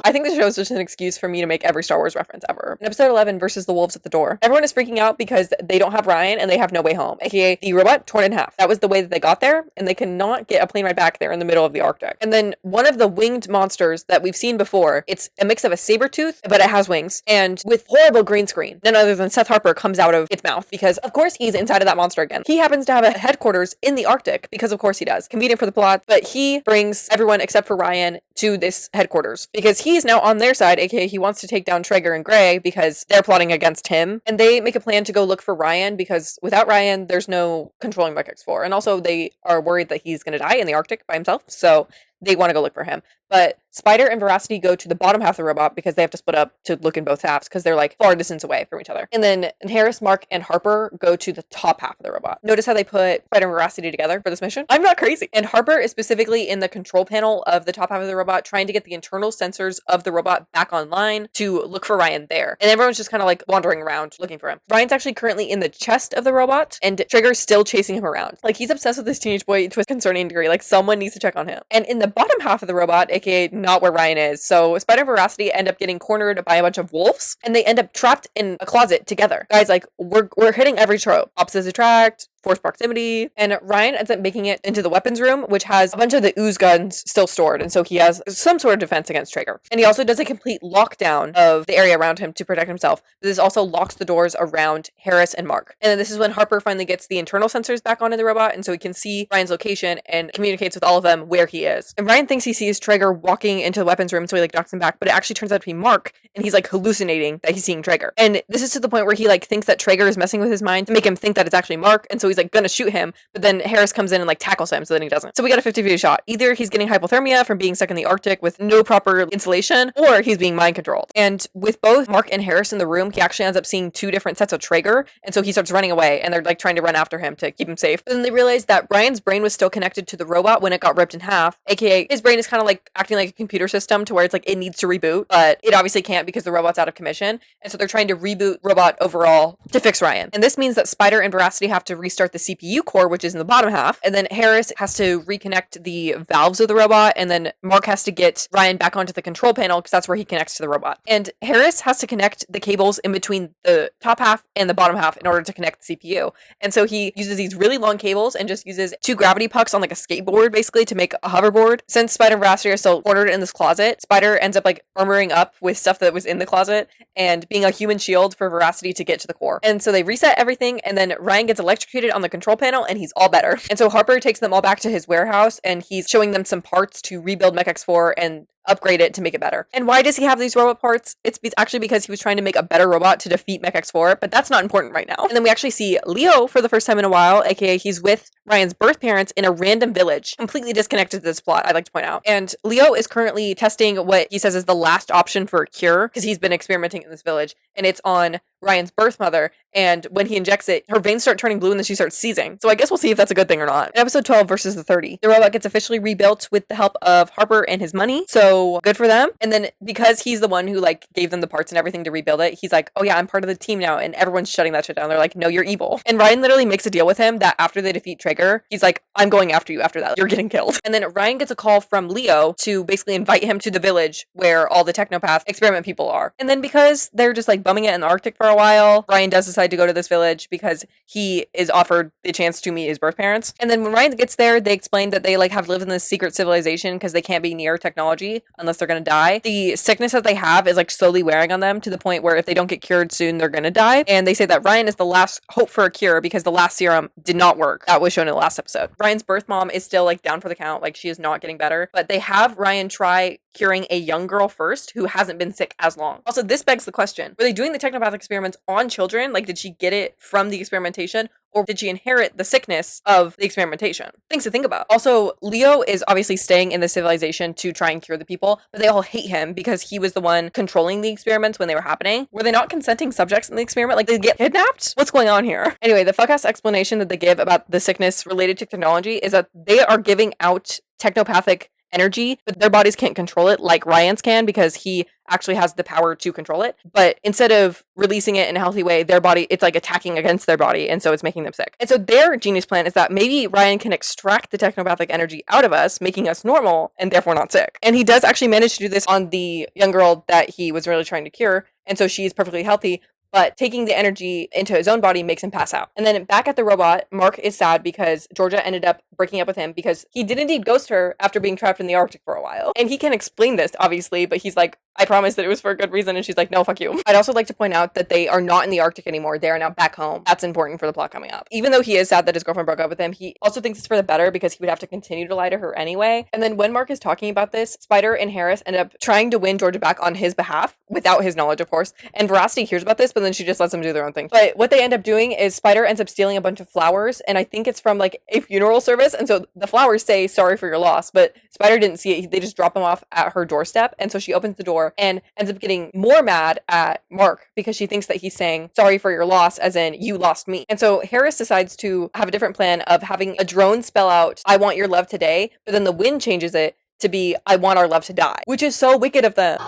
I think the show is just an excuse for me to make every Star Wars reference ever. In episode 11 versus the Wolves at the Door, everyone is freaking out because they don't have Ryan and they have no way home, aka the robot torn in half. That was the way that they got there, and they cannot get a plane ride back there in the middle of the Arctic. And then one of the winged monsters that we've seen before, it's a mix of a saber tooth, but it has wings, and with horrible green screen, none other than Seth Harper comes out of its mouth because of course he's inside of that monster again. He happens to have a headquarters in the Arctic because of course he does. Convenient for the plot, but he brings everyone except for Ryan to this headquarters because he's now on their side, aka he wants to take down Traeger and Gray because they're plotting against him. And they make a plan to go look for Ryan because without Ryan, there's no controlling MECH-X4. And also they are worried that he's going to die in the Arctic by himself. So they want to go look for him. But Spider and Veracity go to the bottom half of the robot because they have to split up to look in both halves because they're like far distance away from each other. And then Harris, Mark, and Harper go to the top half of the robot. Notice how they put Spider and Veracity together for this mission? I'm not crazy. And Harper is specifically in the control panel of the top half of the robot trying to get the internal sensors of the robot back online to look for Ryan there. And everyone's just kind of like wandering around looking for him. Ryan's actually currently in the chest of the robot and Traeger's still chasing him around. Like he's obsessed with this teenage boy to a concerning degree. Like someone needs to check on him. And in the bottom half of the robot, aka not where Ryan is. So Spider and Veracity end up getting cornered by a bunch of wolves and they end up trapped in a closet together. Guys, like we're hitting every trope. Opposites attract, forced proximity, and Ryan ends up making it into the weapons room, which has a bunch of the ooze guns still stored, and so he has some sort of defense against Traeger. And he also does a complete lockdown of the area around him to protect himself. This also locks the doors around Harris and Mark. And then this is when Harper finally gets the internal sensors back onto the robot, and so he can see Ryan's location and communicates with all of them where he is. And Ryan thinks he sees Traeger walking into the weapons room, so he like knocks him back, but it actually turns out to be Mark, and he's like hallucinating that he's seeing Traeger. And this is to the point where he like thinks that Traeger is messing with his mind to make him think that it's actually Mark, and so so he's like gonna shoot him, but then Harris comes in and like tackles him, so then he doesn't. So we got a 50-50 shot. Either he's getting hypothermia from being stuck in the Arctic with no proper insulation, or he's being mind controlled. And with both Mark and Harris in the room, he actually ends up seeing 2 different sets of Traeger, and so he starts running away, and they're like trying to run after him to keep him safe. But then they realize that Ryan's brain was still connected to the robot when it got ripped in half, aka his brain is kind of like acting like a computer system to where it's like it needs to reboot, but it obviously can't because the robot's out of commission, and so they're trying to reboot robot overall to fix Ryan. And this means that Spider and Veracity have to restart the CPU core, which is in the bottom half, and then Harris has to reconnect the valves of the robot, and then Mark has to get Ryan back onto the control panel because that's where he connects to the robot. And Harris has to connect the cables in between the top half and the bottom half in order to connect the CPU. And so he uses these really long cables and just uses 2 gravity pucks on like a skateboard basically to make a hoverboard. Since Spider and Veracity are still cornered in this closet, Spider ends up like armoring up with stuff that was in the closet and being a human shield for Veracity to get to the core. And so they reset everything, and then Ryan gets electrocuted on the control panel and he's all better. And so Harper takes them all back to his warehouse and he's showing them some parts to rebuild MECH-X4 and upgrade it to make it better. And why does he have these robot parts? It's actually because he was trying to make a better robot to defeat MECH-X4, but that's not important right now. And then we actually see Leo for the first time in a while, aka he's with Ryan's birth parents in a random village, completely disconnected to this plot, I'd like to point out. And Leo is currently testing what he says is the last option for a cure, because he's been experimenting in this village, and it's on Ryan's birth mother, and when he injects it, her veins start turning blue and then she starts seizing. So I guess we'll see if that's a good thing or not. In episode 12 versus the 30, the robot gets officially rebuilt with the help of Harper and his money, so good for them. And then because he's the one who like gave them the parts and everything to rebuild it, he's like, oh yeah, I'm part of the team now, and everyone's shutting that shit down. They're like, no, you're evil. And Ryan literally makes a deal with him that after they defeat Traeger, he's like, I'm going after you after that. You're getting killed. And then Ryan gets a call from Leo to basically invite him to the village where all the technopath experiment people are. And then because they're just like bumming it in the Arctic for a while, Ryan does decide to go to this village because he is offered the chance to meet his birth parents. And then when Ryan gets there, they explain that they like have lived in this secret civilization because they can't be near technology unless they're gonna die. The sickness that they have is like slowly wearing on them to the point where if they don't get cured soon, they're gonna die. And they say that Ryan is the last hope for a cure because the last serum did not work. That was shown in the last episode. Ryan's birth mom is still like down for the count, like she is not getting better, but they have Ryan try curing a young girl first who hasn't been sick as long. Also, this begs the question, were they doing the technopathic experiments on children? Like, did she get it from the experimentation, or did she inherit the sickness of the experimentation? Things to think about. Also, Leo is obviously staying in the civilization to try and cure the people, but they all hate him because he was the one controlling the experiments when they were happening. Were they not consenting subjects in the experiment? Like, did they get kidnapped? What's going on here? Anyway, the fuck-ass explanation that they give about the sickness related to technology is that they are giving out technopathic energy, but their bodies can't control it like Ryan's can because he actually has the power to control it. But instead of releasing it in a healthy way, their body, it's like attacking against their body, and so it's making them sick. And so their genius plan is that maybe Ryan can extract the technopathic energy out of us, making us normal and therefore not sick. And he does actually manage to do this on the young girl that he was really trying to cure, and so she's perfectly healthy. But taking the energy into his own body makes him pass out. And then back at the robot, Mark is sad because Georgia ended up breaking up with him because he did indeed ghost her after being trapped in the Arctic for a while. And he can explain this, obviously, but he's like, I promise that it was for a good reason. And she's like, no, fuck you. I'd also like to point out that they are not in the Arctic anymore. They are now back home. That's important for the plot coming up. Even though he is sad that his girlfriend broke up with him, he also thinks it's for the better because he would have to continue to lie to her anyway. And then when Mark is talking about this, Spider and Harris end up trying to win Georgia back on his behalf, without his knowledge, of course. And Veracity hears about this, but then she just lets them do their own thing. But what they end up doing is Spider ends up stealing a bunch of flowers, and I think it's from like a funeral service. And so the flowers say, sorry for your loss, but Spider didn't see it. They just drop them off at her doorstep. And so she opens the door and ends up getting more mad at Mark because she thinks that he's saying sorry for your loss as in you lost me. And so Harris decides to have a different plan of having a drone spell out I want your love today, but then the wind changes it to be I want our love to die, which is so wicked of them.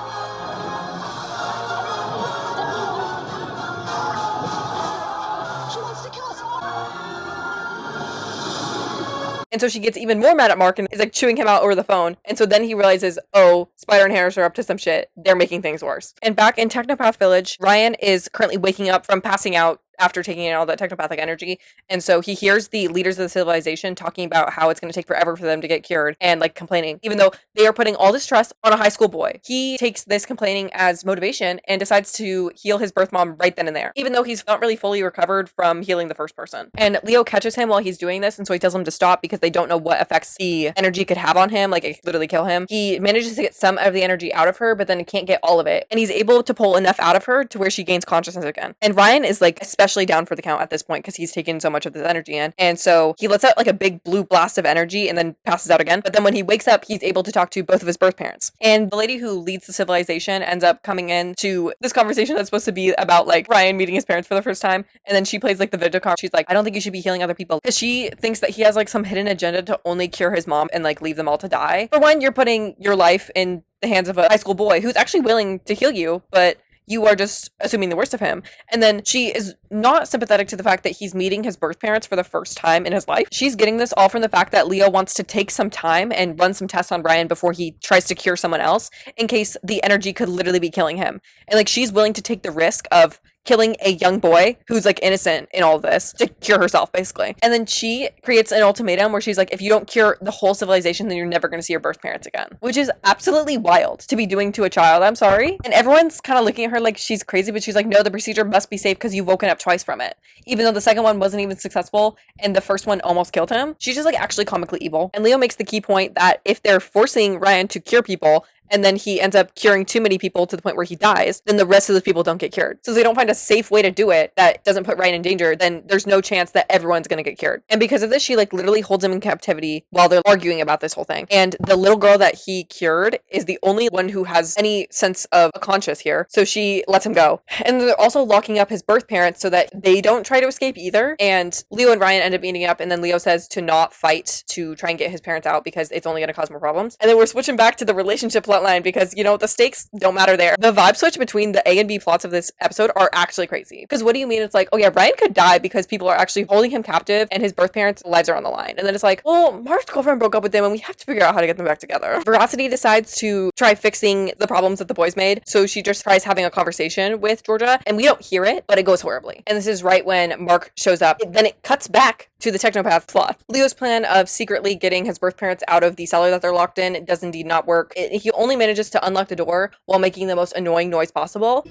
And so she gets even more mad at Mark and is like chewing him out over the phone. And so then he realizes, oh, Spider and Harris are up to some shit. They're making things worse. And back in Technopath Village, Ryan is currently waking up from passing out after taking in all that technopathic energy. And so he hears the leaders of the civilization talking about how it's going to take forever for them to get cured and like complaining, even though they are putting all this trust on a high school boy. He takes this complaining as motivation and decides to heal his birth mom right then and there, even though he's not really fully recovered from healing the first person. And Leo catches him while he's doing this. And so he tells him to stop because they don't know what effects the energy could have on him. Like it could literally kill him. He manages to get some of the energy out of her, but then can't get all of it. And he's able to pull enough out of her to where she gains consciousness again. And Ryan is like especially especially down for the count at this point because he's taken so much of this energy in. And so he lets out like a big blue blast of energy and then passes out again. But then when he wakes up, he's able to talk to both of his birth parents. And the lady who leads the civilization ends up coming in to this conversation that's supposed to be about like Ryan meeting his parents for the first time. And then she plays like the video card. She's like, I don't think you should be healing other people, because she thinks that he has like some hidden agenda to only cure his mom and like leave them all to die. For one, you're putting your life in the hands of a high school boy who's actually willing to heal you, but you are just assuming the worst of him. And then she is not sympathetic to the fact that he's meeting his birth parents for the first time in his life. She's getting this all from the fact that Leo wants to take some time and run some tests on Ryan before he tries to cure someone else, in case the energy could literally be killing him. And like, she's willing to take the risk of killing a young boy who's like innocent in all of this to cure herself, basically. And then she creates an ultimatum where she's like, if you don't cure the whole civilization, then you're never going to see your birth parents again, which is absolutely wild to be doing to a child. I'm sorry. And everyone's kind of looking at her like she's crazy, but she's like, no, the procedure must be safe because you've woken up twice from it. Even though the second one wasn't even successful and the first one almost killed him, she's just like actually comically evil. And Leo makes the key point that if they're forcing Ryan to cure people, and then he ends up curing too many people to the point where he dies, then the rest of those people don't get cured. So if they don't find a safe way to do it that doesn't put Ryan in danger, then there's no chance that everyone's gonna get cured. And because of this, she like literally holds him in captivity while they're arguing about this whole thing. And the little girl that he cured is the only one who has any sense of a conscience here, so she lets him go. And they're also locking up his birth parents so that they don't try to escape either. And Leo and Ryan end up meeting up, and then Leo says to not fight to try and get his parents out because it's only gonna cause more problems. And then we're switching back to the relationship plotline because, you know, the stakes don't matter there. The vibe switch between the A and B plots of this episode are actually crazy. Because what do you mean? It's like, oh yeah, Ryan could die because people are actually holding him captive and his birth parents' lives are on the line. And then it's like, well, Mark's girlfriend broke up with him and we have to figure out how to get them back together. Veracity decides to try fixing the problems that the boys made. So she just tries having a conversation with Georgia, and we don't hear it, but it goes horribly. And this is right when Mark shows up. Then it cuts back to the Technopath plot. Leo's plan of secretly getting his birth parents out of the cellar that they're locked in does indeed not work. He only manages to unlock the door while making the most annoying noise possible.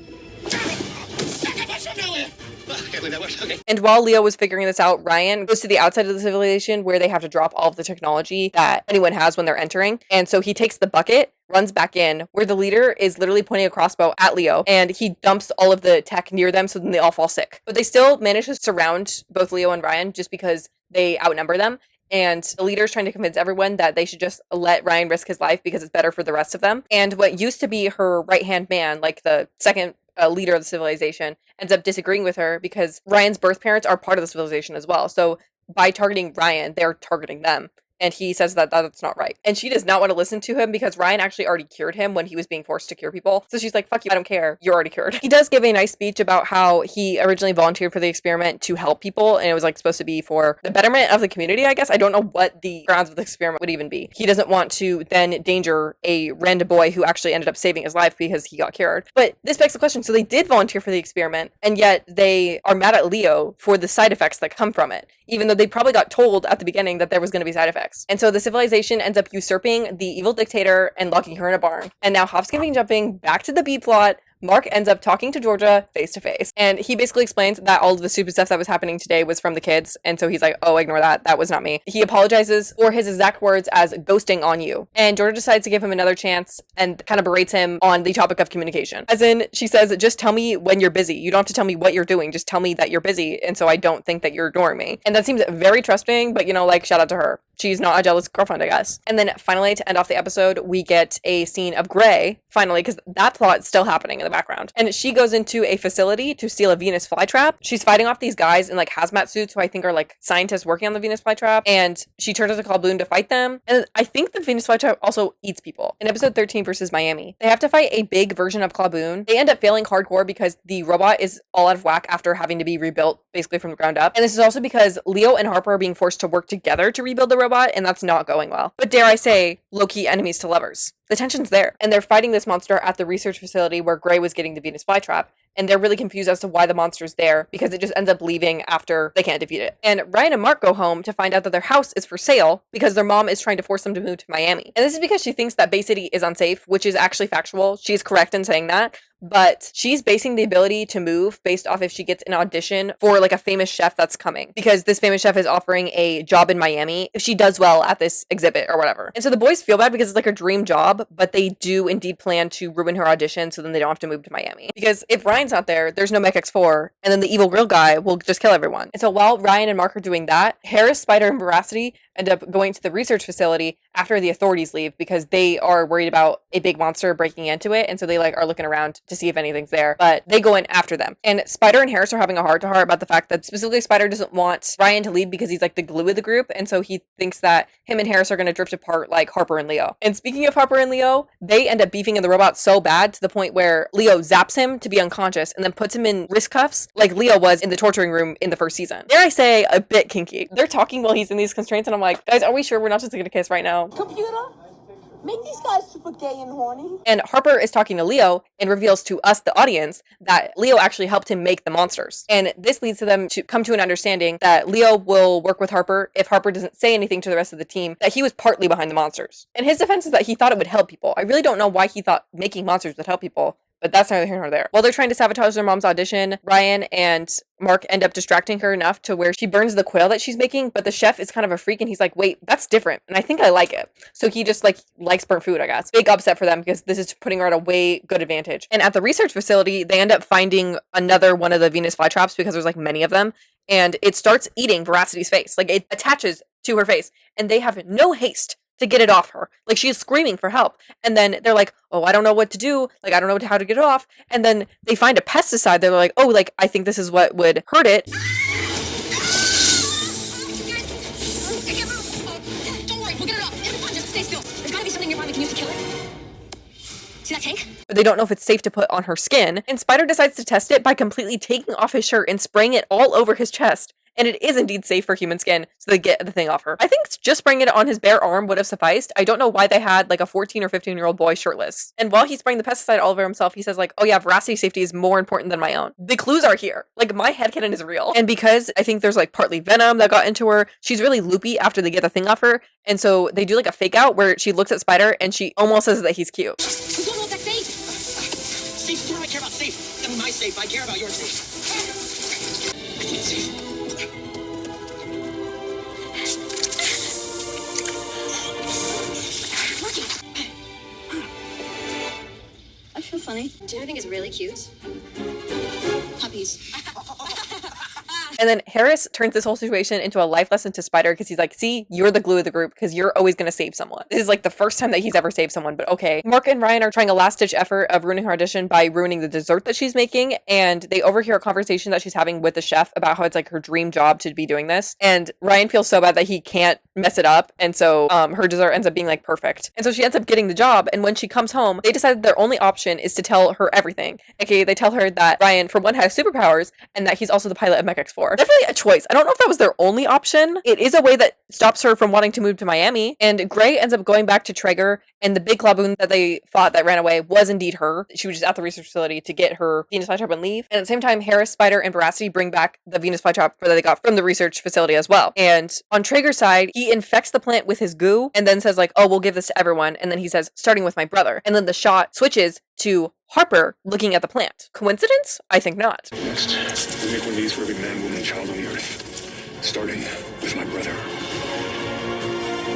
And while Leo was figuring this out, Ryan goes to the outside of the civilization where they have to drop all of the technology that anyone has when they're entering. And so he takes the bucket, runs back in, where the leader is literally pointing a crossbow at Leo, and he dumps all of the tech near them, so then they all fall sick. But they still manage to surround both Leo and Ryan just because they outnumber them. And the leader's trying to convince everyone that they should just let Ryan risk his life because it's better for the rest of them. And what used to be her right-hand man, like the second leader of the civilization, ends up disagreeing with her because Ryan's birth parents are part of the civilization as well. So by targeting Ryan, they're targeting them. And he says that that's not right. And she does not want to listen to him because Ryan actually already cured him when he was being forced to cure people. So she's like, fuck you, I don't care. You're already cured. He does give a nice speech about how he originally volunteered for the experiment to help people. And it was like supposed to be for the betterment of the community, I guess. I don't know what the grounds of the experiment would even be. He doesn't want to then endanger a random boy who actually ended up saving his life because he got cured. But this begs the question. So they did volunteer for the experiment, and yet they are mad at Leo for the side effects that come from it, even though they probably got told at the beginning that there was going to be side effects. And so the civilization ends up usurping the evil dictator and locking her in a barn. And now hop, skipping, jumping back to the B plot, Mark ends up talking to Georgia face to face. And he basically explains that all of the stupid stuff that was happening today was from the kids. And so he's like, oh, ignore that. That was not me. He apologizes for his exact words as ghosting on you. And Georgia decides to give him another chance and kind of berates him on the topic of communication. As in, she says, just tell me when you're busy. You don't have to tell me what you're doing. Just tell me that you're busy. And so I don't think that you're ignoring me. And that seems very trusting, but you know, like, shout out to her. She's not a jealous girlfriend, I guess. And then finally, to end off the episode, we get a scene of Gray, finally, because that plot is still happening in the background. And she goes into a facility to steal a Venus flytrap. She's fighting off these guys in like hazmat suits who I think are like scientists working on the Venus flytrap. And she turns to Kalboon to fight them. And I think the Venus flytrap also eats people. In episode 13 versus Miami, they have to fight a big version of Kalboon. They end up failing hardcore because the robot is all out of whack after having to be rebuilt basically from the ground up. And this is also because Leo and Harper are being forced to work together to rebuild the robot, and that's not going well. But dare I say, low-key enemies to lovers. The tension's there, and they're fighting this monster at the research facility where Gray was getting the Venus flytrap, and they're really confused as to why the monster's there because it just ends up leaving after they can't defeat it. And Ryan and Mark go home to find out that their house is for sale because their mom is trying to force them to move to Miami. And this is because she thinks that Bay City is unsafe, which is actually factual. She's correct in saying that, but she's basing the ability to move based off if she gets an audition for like a famous chef that's coming, because this famous chef is offering a job in Miami if she does well at this exhibit or whatever. And so the boys feel bad because it's like her dream job, but they do indeed plan to ruin her audition so then they don't have to move to Miami. Because if Ryan's not there, there's no MECH-X4, and then the evil grill guy will just kill everyone. And so while Ryan and Mark are doing that, Harris, Spider, and Veracity end up going to the research facility after the authorities leave because they are worried about a big monster breaking into it, and so they like are looking around to see if anything's there, but they go in after them. And Spider and Harris are having a heart-to-heart about the fact that specifically Spider doesn't want Ryan to lead because he's like the glue of the group, and so he thinks that him and Harris are going to drift apart like Harper and Leo. And speaking of Harper and Leo, they end up beefing in the robot so bad to the point where Leo zaps him to be unconscious and then puts him in wrist cuffs like Leo was in the torturing room in the first season. Dare I say, a bit kinky. They're talking while he's in these constraints, and I'm like, guys, are we sure we're not just gonna kiss right now? Computer, make these guys super gay and horny. And Harper is talking to Leo and reveals to us, the audience, that Leo actually helped him make the monsters. And this leads to them to come to an understanding that Leo will work with Harper if Harper doesn't say anything to the rest of the team that he was partly behind the monsters. And his defense is that he thought it would help people. I really don't know why he thought making monsters would help people, but that's neither here nor there. While they're trying to sabotage their mom's audition, Ryan and Mark end up distracting her enough to where she burns the quail that she's making, but the chef is kind of a freak and he's like, wait, that's different, and I think I like it. So he just like likes burnt food, I guess. Big upset for them because this is putting her at a way good advantage. And at the research facility, they end up finding another one of the Venus flytraps because there's like many of them, and it starts eating Veracity's face. Like it attaches to her face, and they have no haste to get it off her. Like she is screaming for help. And then they're like, oh, I don't know what to do. Like, I don't know how to get it off. And then they find a pesticide. They're like, oh, like, I think this is what would hurt it. Don't worry, we'll get it off. Everyone just stay still. There's gotta be something nearby we can use to kill it. See that tank? But they don't know if it's safe to put on her skin. And Spider decides to test it by completely taking off his shirt and spraying it all over his chest. And it is indeed safe for human skin, so they get the thing off her. I think just spraying it on his bare arm would have sufficed. I don't know why they had like a 14 or 15-year-old boy shirtless. And while he's spraying the pesticide all over himself, he says like, oh yeah, Veracity safety is more important than my own. The clues are here. Like my headcanon is real. And because I think there's like partly venom that got into her, she's really loopy after they get the thing off her. And so they do like a fake out where she looks at Spider and she almost says that he's cute. We don't know if that's safe. Safe? What do I care about safe? I mean, my safe. I care about your safe. I think it's safe. I feel funny. Do you know think is really cute? Puppies. And then Harris turns this whole situation into a life lesson to Spider because he's like, see, you're the glue of the group because you're always going to save someone. This is like the first time that he's ever saved someone, but okay. Mark and Ryan are trying a last-ditch effort of ruining her audition by ruining the dessert that she's making, and they overhear a conversation that she's having with the chef about how it's like her dream job to be doing this. And Ryan feels so bad that he can't mess it up, and so her dessert ends up being like perfect. And so she ends up getting the job, and when she comes home, they decide their only option is to tell her everything. Okay, they tell her that Ryan, for one, has superpowers, and that he's also the pilot of MECH-X4. Definitely a choice. I don't know if that was their only option. It is a way that stops her from wanting to move to Miami, and Gray ends up going back to Traeger, and the big Claboon that they fought that ran away was indeed her. She was just at the research facility to get her Venus flytrap and leave. And at the same time, Harris, Spider, and Veracity bring back the Venus flytrap that they got from the research facility as well. And on Traeger's side, he infects the plant with his goo and then says like, oh, we'll give this to everyone. And then he says, starting with my brother. And then the shot switches to Harper looking at the plant. Coincidence? I think not. Next, we make one of these for every man, woman, and child on the earth, starting with my brother.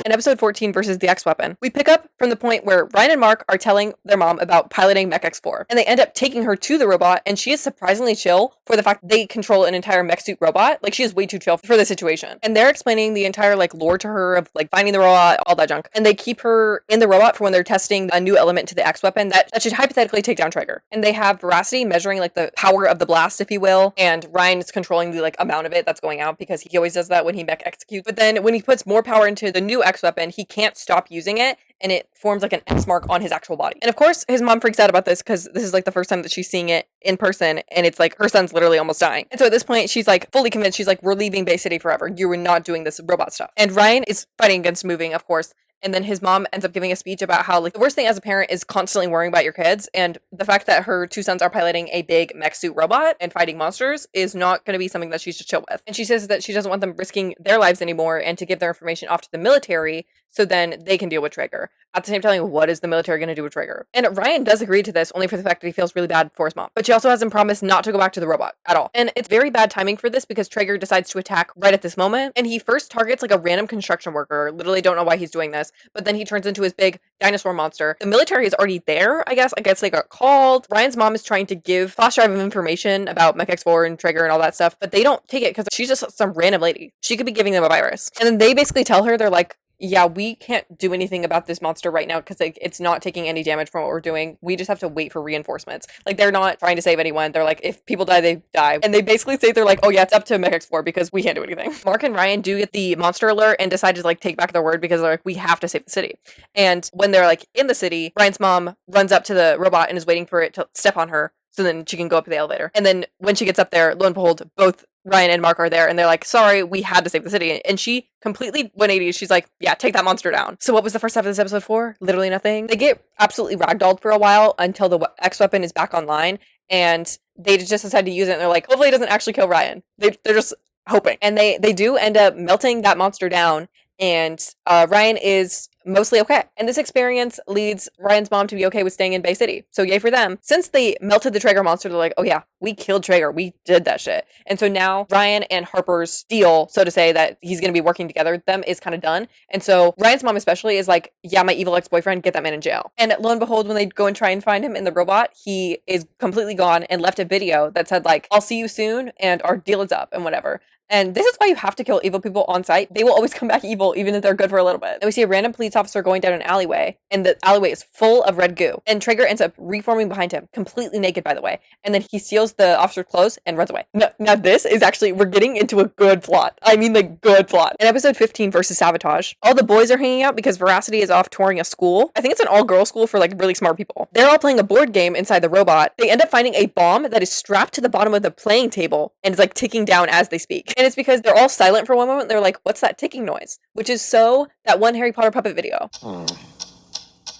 In episode 14 versus the X weapon, we pick up from the point where Ryan and Mark are telling their mom about piloting MECH-X4, and they end up taking her to the robot, and she is surprisingly chill for the fact they control an entire mech suit robot. Like, she is way too chill for the situation. And they're explaining the entire like lore to her of like finding the robot, all that junk. And they keep her in the robot for when they're testing a new element to the X weapon that should hypothetically take down Traeger. And they have Veracity measuring like the power of the blast, if you will, and Ryan is controlling the like amount of it that's going out because he always does that when he mech executes. But then when he puts more power into the new X weapon, he can't stop using it, and it forms like an X mark on his actual body. And of course, his mom freaks out about this because this is like the first time that she's seeing it in person, and it's like her son's literally almost dying. And so at this point, she's like fully convinced. She's like, we're leaving Bay City forever. You are not doing this robot stuff. And Ryan is fighting against moving, of course. And then his mom ends up giving a speech about how like the worst thing as a parent is constantly worrying about your kids, and the fact that her two sons are piloting a big mech suit robot and fighting monsters is not going to be something that she's to chill with. And she says that she doesn't want them risking their lives anymore and to give their information off to the military so then they can deal with Traeger. at the same time, what is the military going to do with Traeger? And Ryan does agree to this only for the fact that he feels really bad for his mom. But she also has him promise not to go back to the robot at all. And it's very bad timing for this because Traeger decides to attack right at this moment. And he first targets like a random construction worker. Literally don't know why he's doing this. But then he turns into his big dinosaur monster. The military is already there, I guess. I guess they got called. Ryan's mom is trying to give flash drive of information about MECH-X4 and Traeger and all that stuff. But they don't take it because she's just some random lady. She could be giving them a virus. And then they basically tell her, they're like, yeah, we can't do anything about this monster right now because like, it's not taking any damage from what we're doing. We just have to wait for reinforcements. Like, they're not trying to save anyone. They're like, if people die, they die. And they basically say, they're like, oh yeah, it's up to MECH-X4 because we can't do anything. Mark and Ryan do get the monster alert and decide to like take back their word because they're like, we have to save the city. And when they're like in the city, Ryan's mom runs up to the robot and is waiting for it to step on her so then she can go up the elevator. And then when she gets up there, lo and behold, both Ryan and Mark are there and they're like, sorry, we had to save the city. And she completely 180. She's like, yeah, take that monster down. So what was the first half of this episode for? Literally nothing. They get absolutely ragdolled for a while until the X weapon is back online and they just decide to use it and they're like, hopefully it doesn't actually kill Ryan. They're just hoping. And they do end up melting that monster down and Ryan is mostly okay. And this experience leads Ryan's mom to be okay with staying in Bay City. So yay for them. Since they melted the Traeger monster, they're like, oh yeah, we killed Traeger. We did that shit. And so now Ryan and Harper's deal, so to say, that he's going to be working together with them is kind of done. And so Ryan's mom especially is like, yeah, my evil ex-boyfriend, get that man in jail. And lo and behold, when they go and try and find him in the robot, he is completely gone and left a video that said like, I'll see you soon and our deal is up and whatever. And this is why you have to kill evil people on sight. They will always come back evil, even if they're good for a little bit. And we see a random police officer going down an alleyway, and the alleyway is full of red goo. And Traeger ends up reforming behind him, completely naked, by the way. And then he steals the officer's clothes and runs away. Now this is actually, we're getting into a good plot. I mean, the good plot. In episode 15 versus Sabotage, all the boys are hanging out because Veracity is off touring a school. I think it's an all-girl school for like really smart people. They're all playing a board game inside the robot. They end up finding a bomb that is strapped to the bottom of the playing table and is like ticking down as they speak. And it's because they're all silent for one moment. They're like, what's that ticking noise? Which is so that one Harry Potter puppet video.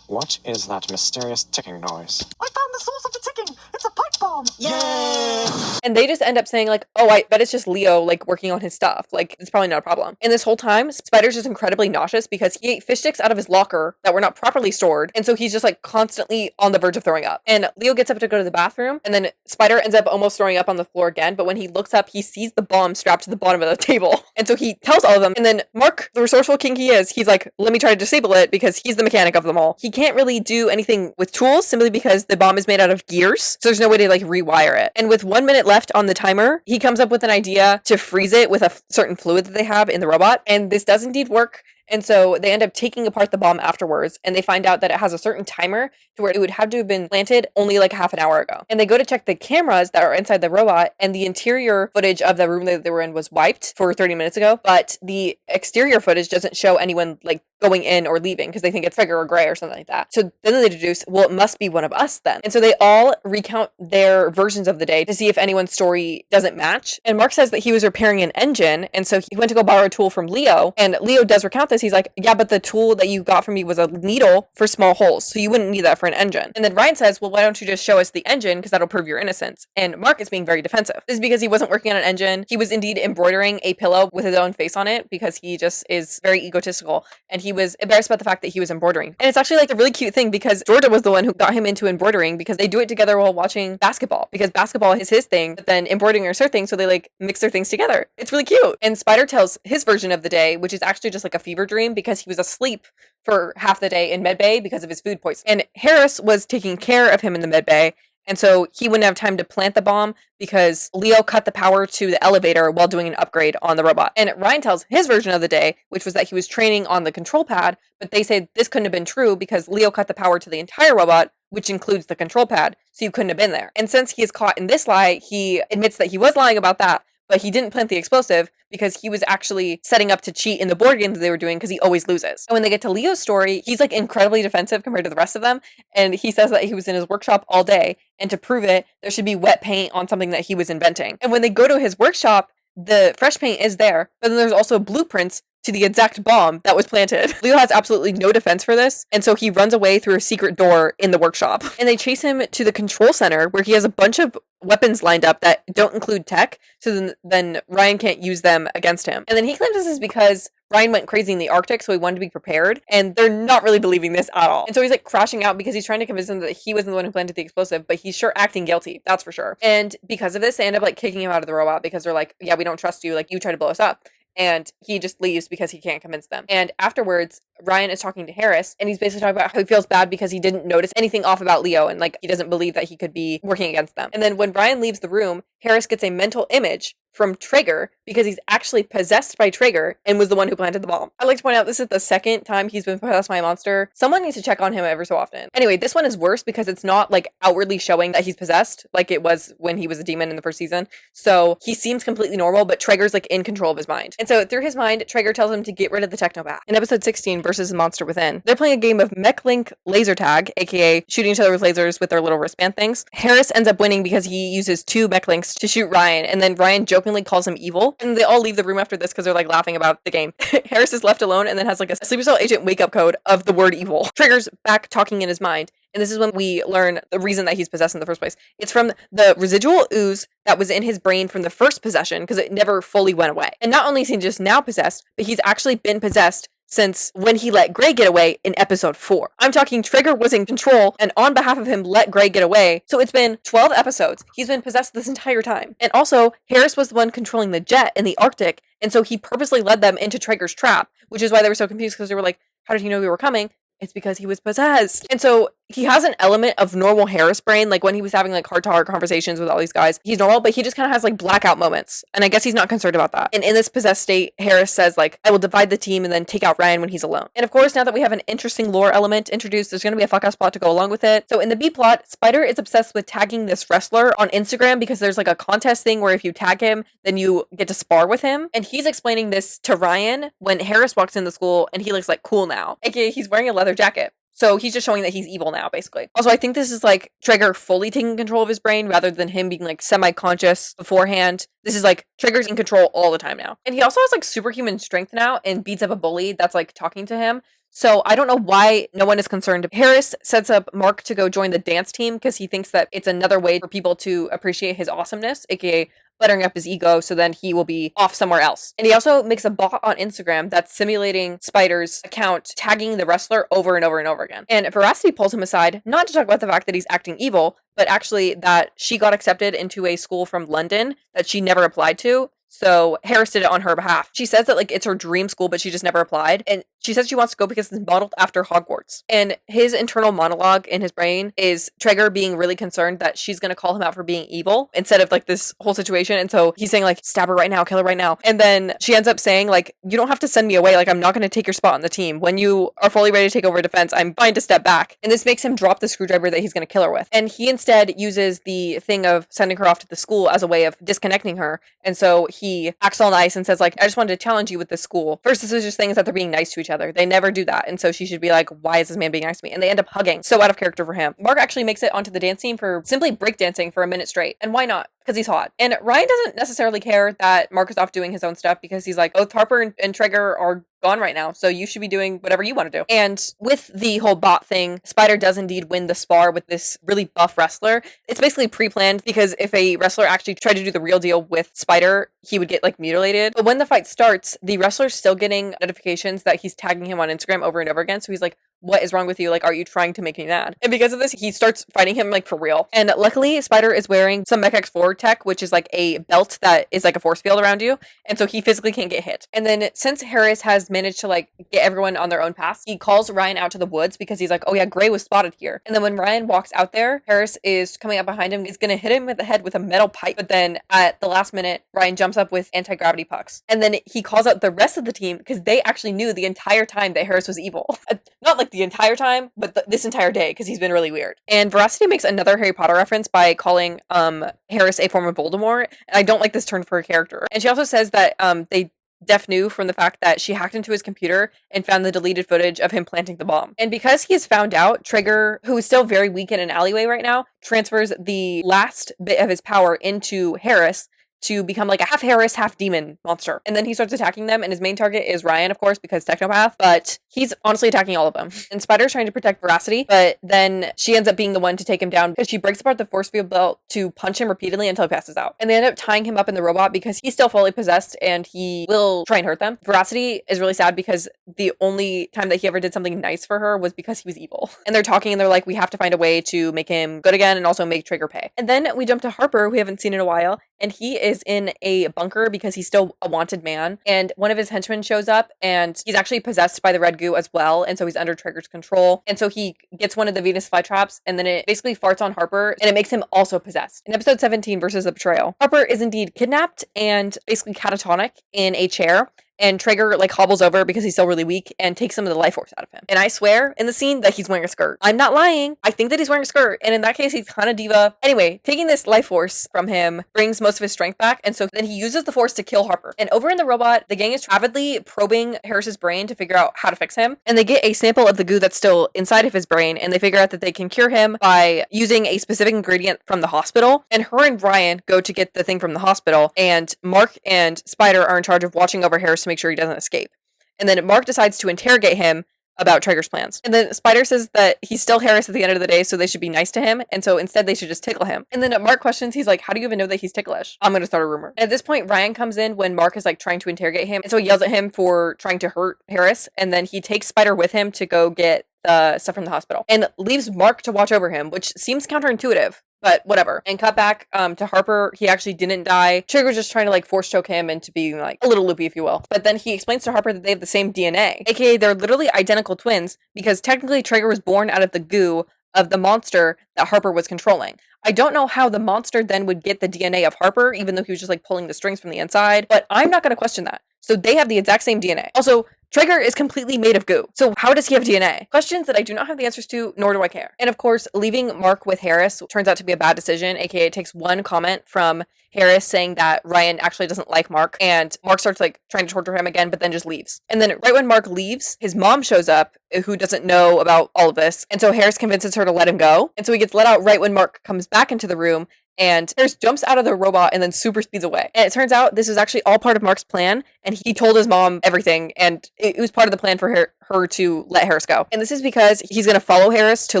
What is that mysterious ticking noise? I found the source of the ticking. It's a pipe bomb. Yay! And they just end up saying like, oh, I bet it's just Leo like working on his stuff. Like, it's probably not a problem. And this whole time, Spider's just incredibly nauseous because he ate fish sticks out of his locker that were not properly stored. And so he's just like constantly on the verge of throwing up. And Leo gets up to go to the bathroom and then Spider ends up almost throwing up on the floor again. But when he looks up, he sees the bomb strapped to the bottom of the table. And so he tells all of them. And then Mark, the resourceful king he is, he's like, let me try to disable it because he's the mechanic of them all. He can't really do anything with tools simply because the bomb is made out of gears. So there's no way to like rewire it. And with 1 minute left on the timer, he comes up with an idea to freeze it with a certain fluid that they have in the robot. And this does indeed work. And so they end up taking apart the bomb afterwards and they find out that it has a certain timer to where it would have to have been planted only like half an hour ago. And they go to check the cameras that are inside the robot and the interior footage of the room that they were in was wiped for 30 minutes ago, but the exterior footage doesn't show anyone like going in or leaving because they think it's Trigger or Gray or something like that. So then they deduce, well, it must be one of us then. And so they all recount their versions of the day to see if anyone's story doesn't match. And Mark says that he was repairing an engine and so he went to go borrow a tool from Leo and Leo does recount this. He's like, yeah, but the tool that you got from me was a needle for small holes, so you wouldn't need that for an engine. And then Ryan says, well, why don't you just show us the engine because that'll prove your innocence. And Mark is being very defensive. This is because he wasn't working on an engine. He was indeed embroidering a pillow with his own face on it because he just is very egotistical and he was embarrassed about the fact that he was embroidering. And it's actually like a really cute thing because Georgia was the one who got him into embroidering because they do it together while watching basketball because basketball is his thing, but then embroidering is her thing, so they like mix their things together. It's really cute. And Spider tells his version of the day, which is actually just like a fever dream because he was asleep for half the day in medbay because of his food poisoning. And Harris was taking care of him in the medbay, and so he wouldn't have time to plant the bomb because Leo cut the power to the elevator while doing an upgrade on the robot. And Ryan tells his version of the day, which was that he was training on the control pad, but they say this couldn't have been true because Leo cut the power to the entire robot, which includes the control pad, so you couldn't have been there. And since he is caught in this lie, he admits that he was lying about that, but he didn't plant the explosive because he was actually setting up to cheat in the board games they were doing because he always loses. And when they get to Leo's story, he's like incredibly defensive compared to the rest of them. And he says that he was in his workshop all day. And to prove it, there should be wet paint on something that he was inventing. And when they go to his workshop, the fresh paint is there, but then there's also blueprints to the exact bomb that was planted. Leo has absolutely no defense for this, and so he runs away through a secret door in the workshop. And they chase him to the control center where he has a bunch of weapons lined up that don't include tech, so then Ryan can't use them against him. And then he claims this is because Ryan went crazy in the Arctic, so he wanted to be prepared, and they're not really believing this at all. And so he's like crashing out because he's trying to convince them that he wasn't the one who planted the explosive, but he's sure acting guilty, that's for sure. And because of this, they end up like kicking him out of the robot because they're like, yeah, we don't trust you, like you try to blow us up. And he just leaves because he can't convince them. And afterwards, Ryan is talking to Harris, and he's basically talking about how he feels bad because he didn't notice anything off about Leo, and like he doesn't believe that he could be working against them. And then when Ryan leaves the room, Harris gets a mental image from Traeger because he's actually possessed by Traeger and was the one who planted the bomb. I'd like to point out this is the second time he's been possessed by a monster. Someone needs to check on him every so often. Anyway, this one is worse because it's not like outwardly showing that he's possessed like it was when he was a demon in the first season. So he seems completely normal, but Traeger's like in control of his mind. And so through his mind, Traeger tells him to get rid of the Technobat. In episode 16, versus the monster within, they're playing a game of mech-link laser tag, aka shooting each other with lasers with their little wristband things. Harris ends up winning because he uses 2 mech links to shoot Ryan, and then Ryan jokingly calls him evil, and they all leave the room after this because they're like laughing about the game. Harris is left alone and then has like a Sleeper Cell agent wake up code of the word evil. Traeger's back talking in his mind, and this is when we learn the reason that he's possessed in the first place. It's from the residual ooze that was in his brain from the first possession because it never fully went away. And not only is he just now possessed, but he's actually been possessed since when he let Gray get away in episode 4. I'm talking Traeger was in control and on behalf of him let Gray get away. So it's been 12 episodes. He's been possessed this entire time. And also, Harris was the one controlling the jet in the Arctic, and so he purposely led them into Traeger's trap, which is why they were so confused because they were like, how did he know we were coming? It's because he was possessed. And so he has an element of normal Harris brain, like when he was having like heart-to-heart conversations with all these guys, he's normal, but he just kind of has like blackout moments. And I guess he's not concerned about that. And in this possessed state, Harris says like, I will divide the team and then take out Ryan when he's alone. And of course, now that we have an interesting lore element introduced, there's going to be a fuck-ass plot to go along with it. So in the B plot, Spider is obsessed with tagging this wrestler on Instagram because there's like a contest thing where if you tag him, then you get to spar with him. And he's explaining this to Ryan when Harris walks in the school and he looks like cool now. AKA he's wearing a leather jacket. So he's just showing that he's evil now, basically. Also, I think this is like Traeger fully taking control of his brain rather than him being like semi-conscious beforehand. This is like Traeger's in control all the time now. And he also has like superhuman strength now and beats up a bully that's like talking to him. So I don't know why no one is concerned. Harris sets up Mark to go join the dance team because he thinks that it's another way for people to appreciate his awesomeness, aka buttering up his ego, so then he will be off somewhere else. And he also makes a bot on Instagram that's simulating Spider's account, tagging the wrestler over and over and over again. And Veracity pulls him aside, not to talk about the fact that he's acting evil, but actually that she got accepted into a school from London that she never applied to. So Harris did it on her behalf. She says that like it's her dream school, but she just never applied. And she says she wants to go because it's modeled after Hogwarts. And his internal monologue in his brain is Traeger being really concerned that she's going to call him out for being evil instead of like this whole situation. And so he's saying like, stab her right now, kill her right now. And then she ends up saying like, you don't have to send me away. Like, I'm not going to take your spot on the team. When you are fully ready to take over defense, I'm fine to step back. And this makes him drop the screwdriver that he's going to kill her with. And he instead uses the thing of sending her off to the school as a way of disconnecting her. And so he acts all nice and says like, I just wanted to challenge you with this school. First, this is just things that they're being nice to each other. They never do that. And so she should be like, why is this man being nice to me? And they end up hugging. So out of character for him. Mark actually makes it onto the dance team for simply breakdancing for a minute straight. And why not? Because he's hot. And Ryan doesn't necessarily care that Mark is off doing his own stuff because he's like, both Harper and Traeger are gone right now, so you should be doing whatever you want to do. And with the whole bot thing, Spider does indeed win the spar with this really buff wrestler. It's basically pre-planned because if a wrestler actually tried to do the real deal with Spider, he would get like mutilated. But when the fight starts, the wrestler's still getting notifications that he's tagging him on Instagram over and over again. So he's like, what is wrong with you? Like, are you trying to make me mad? And because of this, he starts fighting him like for real. And luckily, Spider is wearing some MECH-X4 tech, which is like a belt that is like a force field around you. And so he physically can't get hit. And then since Harris has managed to like get everyone on their own paths, he calls Ryan out to the woods because he's like, oh yeah, Gray was spotted here. And then when Ryan walks out there, Harris is coming up behind him. He's going to hit him with the head with a metal pipe. But then at the last minute, Ryan jumps up with anti-gravity pucks. And then he calls out the rest of the team because they actually knew the entire time that Harris was evil. Not like the entire time, but this entire day because he's been really weird. And Veracity makes another Harry Potter reference by calling Harris a form of Voldemort. And I don't like this turn for her character. And she also says that they Def knew from the fact that she hacked into his computer and found the deleted footage of him planting the bomb. And because he has found out, Traeger, who is still very weak in an alleyway right now, transfers the last bit of his power into Harris to become like a half Harris, half demon monster. And then he starts attacking them, and his main target is Ryan, of course, because technopath, but he's honestly attacking all of them. And Spider's trying to protect Veracity, but then she ends up being the one to take him down because she breaks apart the force field belt to punch him repeatedly until he passes out. And they end up tying him up in the robot because he's still fully possessed and he will try and hurt them. Veracity is really sad because the only time that he ever did something nice for her was because he was evil. And they're talking and they're like, we have to find a way to make him good again and also make Trigger pay. And then we jump to Harper, who we haven't seen in a while, and he is in a bunker because he's still a wanted man. And one of his henchmen shows up and he's actually possessed by the red goo as well. And so he's under Trigger's control. And so he gets one of the Venus flytraps and then it basically farts on Harper and it makes him also possessed. In episode 17 versus the Betrayal, Harper is indeed kidnapped and basically catatonic in a chair. And Trigger like hobbles over because he's still really weak and takes some of the life force out of him. And I swear in the scene that he's wearing a skirt. I'm not lying. I think that he's wearing a skirt. And in that case, he's kind of diva. Anyway, taking this life force from him brings most of his strength back. And so then he uses the force to kill Harper. And over in the robot, the gang is avidly probing Harris's brain to figure out how to fix him. And they get a sample of the goo that's still inside of his brain. And they figure out that they can cure him by using a specific ingredient from the hospital. And her and Ryan go to get the thing from the hospital. And Mark and Spider are in charge of watching over Harris to make sure he doesn't escape. And then Mark decides to interrogate him about Trigger's plans. And then Spider says that he's still Harris at the end of the day, so they should be nice to him. And so instead they should just tickle him. And then Mark questions, he's like, how do you even know that he's ticklish? I'm going to start a rumor. And at this point, Ryan comes in when Mark is like trying to interrogate him. And so he yells at him for trying to hurt Harris. And then he takes Spider with him to go get the stuff from the hospital and leaves Mark to watch over him, which seems counterintuitive. But whatever. And cut back to Harper. He actually didn't die. Trigger's just trying to like force choke him into being like a little loopy, if you will. But then he explains to Harper that they have the same DNA. AKA they're literally identical twins because technically Trigger was born out of the goo of the monster that Harper was controlling. I don't know how the monster then would get the DNA of Harper, even though he was just like pulling the strings from the inside, but I'm not going to question that. So they have the exact same DNA. Also, Trigger is completely made of goo. So how does he have DNA? Questions that I do not have the answers to, nor do I care. And of course, leaving Mark with Harris turns out to be a bad decision, aka it takes one comment from Harris saying that Ryan actually doesn't like Mark, and Mark starts like trying to torture him again, but then just leaves. And then right when Mark leaves, his mom shows up, who doesn't know about all of this, and so Harris convinces her to let him go. And so he gets let out right when Mark comes back into the room, and Harris jumps out of the robot and then super speeds away. And it turns out this was actually all part of Mark's plan, and he told his mom everything, and it was part of the plan for her to let Harris go. And this is because he's going to follow Harris to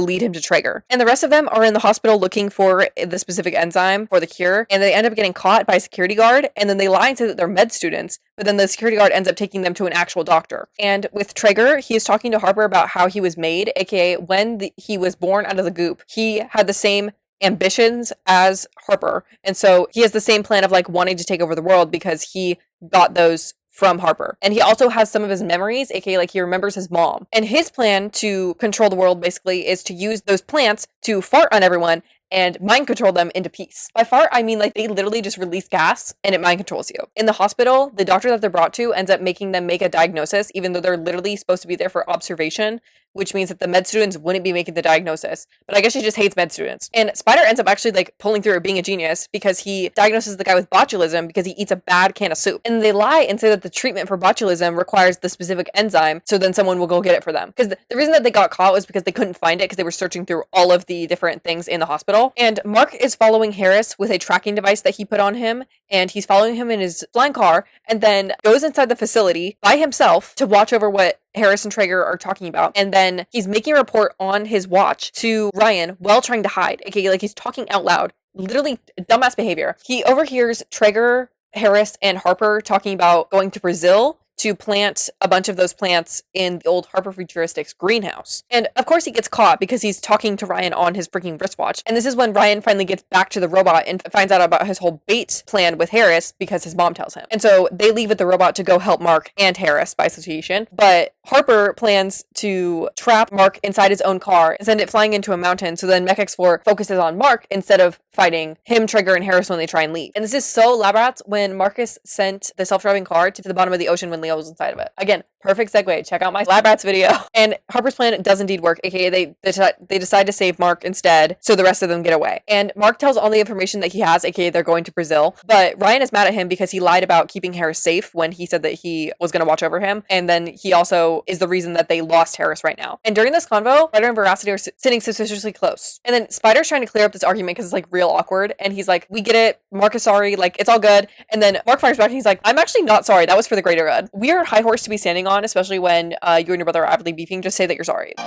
lead him to Trigger. And the rest of them are in the hospital looking for the specific enzyme for the cure, and they end up getting caught by a security guard, and then they lie and say that they're med students, but then the security guard ends up taking them to an actual doctor. And with Trigger, he is talking to Harper about how he was made, aka when he was born out of the goop, he had the same ambitions as Harper, and so he has the same plan of like wanting to take over the world because he got those from Harper. And he also has some of his memories, aka like he remembers his mom. And his plan to control the world basically is to use those plants to fart on everyone and mind control them into peace. By fart, I mean like they literally just release gas and it mind controls you. In the hospital, the doctor that they're brought to ends up making them make a diagnosis, even though they're literally supposed to be there for observation, which means that the med students wouldn't be making the diagnosis. But I guess she just hates med students. And Spider ends up actually like pulling through being a genius because he diagnoses the guy with botulism because he eats a bad can of soup. And they lie and say that the treatment for botulism requires the specific enzyme, so then someone will go get it for them. Because the reason that they got caught was because they couldn't find it because they were searching through all of the different things in the hospital. And Mark is following Harris with a tracking device that he put on him, and he's following him in his flying car, and then goes inside the facility by himself to watch over what Harris and Trigger are talking about. And then he's making a report on his watch to Ryan while trying to hide. Okay, like he's talking out loud. Literally dumbass behavior. He overhears Trigger, Harris, and Harper talking about going to Brazil to plant a bunch of those plants in the old Harper Futuristics greenhouse. And of course he gets caught because he's talking to Ryan on his freaking wristwatch. And this is when Ryan finally gets back to the robot and finds out about his whole bait plan with Harris because his mom tells him. And so they leave with the robot to go help Mark and Harris by association. But Harper plans to trap Mark inside his own car and send it flying into a mountain, so then MECH-X4 focuses on Mark instead of fighting him, Trigger, and Harris when they try and leave. And this is so lab rats when Marcus sent the self-driving car to the bottom of the ocean when Leon what was inside of it. Again, perfect segue. Check out my lab rats video. And Harper's plan does indeed work, aka they decide to save Mark instead, so the rest of them get away. And Mark tells all the information that he has, aka they're going to Brazil. But Ryan is mad at him because he lied about keeping Harris safe when he said that he was going to watch over him. And then he also is the reason that they lost Harris right now. And during this convo, Spider and Veracity are sitting suspiciously close. And then Spider's trying to clear up this argument because it's like real awkward. And he's like, we get it. Mark is sorry. Like, it's all good. And then Mark fires back and he's like, I'm actually not sorry. That was for the greater good. Weird high horse to be standing on, especially when you and your brother are avidly beefing. Just say that you're sorry. You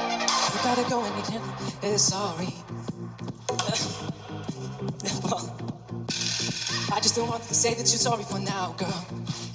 gotta go and him is sorry. Well, I just don't want to say that you're sorry for now, girl.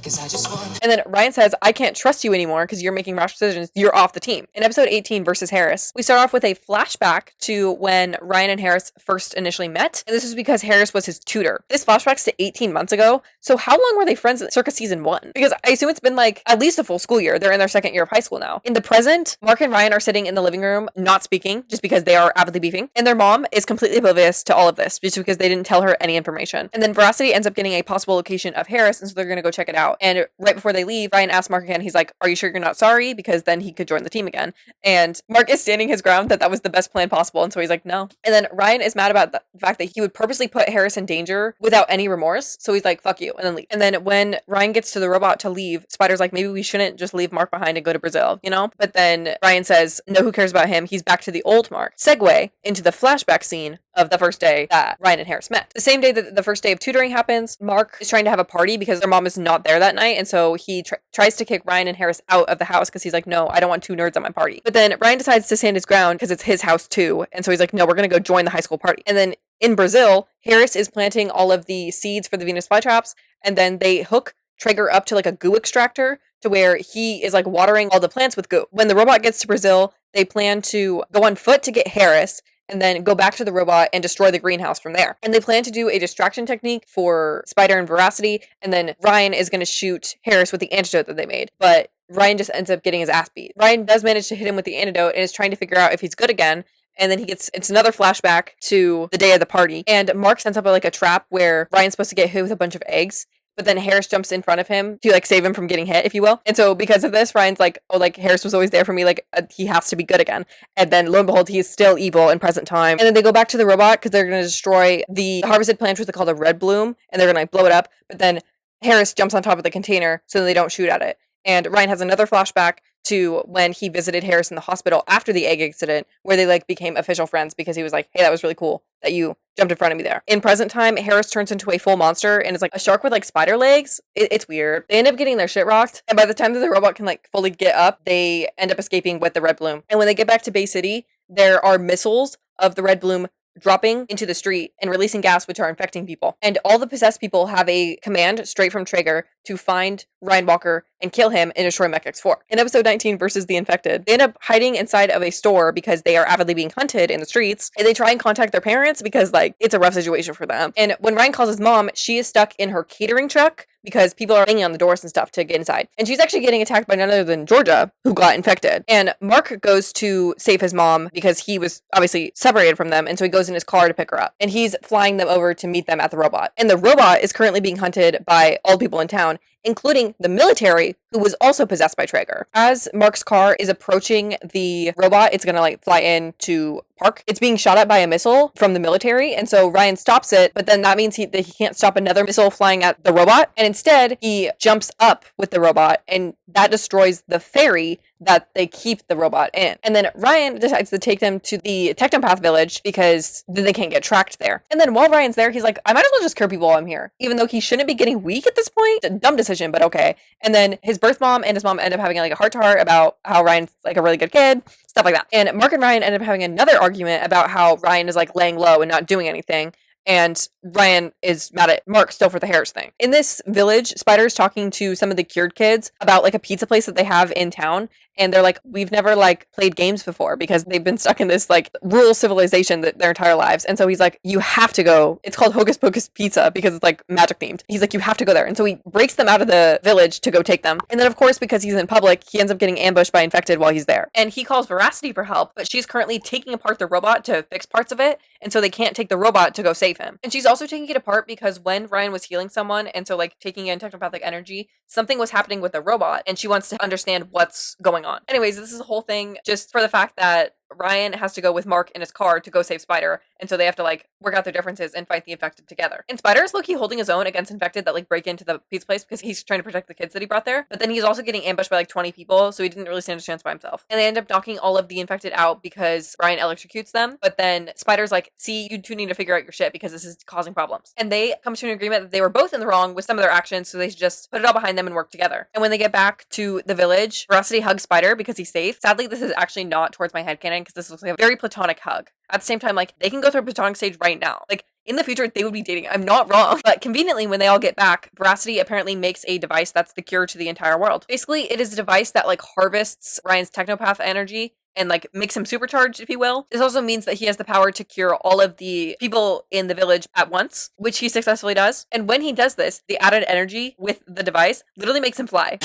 Cause I just want. And then Ryan says, I can't trust you anymore because you're making rash decisions. You're off the team. In episode 18 versus Harris, we start off with a flashback to when Ryan and Harris first initially met. And this is because Harris was his tutor. This flashbacks to 18 months ago. So how long were they friends circa season 1? Because I assume it's been like at least a full school year. They're in their second year of high school now. In the present, Mark and Ryan are sitting in the living room, not speaking, just because they are avidly beefing. And their mom is completely oblivious to all of this, just because they didn't tell her any information. And then Veracity ends up getting a possible location of Harris, and so they're going to go check it out. And right before they leave, Ryan asks Mark again, he's like, are you sure you're not sorry? Because then he could join the team again. And Mark is standing his ground that was the best plan possible. And so he's like, no. And then Ryan is mad about the fact that he would purposely put Harris in danger without any remorse. So he's like, fuck you. And then leave. And then when Ryan gets to the robot to leave, Spider's like, maybe we shouldn't just leave Mark behind and go to Brazil, you know? But then Ryan says, no, who cares about him? He's back to the old Mark. Segue into the flashback scene of the first day that Ryan and Harris met. The same day that the first day of tutoring happens, Mark is trying to have a party because their mom is not there that night. And so he tries to kick Ryan and Harris out of the house because he's like, no, I don't want two nerds at my party. But then Ryan decides to stand his ground because it's his house too. And so he's like, no, we're going to go join the high school party. And then in Brazil, Harris is planting all of the seeds for the Venus flytraps. And then they hook Traeger up to like a goo extractor to where he is like watering all the plants with goo. When the robot gets to Brazil, they plan to go on foot to get Harris and then go back to the robot and destroy the greenhouse from there. And they plan to do a distraction technique for Spider and Veracity, and then Ryan is going to shoot Harris with the antidote that they made. But Ryan just ends up getting his ass beat. Ryan does manage to hit him with the antidote and is trying to figure out if he's good again. And then it's another flashback to the day of the party. And Mark sets up like a trap where Ryan's supposed to get hit with a bunch of eggs. But then Harris jumps in front of him to like save him from getting hit, if you will. And so because of this, Ryan's like, oh, like Harris was always there for me. Like he has to be good again. And then lo and behold, he is still evil in present time. And then they go back to the robot because they're going to destroy the harvested plant, which they call the red bloom. And they're going to like blow it up. But then Harris jumps on top of the container so they don't shoot at it. And Ryan has another flashback to when he visited Harris in the hospital after the egg incident, where they like became official friends because he was like, hey, that was really cool that you jumped in front of me there. In present time, Harris turns into a full monster and it's like a shark with like spider legs. It's weird. They end up getting their shit rocked. And by the time that the robot can like fully get up, they end up escaping with the red bloom. And when they get back to Bay City, there are missiles of the red bloom dropping into the street and releasing gas which are infecting people. And all the possessed people have a command straight from Traeger to find Ryan Walker and kill him and destroy MECH-X4. In episode 19 versus the infected, they end up hiding inside of a store because they are avidly being hunted in the streets, and they try and contact their parents because like it's a rough situation for them. And when Ryan calls his mom, she is stuck in her catering truck because people are banging on the doors and stuff to get inside. And she's actually getting attacked by none other than Georgia, who got infected. And Mark goes to save his mom because he was obviously separated from them. And so he goes in his car to pick her up. And he's flying them over to meet them at the robot. And the robot is currently being hunted by all people in town, including the military, who was also possessed by Traeger. As Mark's car is approaching the robot, it's gonna like fly in to park. It's being shot at by a missile from the military, and so Ryan stops it, but then that means that he can't stop another missile flying at the robot, and instead he jumps up with the robot, and that destroys the ferry that they keep the robot in. And then Ryan decides to take them to the Technopath village because then they can't get tracked there. And then while Ryan's there, he's like, I might as well just cure people while I'm here, even though he shouldn't be getting weak at this point. It's a dumb decision, but okay. And then his birth mom and his mom end up having like a heart-to-heart about how Ryan's like a really good kid, stuff like that. And Mark and Ryan end up having another argument about how Ryan is like laying low and not doing anything. And Ryan is mad at Mark still for the Harris thing. In this village, Spider is talking to some of the cured kids about like a pizza place that they have in town. and they're like, we've never like played games before because they've been stuck in this like rural civilization their entire lives. And so he's like, you have to go. It's called Hocus Pocus Pizza because it's like magic themed. He's like, you have to go there. And so he breaks them out of the village to go take them. And then of course, because he's in public, he ends up getting ambushed by infected while he's there. And he calls Veracity for help, but she's currently taking apart the robot to fix parts of it. And so they can't take the robot to go save him. And she's also taking it apart because when Ryan was healing someone, and so like taking in technopathic energy, something was happening with the robot and she wants to understand what's going on. Anyways, this is a whole thing just for the fact that Ryan has to go with Mark in his car to go save Spider, and so they have to like work out their differences and fight the infected together. And Spider is low-key holding his own against infected that like break into the pizza place because he's trying to protect the kids that he brought there, but then he's also getting ambushed by like 20 people, so he didn't really stand a chance by himself. And they end up knocking all of the infected out because Ryan electrocutes them, but then Spider's like, see, you two need to figure out your shit because this is causing problems. And they come to an agreement that they were both in the wrong with some of their actions, so they should just put it all behind them and work together. And when they get back to the village, Veracity hugs Spider because he's safe. Sadly, this is actually not towards my headcanon because this looks like a very platonic hug. At the same time, like, they can go through a platonic stage right now. Like, in the future, they would be dating. I'm not wrong. But conveniently, when they all get back, Veracity apparently makes a device that's the cure to the entire world. Basically, it is a device that, like, harvests Ryan's technopath energy and, like, makes him supercharged, if you will. This also means that he has the power to cure all of the people in the village at once, which he successfully does. And when he does this, the added energy with the device literally makes him fly.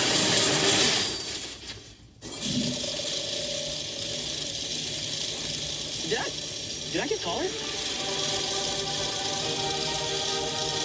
Did I get taller?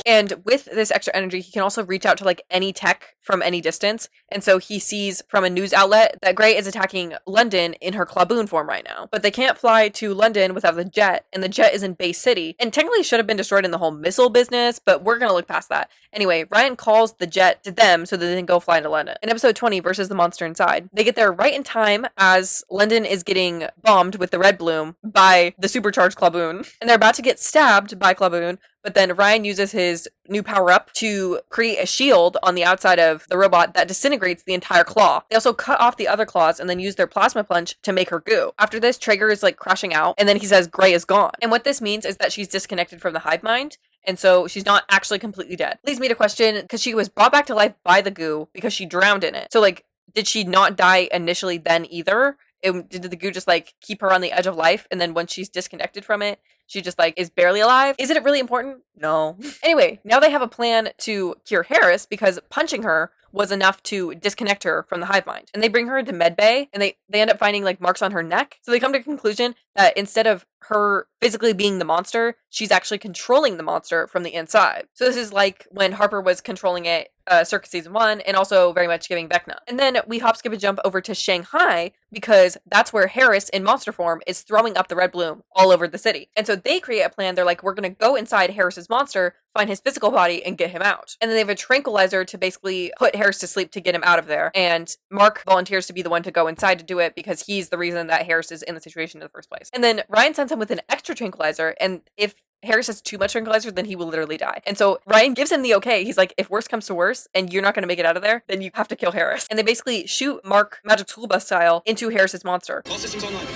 And with this extra energy, he can also reach out to like any tech from any distance. And so he sees from a news outlet that Grey is attacking London in her Clawboon form right now. But they can't fly to London without the jet, and the jet is in Bay City. And technically should have been destroyed in the whole missile business, but we're gonna look past that. Anyway, Ryan calls the jet to them so that they can go fly into London. In episode 20, versus the monster inside, they get there right in time as London is getting bombed with the red bloom by the supercharged Clawboon. And they're about to get stabbed by Clawboon, but then Ryan uses his new power-up to create a shield on the outside of the robot that disintegrates the entire claw. They also cut off the other claws and then use their plasma punch to make her goo. After this, Traeger is like crashing out, and then he says Grey is gone. And what this means is that she's disconnected from the hive mind, and so she's not actually completely dead. Leads me to question, because she was brought back to life by the goo because she drowned in it. So like, did she not die initially then either? Did the goo just like keep her on the edge of life, and then once she's disconnected from it, she just like is barely alive? Is it really important? No. Anyway, now they have a plan to cure Harris because punching her was enough to disconnect her from the hive mind. And they bring her into medbay, and they end up finding like marks on her neck. So they come to a conclusion that instead of her physically being the monster, she's actually controlling the monster from the inside. So this is like when Harper was controlling it, Circus Season 1, and also very much giving Vecna. And then we hop, skip, and jump over to Shanghai because that's where Harris in monster form is throwing up the red bloom all over the city. And so they create a plan. They're like, we're going to go inside Harris's monster, find his physical body, and get him out. And then they have a tranquilizer to basically put Harris to sleep to get him out of there. And Mark volunteers to be the one to go inside to do it because he's the reason that Harris is in the situation in the first place. And then Ryan sends him with an extra tranquilizer, and if Harris has too much tranquilizer, then he will literally die. And so Ryan gives him the okay. He's like, if worse comes to worse and you're not going to make it out of there, then you have to kill Harris. And they basically shoot Mark Magic Tool Bus style into Harris's monster. All systems online.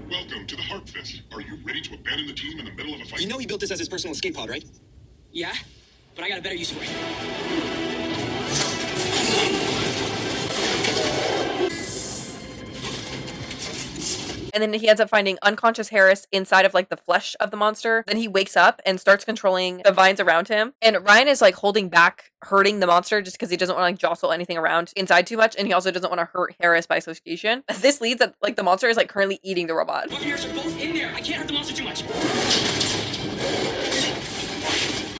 Welcome to the Harp Fest. Are you ready to abandon the team in the middle of a fight? You know he built this as his personal escape pod, right? Yeah, but I got a better use for it. And then he ends up finding unconscious Harris inside of like the flesh of the monster. Then he wakes up and starts controlling the vines around him. And Ryan is like holding back hurting the monster just because he doesn't want to like jostle anything around inside too much. And he also doesn't want to hurt Harris by association. This leads that like the monster is like currently eating the robot. Mark and Harris are both in there. I can't hurt the monster too much.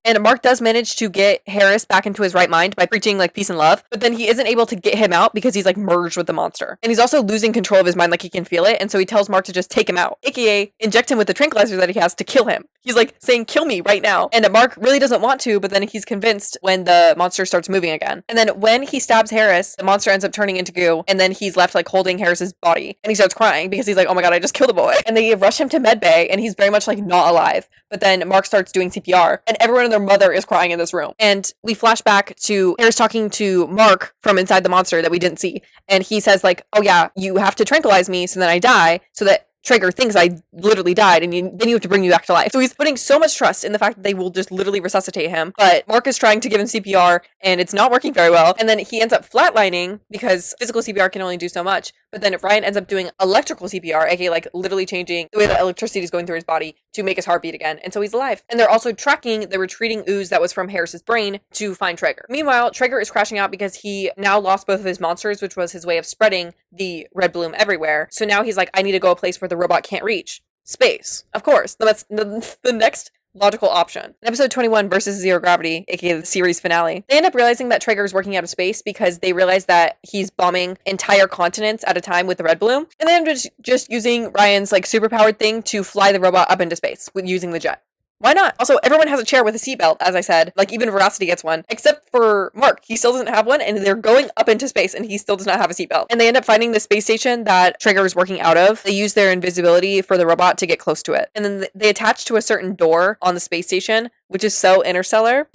And Mark does manage to get Harris back into his right mind by preaching like peace and love, but then he isn't able to get him out because he's like merged with the monster. And he's also losing control of his mind, like he can feel it, and so he tells Mark to just take him out, aka inject him with the tranquilizer that he has to kill him. He's like saying, kill me right now. And Mark really doesn't want to, but then he's convinced when the monster starts moving again. And then when he stabs Harris, the monster ends up turning into goo, and then he's left like holding Harris's body, and he starts crying because he's like, oh my god, I just killed a boy. And they rush him to medbay, and he's very much like not alive. But then Mark starts doing CPR, and everyone and their mother is crying in this room. And we flash back to Harris talking to Mark from inside the monster that we didn't see. And he says like, oh yeah, you have to tranquilize me so that I die, so that Traeger thinks I literally died, and then you have to bring me back to life. So he's putting so much trust in the fact that they will just literally resuscitate him. But Mark is trying to give him CPR, and it's not working very well. And then he ends up flatlining because physical CPR can only do so much. but then Ryan ends up doing electrical CPR, aka like literally changing the way that electricity is going through his body to make his heart beat again, and so he's alive. And they're also tracking the retreating ooze that was from Harris's brain to find Traeger. Meanwhile, Traeger is crashing out because he now lost both of his monsters, which was his way of spreading the red bloom everywhere. So now he's like, I need to go a place where the robot can't reach. Space. Of course. That's the next logical option. In episode 21 versus Zero Gravity, aka the series finale, they end up realizing that Traeger is working out of space because they realize that he's bombing entire continents at a time with the red bloom, and they end up just using Ryan's like superpowered thing to fly the robot up into space with using the jet. Why not? Also, everyone has a chair with a seatbelt, as I said. Like, even Veracity gets one. Except for Mark. He still doesn't have one, and they're going up into space, and he still does not have a seatbelt. And they end up finding the space station that Traeger is working out of. They use their invisibility for the robot to get close to it. And then they attach to a certain door on the space station, which is so Interstellar.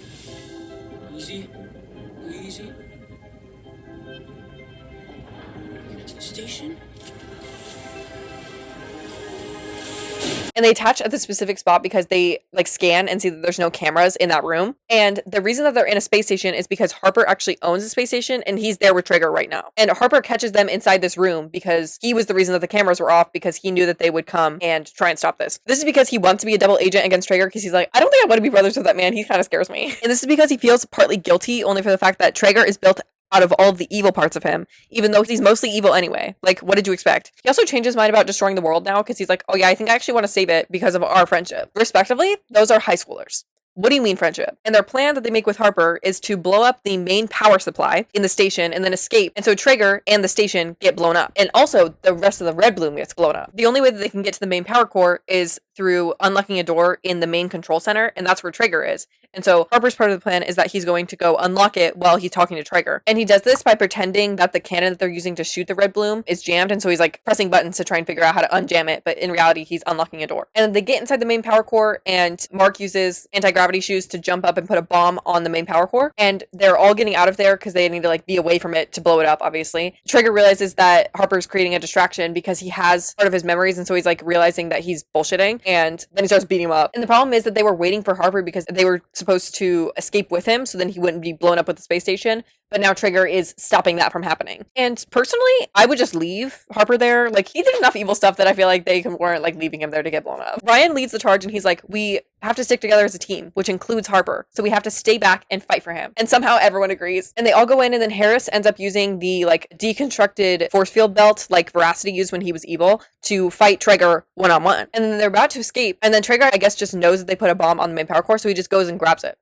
Easy. Easy. Station? And they attach at the specific spot because they like scan and see that there's no cameras in that room. And the reason that they're in a space station is because Harper actually owns a space station and he's there with Traeger right now. And Harper catches them inside this room because he was the reason that the cameras were off, because he knew that they would come and try and stop this. This is because he wants to be a double agent against Traeger because he's like, I don't think I want to be brothers with that man. He kind of scares me. And this is because he feels partly guilty only for the fact that Traeger is built out of all of the evil parts of him, even though he's mostly evil anyway. Like, what did you expect? He also changed his mind about destroying the world now because he's like, oh yeah, I think I actually want to save it because of our friendship. Respectively, those are high schoolers. What do you mean friendship? And their plan that they make with Harper is to blow up the main power supply in the station and then escape. And so Traeger and the station get blown up. And also the rest of the red bloom gets blown up. The only way that they can get to the main power core is through unlocking a door in the main control center. And that's where Traeger is. And so Harper's part of the plan is that he's going to go unlock it while he's talking to Traeger. And he does this by pretending that the cannon that they're using to shoot the red bloom is jammed. And so he's like pressing buttons to try and figure out how to unjam it. But in reality, he's unlocking a door. And then they get inside the main power core and Mark uses anti-gravity shoes to jump up and put a bomb on the main power core. And they're all getting out of there because they need to like be away from it to blow it up, obviously. Traeger realizes that Harper's creating a distraction because he has part of his memories. And so he's like realizing that he's bullshitting. And then he starts beating him up. And the problem is that they were waiting for Harper because they were supposed to escape with him so then he wouldn't be blown up with the space station. But now Traeger is stopping that from happening. And personally, I would just leave Harper there. Like, he did enough evil stuff that I feel like they weren't like leaving him there to get blown up. Ryan leads the charge and he's like, we have to stick together as a team, which includes Harper. So we have to stay back and fight for him. And somehow everyone agrees. And they all go in, and then Harris ends up using the like deconstructed force field belt like Veracity used when he was evil to fight Traeger one-on-one. And then they're about to escape. And then Traeger, I guess, just knows that they put a bomb on the main power core. So he just goes and grabs it.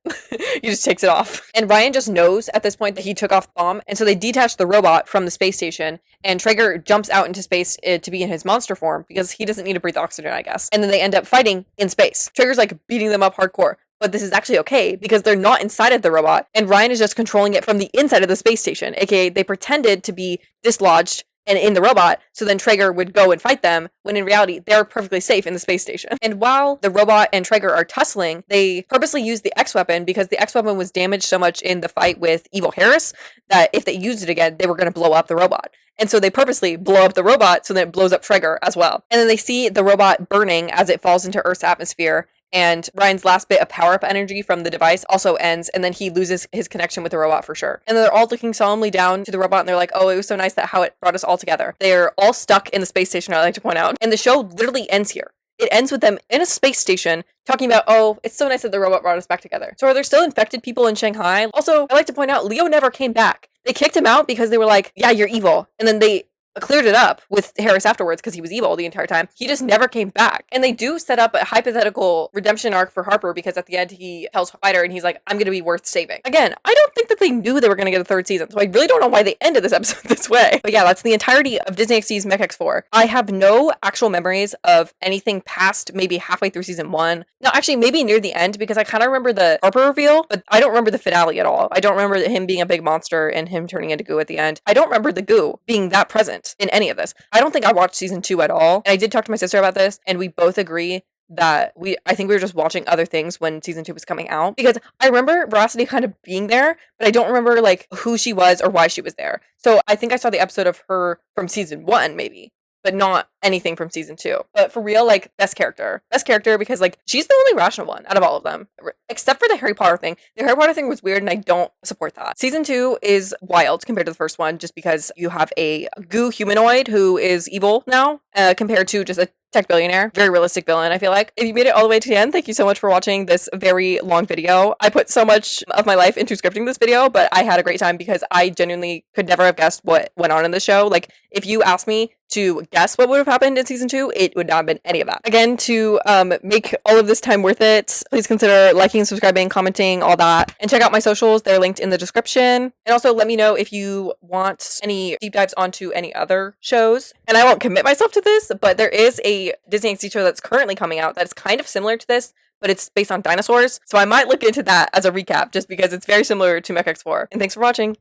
He just takes it off. And Ryan just knows at this point that he took off the bomb. And so they detach the robot from the space station. And Traeger jumps out into space to be in his monster form because he doesn't need to breathe oxygen, I guess. And then they end up fighting in space. Traeger's like beating them up hardcore. But this is actually okay because they're not inside of the robot. And Ryan is just controlling it from the inside of the space station. AKA they pretended to be dislodged and in the robot, so then Traeger would go and fight them, when in reality, they're perfectly safe in the space station. And while the robot and Traeger are tussling, they purposely use the X-Weapon because the X-Weapon was damaged so much in the fight with Evil Harris that if they used it again, they were going to blow up the robot. And so they purposely blow up the robot so that it blows up Traeger as well. And then they see the robot burning as it falls into Earth's atmosphere. And Ryan's last bit of power-up energy from the device also ends, and then he loses his connection with the robot for sure. And they're all looking solemnly down to the robot, and they're like, oh, it was so nice that how it brought us all together. They're all stuck in the space station, I like to point out. And the show literally ends here. It ends with them in a space station talking about, oh, it's so nice that the robot brought us back together. So are there still infected people in Shanghai? Also, I like to point out, Leo never came back. They kicked him out because they were like, yeah, you're evil. And then they cleared it up with Harris afterwards because he was evil the entire time. He just never came back. And they do set up a hypothetical redemption arc for Harper because at the end he tells Spider and he's like, I'm going to be worth saving. Again, I don't think that they knew they were going to get a third season, so I really don't know why they ended this episode this way. But yeah, that's the entirety of Disney XD's MECH-X4. I have no actual memories of anything past maybe halfway through season 1. No, actually maybe near the end because I kind of remember the Harper reveal, but I don't remember the finale at all. I don't remember him being a big monster and him turning into goo at the end. I don't remember the goo being that present in any of this. I don't think I watched season 2 at all. And I did talk to my sister about this, and we both agree that I think we were just watching other things when season 2 was coming out. Because I remember Veracity kind of being there, but I don't remember like who she was or why she was there. So I think I saw the episode of her from season 1, maybe. but not anything from season 2. But for real, like, best character because like she's the only rational one out of all of them, except for the Harry Potter thing. The Harry Potter thing was weird, and I don't support that. Season 2 is wild compared to the first one, just because you have a goo humanoid who is evil now, compared to just a tech billionaire. Very realistic villain, I feel like. If you made it all the way to the end, thank you so much for watching this very long video. I put so much of my life into scripting this video, but I had a great time because I genuinely could never have guessed what went on in the show. Like, if you asked me to guess what would have happened in season 2, it would not have been any of that. Again, to make all of this time worth it, please consider liking, subscribing, commenting, all that. And check out my socials. They're linked in the description. And also let me know if you want any deep dives onto any other shows. And I won't commit myself to this, but there is a Disney XD show that's currently coming out that's kind of similar to this, but it's based on dinosaurs. So I might look into that as a recap just because it's very similar to MECH-X4. And thanks for watching.